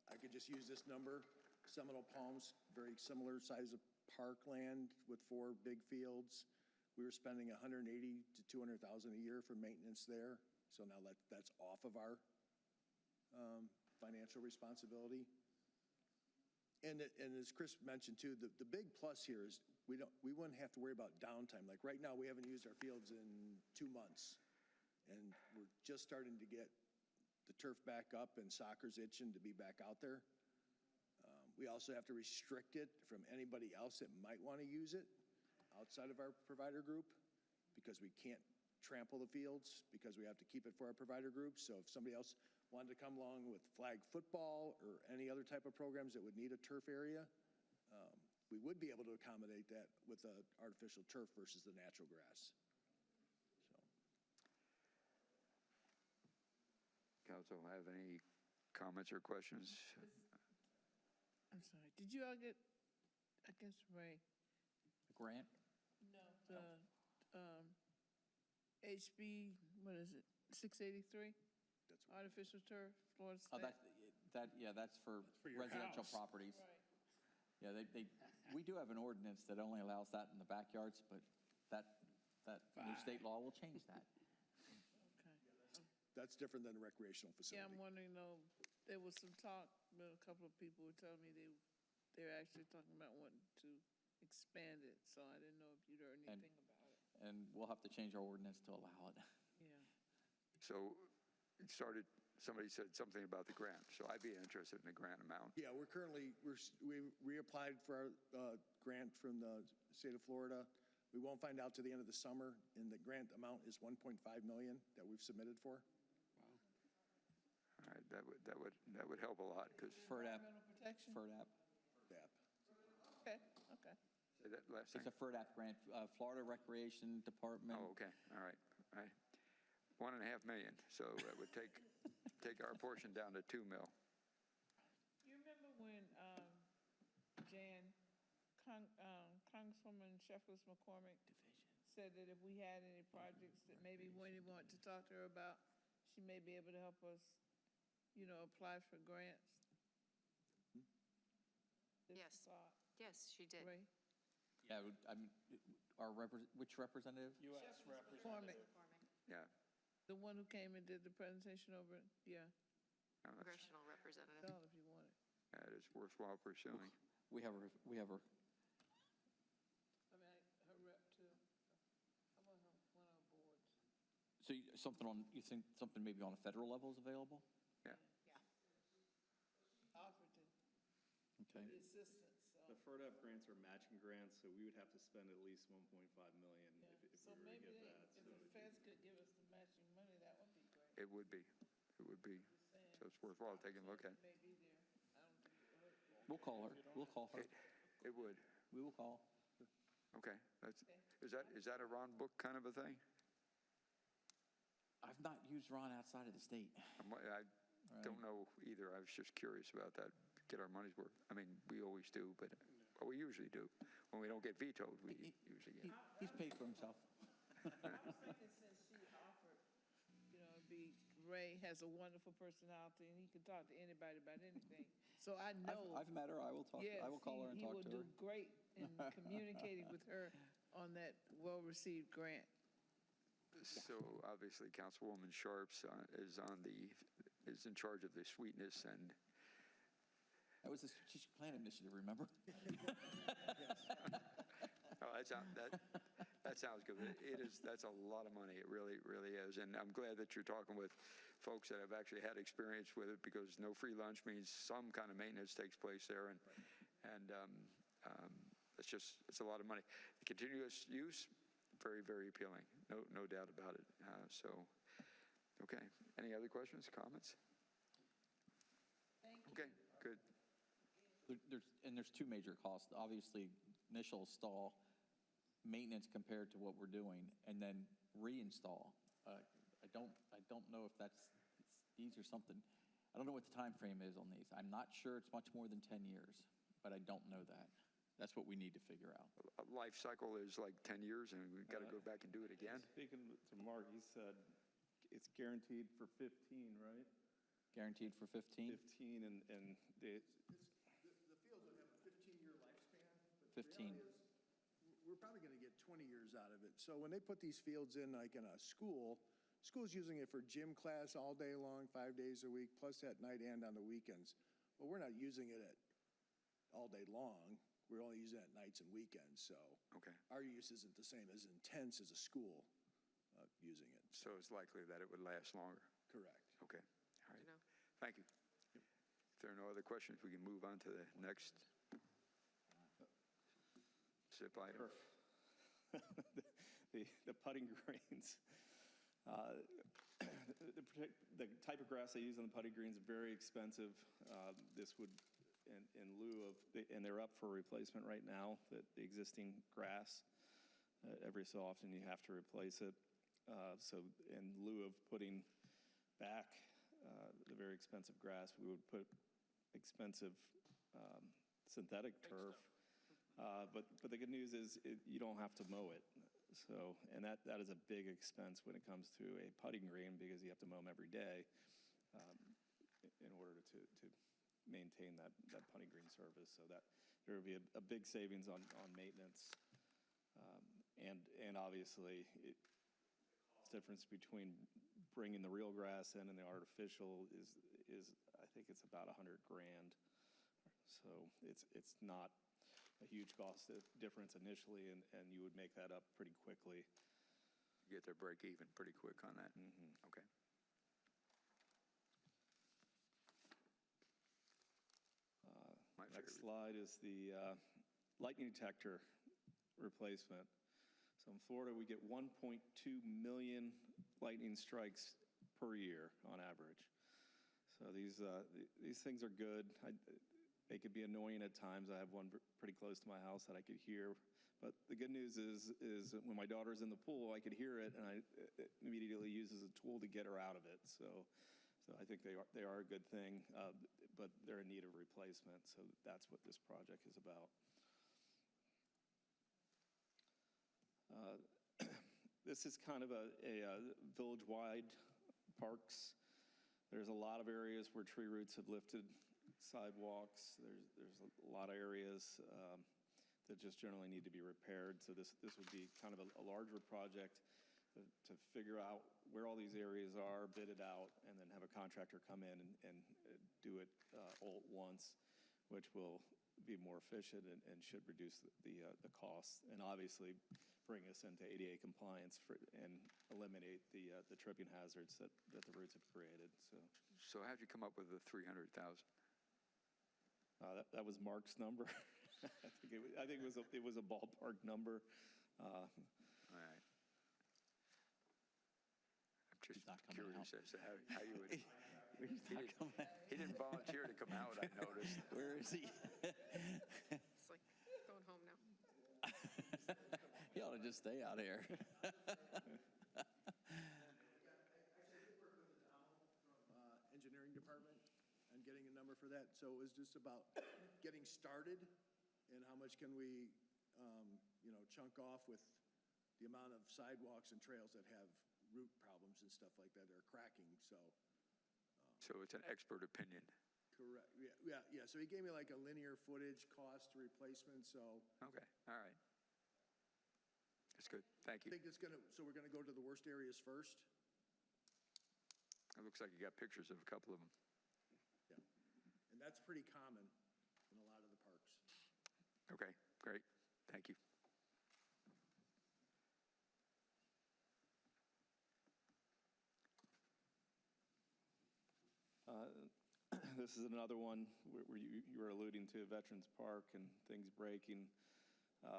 I could just use this number. Seminole Palms, very similar size of parkland with 4 big fields. We were spending $180,000 to $200,000 a year for maintenance there. So now that's off of our financial responsibility. And as Chris mentioned too, the big plus here is we wouldn't have to worry about downtime. Like right now, we haven't used our fields in 2 months, and we're just starting to get the turf back up, and soccer's itching to be back out there. We also have to restrict it from anybody else that might want to use it outside of our provider group, because we can't trample the fields because we have to keep it for our provider group. So if somebody else wanted to come along with flag football or any other type of programs that would need a turf area, we would be able to accommodate that with the artificial turf versus the natural grass. Council, have any comments or questions? I'm sorry. Did you all get, I guess, Ray? The grant? No. The HB, what is it, 683? That's artificial turf, Florida Oh, State? that's for your residential house. properties. Right. Yeah, we do have an ordinance that only allows that in the backyards, but that new state law will change that. Okay. That's different than a recreational facility. Yeah, I'm wondering, though, there was some talk, but a couple of people were telling me they're actually talking about wanting to expand it, so I didn't know if you'd heard anything about it. And we'll have to change our ordinance to allow it. Yeah. So it started, somebody said something about the grant, so I'd be interested in the grant amount. Yeah, we reapplied for our grant from the state of Florida. We won't find out till the end of the summer, and the grant amount is $1.5 million that we've submitted for. All right, that would help a lot, because FERDAP. Environmental protection? FERDAP. Okay. say that last It's thing. a FERDAP grant, Florida Recreation Department. Oh, okay, all right. $1.5 million, so that would take our portion down to $2 million. You remember when Congresswoman Sheffers McCormick said that if we had any projects that maybe Wendy wanted to talk to her about, she may be able to help us, apply for grants? Yes. Yes, she did. Ray? Yeah, which representative? U.S. McCormick, Yeah. the one who came and did the presentation over, yeah, Congressional representative. tell if you want it. That is worthwhile pursuing. We have her, I mean, her rep too. How about one of our boards? so you think something maybe on a federal level is available? Yeah. Offered to Okay. be assistant, so. The FERDAP grants are matching grants, so we would have to spend at least 1.5 million if So we were to maybe get that. if the feds could give us the matching money, that would be great. It would be. It would be. So it's worthwhile taking a look at. May be there. I don't think it would hurt. We'll call her. We'll call her. It would. We will call. Okay. Is that a Ron Book kind of a thing? I've not used Ron outside of the state. I don't know either. I was just curious about that. Get our money's worth. I mean, we always do, but we usually do. When we don't get vetoed, we usually get. He's paid for himself. I was thinking since she offered, Ray has a wonderful personality and he can talk to anybody about anything. So I know. I've met her. I will talk. Yes, I will call her and talk to her. He will do great in communicating with her on that well-received grant. So obviously, Councilwoman Sharps is in charge of the sweetness and. That was a strategic plan initiative, remember? Oh, that sounds good. That's a lot of money. It really, really is. And I'm glad that you're talking with folks that have actually had experience with it, because no free lunch means some kind of maintenance takes place there. And it's a lot of money. The continuous use, very, very appealing. No doubt about it. Okay. Any other questions, comments? Thank you. Okay, good. There's two major costs. Obviously, initial install, maintenance compared to what we're doing, and then reinstall. I don't know if these are something. I don't know what the time frame is on these. I'm not sure it's much more than 10 years, but I don't know that. That's what we need to figure out. A life cycle is like 10 years, and we've got to go back and do it again. Speaking to Mark, he said it's guaranteed for 15, right? Guaranteed for 15? 15, and The fields would have a 15-year lifespan. But 15. The reality is, we're probably going to get 20 years out of it. So when they put these fields in, like in a school's using it for gym class all day long, 5 days a week, plus at night and on the weekends. Well, we're not using it all day long. We're only using it at nights and weekends. So our use isn't the same as intense as a school using it. So it's likely that it would last longer. Correct. Okay. All right. Thank you. If there are no other questions, we can move on to the next SIP item. The putting greens. The type of grass they use on the putting greens is very expensive. This would, in lieu of, and they're up for replacement right now, the existing grass. Every so often you have to replace it. So in lieu of putting back the very expensive grass, we would put expensive synthetic turf. But the good news is you don't have to mow it. So, and that is a big expense when it comes to a putting green, because you have to mow them every day in order to maintain that putting green surface. So that there will be a big savings on maintenance. And obviously, the difference between bringing the real grass in and the artificial is I think it's about $100,000. So it's not a huge cost difference initially, and you would make that up pretty quickly. Get their break even pretty quick on that. Okay. Next slide is the lightning detector replacement. So in Florida, we get 1.2 million lightning strikes per year on average. So these things are good. They could be annoying at times. I have one pretty close to my house that I could hear. But the good news is when my daughter's in the pool, I could hear it, and it immediately uses a tool to get her out of it. So I think they are a good thing, but they're in need of replacement. So that's what this project is about. This is kind of a village-wide parks. There's a lot of areas where tree roots have lifted sidewalks. There's a lot of areas that just generally need to be repaired. So this would be kind of a larger project to figure out where all these areas are, bid it out, and then have a contractor come in and do it all at once, which will be more efficient and should reduce the costs, and obviously bring us into ADA compliance and eliminate the tripping hazards that the routes have created. So how'd you come up with the 300,000? That was Mark's number. I think it was a ballpark number. All right. I'm just curious as to how you would. He didn't volunteer to come out, I noticed. Where is he? It's like going home now. He ought to just stay out here. Engineering department and getting a number for that. So it was just about getting started and how much can we, chunk off with the amount of sidewalks and trails that have root problems and stuff like that. They're cracking. So it's an expert opinion. Correct. Yeah. So he gave me like a linear footage cost replacement. So Okay. All right. That's good. Thank I you. think so we're gonna go to the worst areas first. It looks like you got pictures of a couple of them. Yeah. And that's pretty common in a lot of the parks. Okay, great. Thank you. This is another one where you were alluding to Veterans Park and things breaking.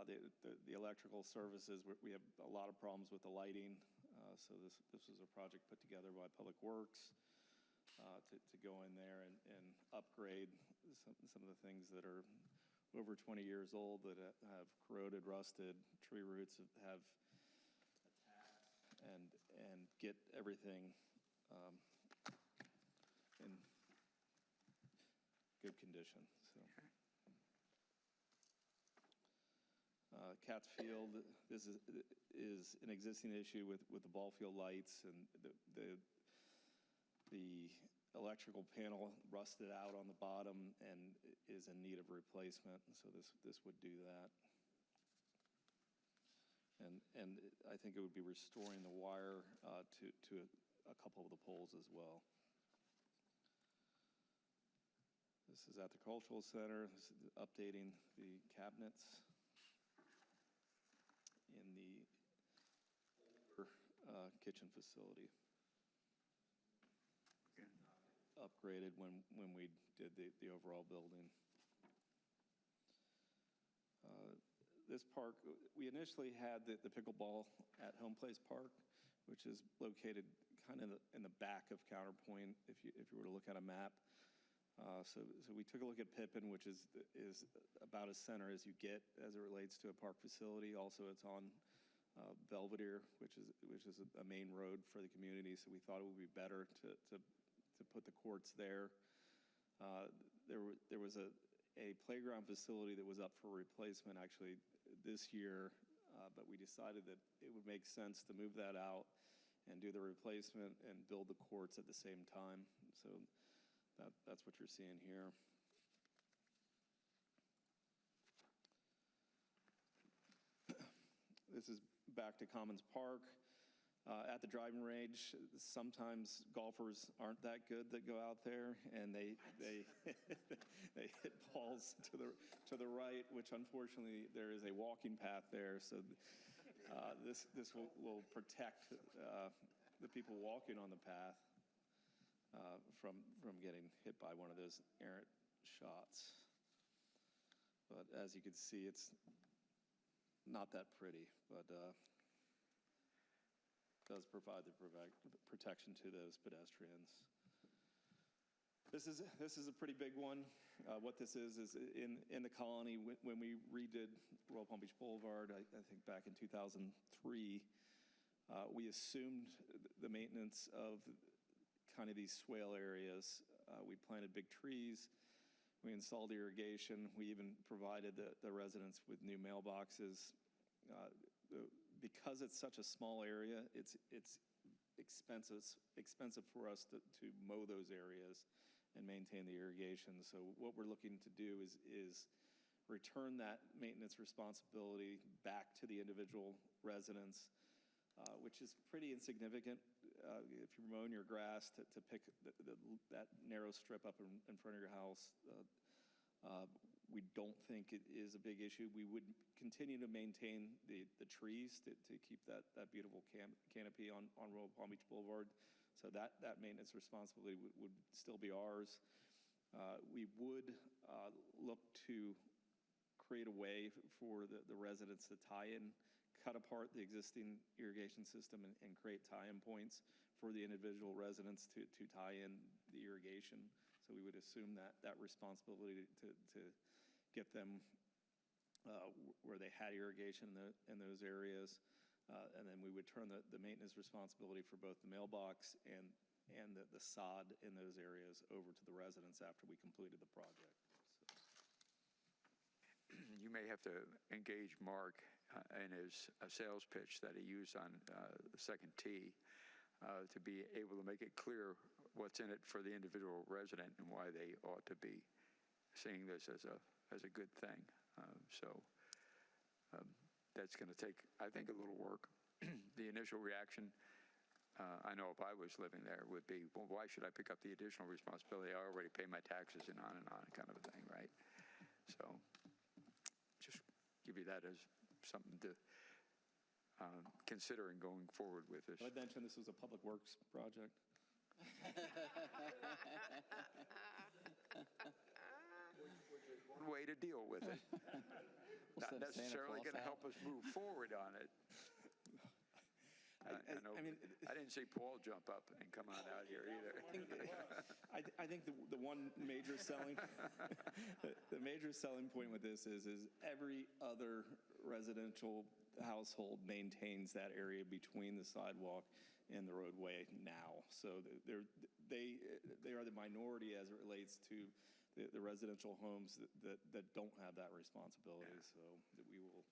The electrical services, we have a lot of problems with the lighting. So this was a project put together by Public Works to go in there and upgrade some of the things that are over 20 years old that have corroded, rusted, tree roots have attacked, and get everything in good condition. So, Katz Field, this is an existing issue with the ball field lights, and the electrical panel rusted out on the bottom and is in need of replacement. So this would do that. And I think it would be restoring the wire to a couple of the poles as well. This is at the Cultural Center. This is updating the cabinets in the older kitchen facility. Upgraded when we did the overall building. This park, we initially had the pickleball at Home Place Park, which is located kind of in the back of Counterpoint, if you were to look at a map. So we took a look at Pippin, which is about as center as you get as it relates to a park facility. Also, it's on Belvedere, which is a main road for the community. So we thought it would be better to put the courts there. There was a playground facility that was up for replacement actually this year, but we decided that it would make sense to move that out and do the replacement and build the courts at the same time. So that's what you're seeing here. This is back to Commons Park. At the driving range, sometimes golfers aren't that good that go out there, and they they hit balls to the right, which unfortunately there is a walking path there. So this will protect the people walking on the path from getting hit by one of those errant shots. But as you can see, it's not that pretty, but does provide the protection to those pedestrians. This is a pretty big one. What this is in the Colony, when we redid Royal Palm Beach Boulevard, I think back in 2003, we assumed the maintenance of kind of these swale areas. We planted big trees. We installed irrigation. We even provided the residents with new mailboxes. Because it's such a small area, it's expensive for us to mow those areas and maintain the irrigation. So what we're looking to do is return that maintenance responsibility back to the individual residents, which is pretty insignificant. If you're mowing your grass, to pick that narrow strip up in front of your house, we don't think it is a big issue. We would continue to maintain the trees to keep that beautiful canopy on Royal Palm Beach Boulevard. So that maintenance responsibility would still be ours. We would look to create a way for the residents to tie in, cut apart the existing irrigation system and create tie-in points for the individual residents to tie in the irrigation. So we would assume that responsibility to get them where they had irrigation in those areas. And then we would turn the maintenance responsibility for both the mailbox and the sod in those areas over to the residents after we completed the project. You may have to engage Mark in his sales pitch that he used on the second tee to be able to make it clear what's in it for the individual resident and why they ought to be seeing this as a good thing. That's going to take, I think, a little work. The initial reaction, I know if I was living there, would be, well, why should I pick up the additional responsibility? I already pay my taxes and on kind of a thing, right? So just give you that as something to consider in going forward with this. I mentioned this was a public works project. One way to deal with it. Not necessarily going to help us move forward on it. I know. I didn't see Paul jump up and come on out here either. I think the one major selling, the major selling point with this is every other residential household maintains that area between the sidewalk and the roadway now. So they are the minority as it relates to the residential homes that don't have that responsibility. Yeah. So that we will.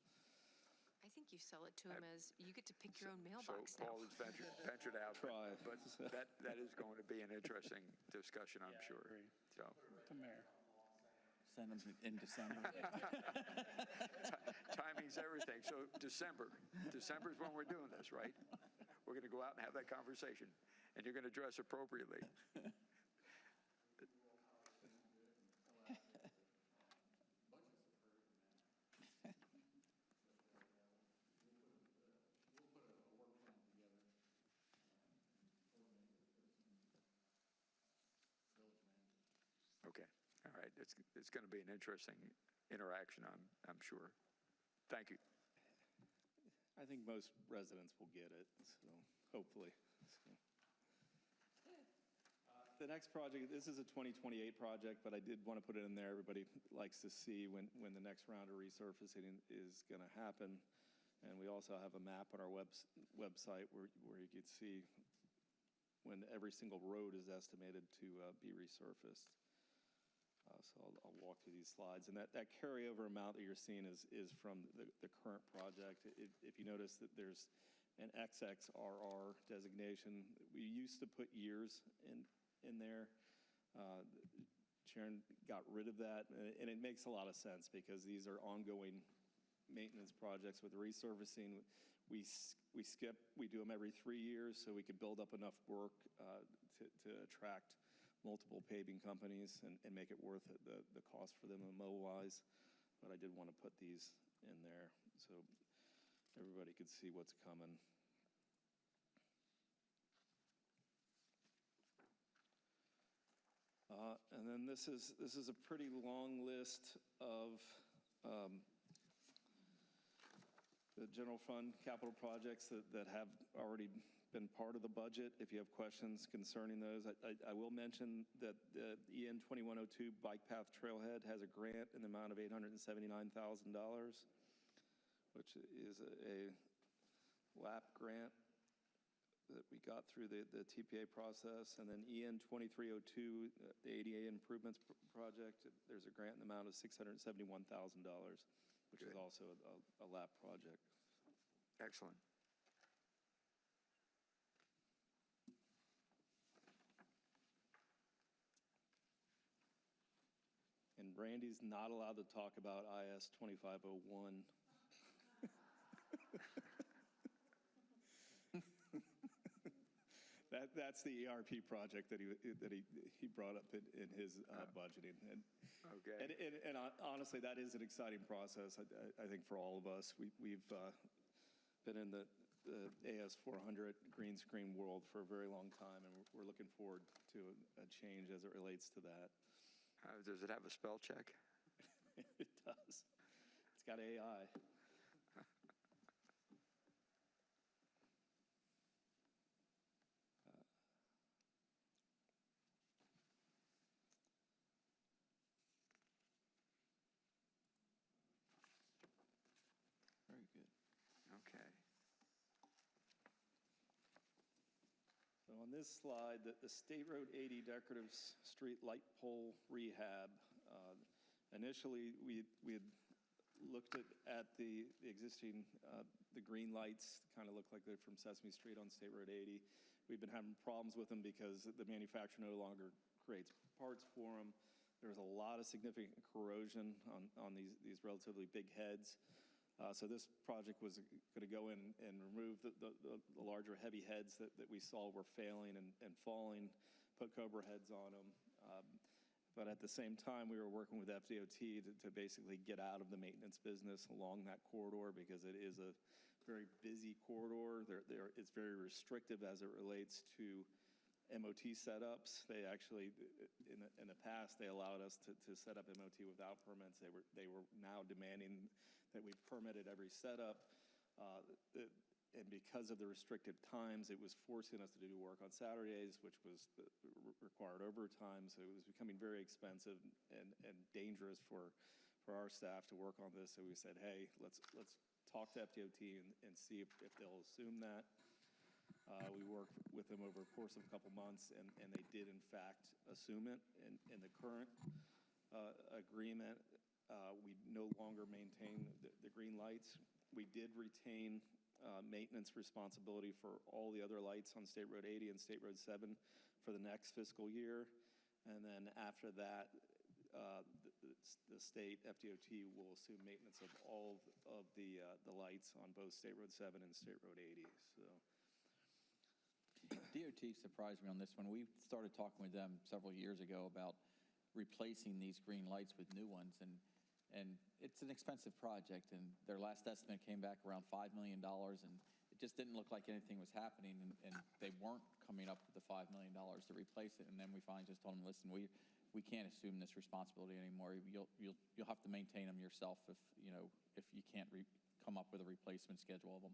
I think you sell it to them as you get to pick your own mailbox so now. Paul has ventured out, but that is going to be an interesting discussion, I'm sure. So, To Mayor. Send them in December. Timing's everything. So December is when we're doing this, right? We're going to go out and have that conversation, and you're going to dress appropriately. Okay. All right. It's going to be an interesting interaction, I'm sure. Thank you. I think most residents will get it, so hopefully. The next project, this is a 2028 project, but I did want to put it in there. Everybody likes to see when the next round of resurfacing is going to happen. And we also have a map on our website where you can see when every single road is estimated to be resurfaced. So I'll walk through these slides. And that carryover amount that you're seeing is from the current project. If you notice that there's an XXRR designation, we used to put years in there. Sharon got rid of that, and it makes a lot of sense because these are ongoing maintenance projects. With resurfacing, we do them every 3 years so we could build up enough work to attract multiple paving companies and make it worth the cost for them to mobilize. But I did want to put these in there so everybody could see what's coming. And then this is a pretty long list of the general fund capital projects that have already been part of the budget. If you have questions concerning those, I will mention that the EN 2102 Bike Path Trailhead has a grant in the amount of $879,000, which is a LAP grant that we got through the TPA process. And then EN 2302, the ADA Improvements Project, there's a grant in the amount of $671,000, which is also a LAP project. Excellent. And And Randy's not allowed to talk about IS 2501. That's the ERP project that he brought up in his budgeting. And, Okay. and honestly, that is an exciting process, I think, for all of us. We've been in the AS 400 green screen world for a very long time, and we're looking forward to a change as it relates to that. Does it have a spell check? It does. It's got AI. Very good. Okay. So on this slide, the State Road 80 decorative street light pole rehab. Initially, we had looked at the existing, the green lights, kind of look like they're from Sesame Street on State Road 80. We've been having problems with them because the manufacturer no longer creates parts for them. There's a lot of significant corrosion on these relatively big heads. So this project was going to go in and remove the larger heavy heads that we saw were failing and falling, put Cobra heads on them. But at the same time, we were working with FDOT to basically get out of the maintenance business along that corridor because it is a very busy corridor. It's very restrictive as it relates to MOT setups. They actually, in the past, they allowed us to set up MOT without permits. They were now demanding that we permitted every setup. And because of the restricted times, it was forcing us to do work on Saturdays, which was required overtime. So it was becoming very expensive and dangerous for our staff to work on this. So we said, hey, let's talk to FDOT and see if they'll assume that. We worked with them over the course of a couple months, and they did, in fact, assume it. In the current agreement, we no longer maintain the green lights. We did retain maintenance responsibility for all the other lights on State Road 80 and State Road 7 for the next fiscal year. And then after that, the state FDOT will assume maintenance of all of the lights on both State Road 7 and State Road 80. So. DOT surprised me on this one. We started talking with them several years ago about replacing these green lights with new ones, and it's an expensive project, and their last estimate came back around $5 million, and it just didn't look like anything was happening, and they weren't coming up with the $5 million to replace it. And then we finally just told them, listen, we can't assume this responsibility anymore. You'll have to maintain them yourself if you can't come up with a replacement schedule of them.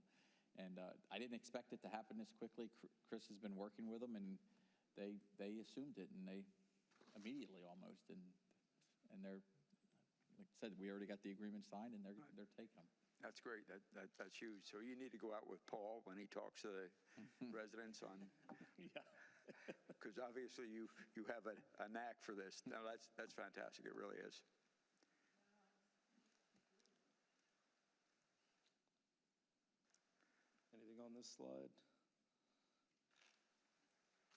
And I didn't expect it to happen this quickly. Chris has been working with them, and they assumed it, and they immediately almost, and they're, like I said, we already got the agreement signed, and they're taking them. That's great. That's huge. So you need to go out with Paul when he talks to the residents on. Yeah. Because obviously you have a knack for this. No, that's fantastic. It really is. Anything on this slide?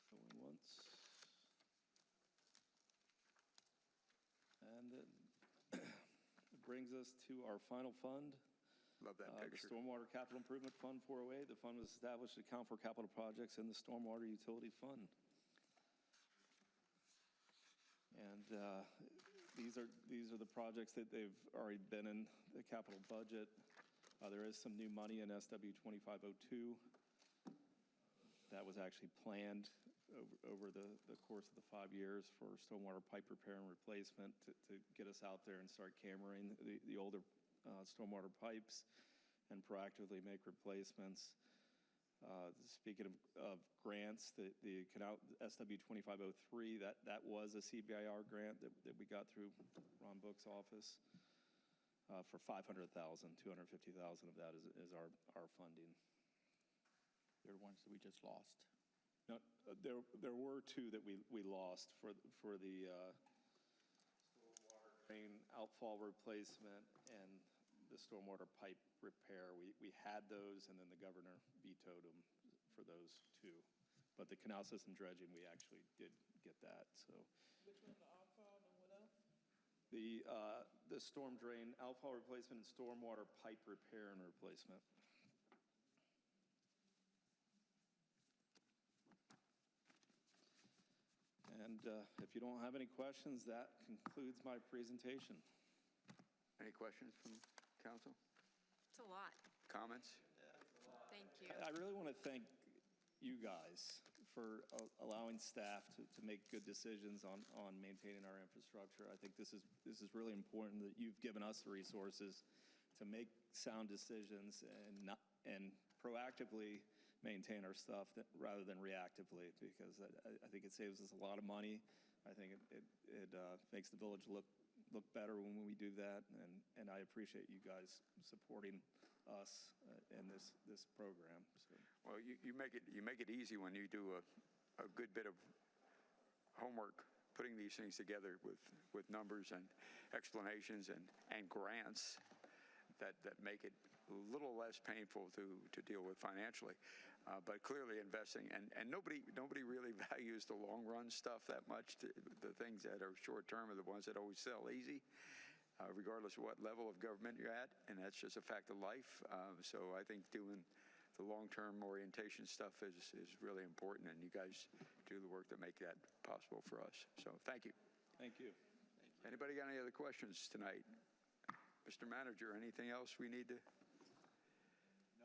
Going once. And it brings us to our final fund. Love that The picture. Stormwater Capital Improvement Fund 408. The fund was established to account for capital projects in the Stormwater Utility Fund. And these are the projects that they've already been in the capital budget. There is some new money in SW 2502 that was actually planned over the course of the 5 years for stormwater pipe repair and replacement to get us out there and start cameraing the older stormwater pipes and proactively make replacements. Speaking of grants, the canal SW 2503, that was a CBIR grant that we got through Ron Book's office. For $500,000, $250,000 of that is our funding. They're the ones that we just lost. No, there were two that we lost for the stormwater drain outfall replacement and the stormwater pipe repair. We had those, and then the governor vetoed them for those two. But the canal system dredging, we actually did get that. So. Which one, the outfall and what else? The storm drain outfall replacement and stormwater pipe repair and replacement. And if you don't have any questions, that concludes my presentation. Any questions from council? It's a lot. Comments? Thank you. I really want to thank you guys for allowing staff to make good decisions on maintaining our infrastructure. I think this is really important that you've given us the resources to make sound decisions and proactively maintain our stuff rather than reactively, because I think it saves us a lot of money. I think it makes the village look better when we do that, and I appreciate you guys supporting us in this program. So. Well, you make it easy when you do a good bit of homework putting these things together with numbers and explanations and grants that make it a little less painful to deal with financially. But clearly investing, and nobody really values the long run stuff that much. The things that are short term are the ones that always sell easy. Regardless of what level of government you're at, and that's just a fact of life. So I think doing the long-term orientation stuff is really important, and you guys do the work to make that possible for us. So thank you. Thank you. Anybody got any other questions tonight? Mr. Manager, anything else we need to?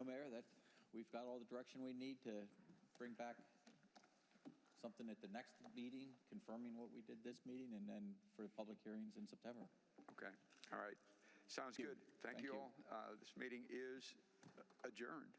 No, Mayor, we've got all the direction we need to bring back something at the next meeting, confirming what we did this meeting, and then for the public hearings in September. Okay. All right. Sounds good. Thank you all. This meeting is adjourned.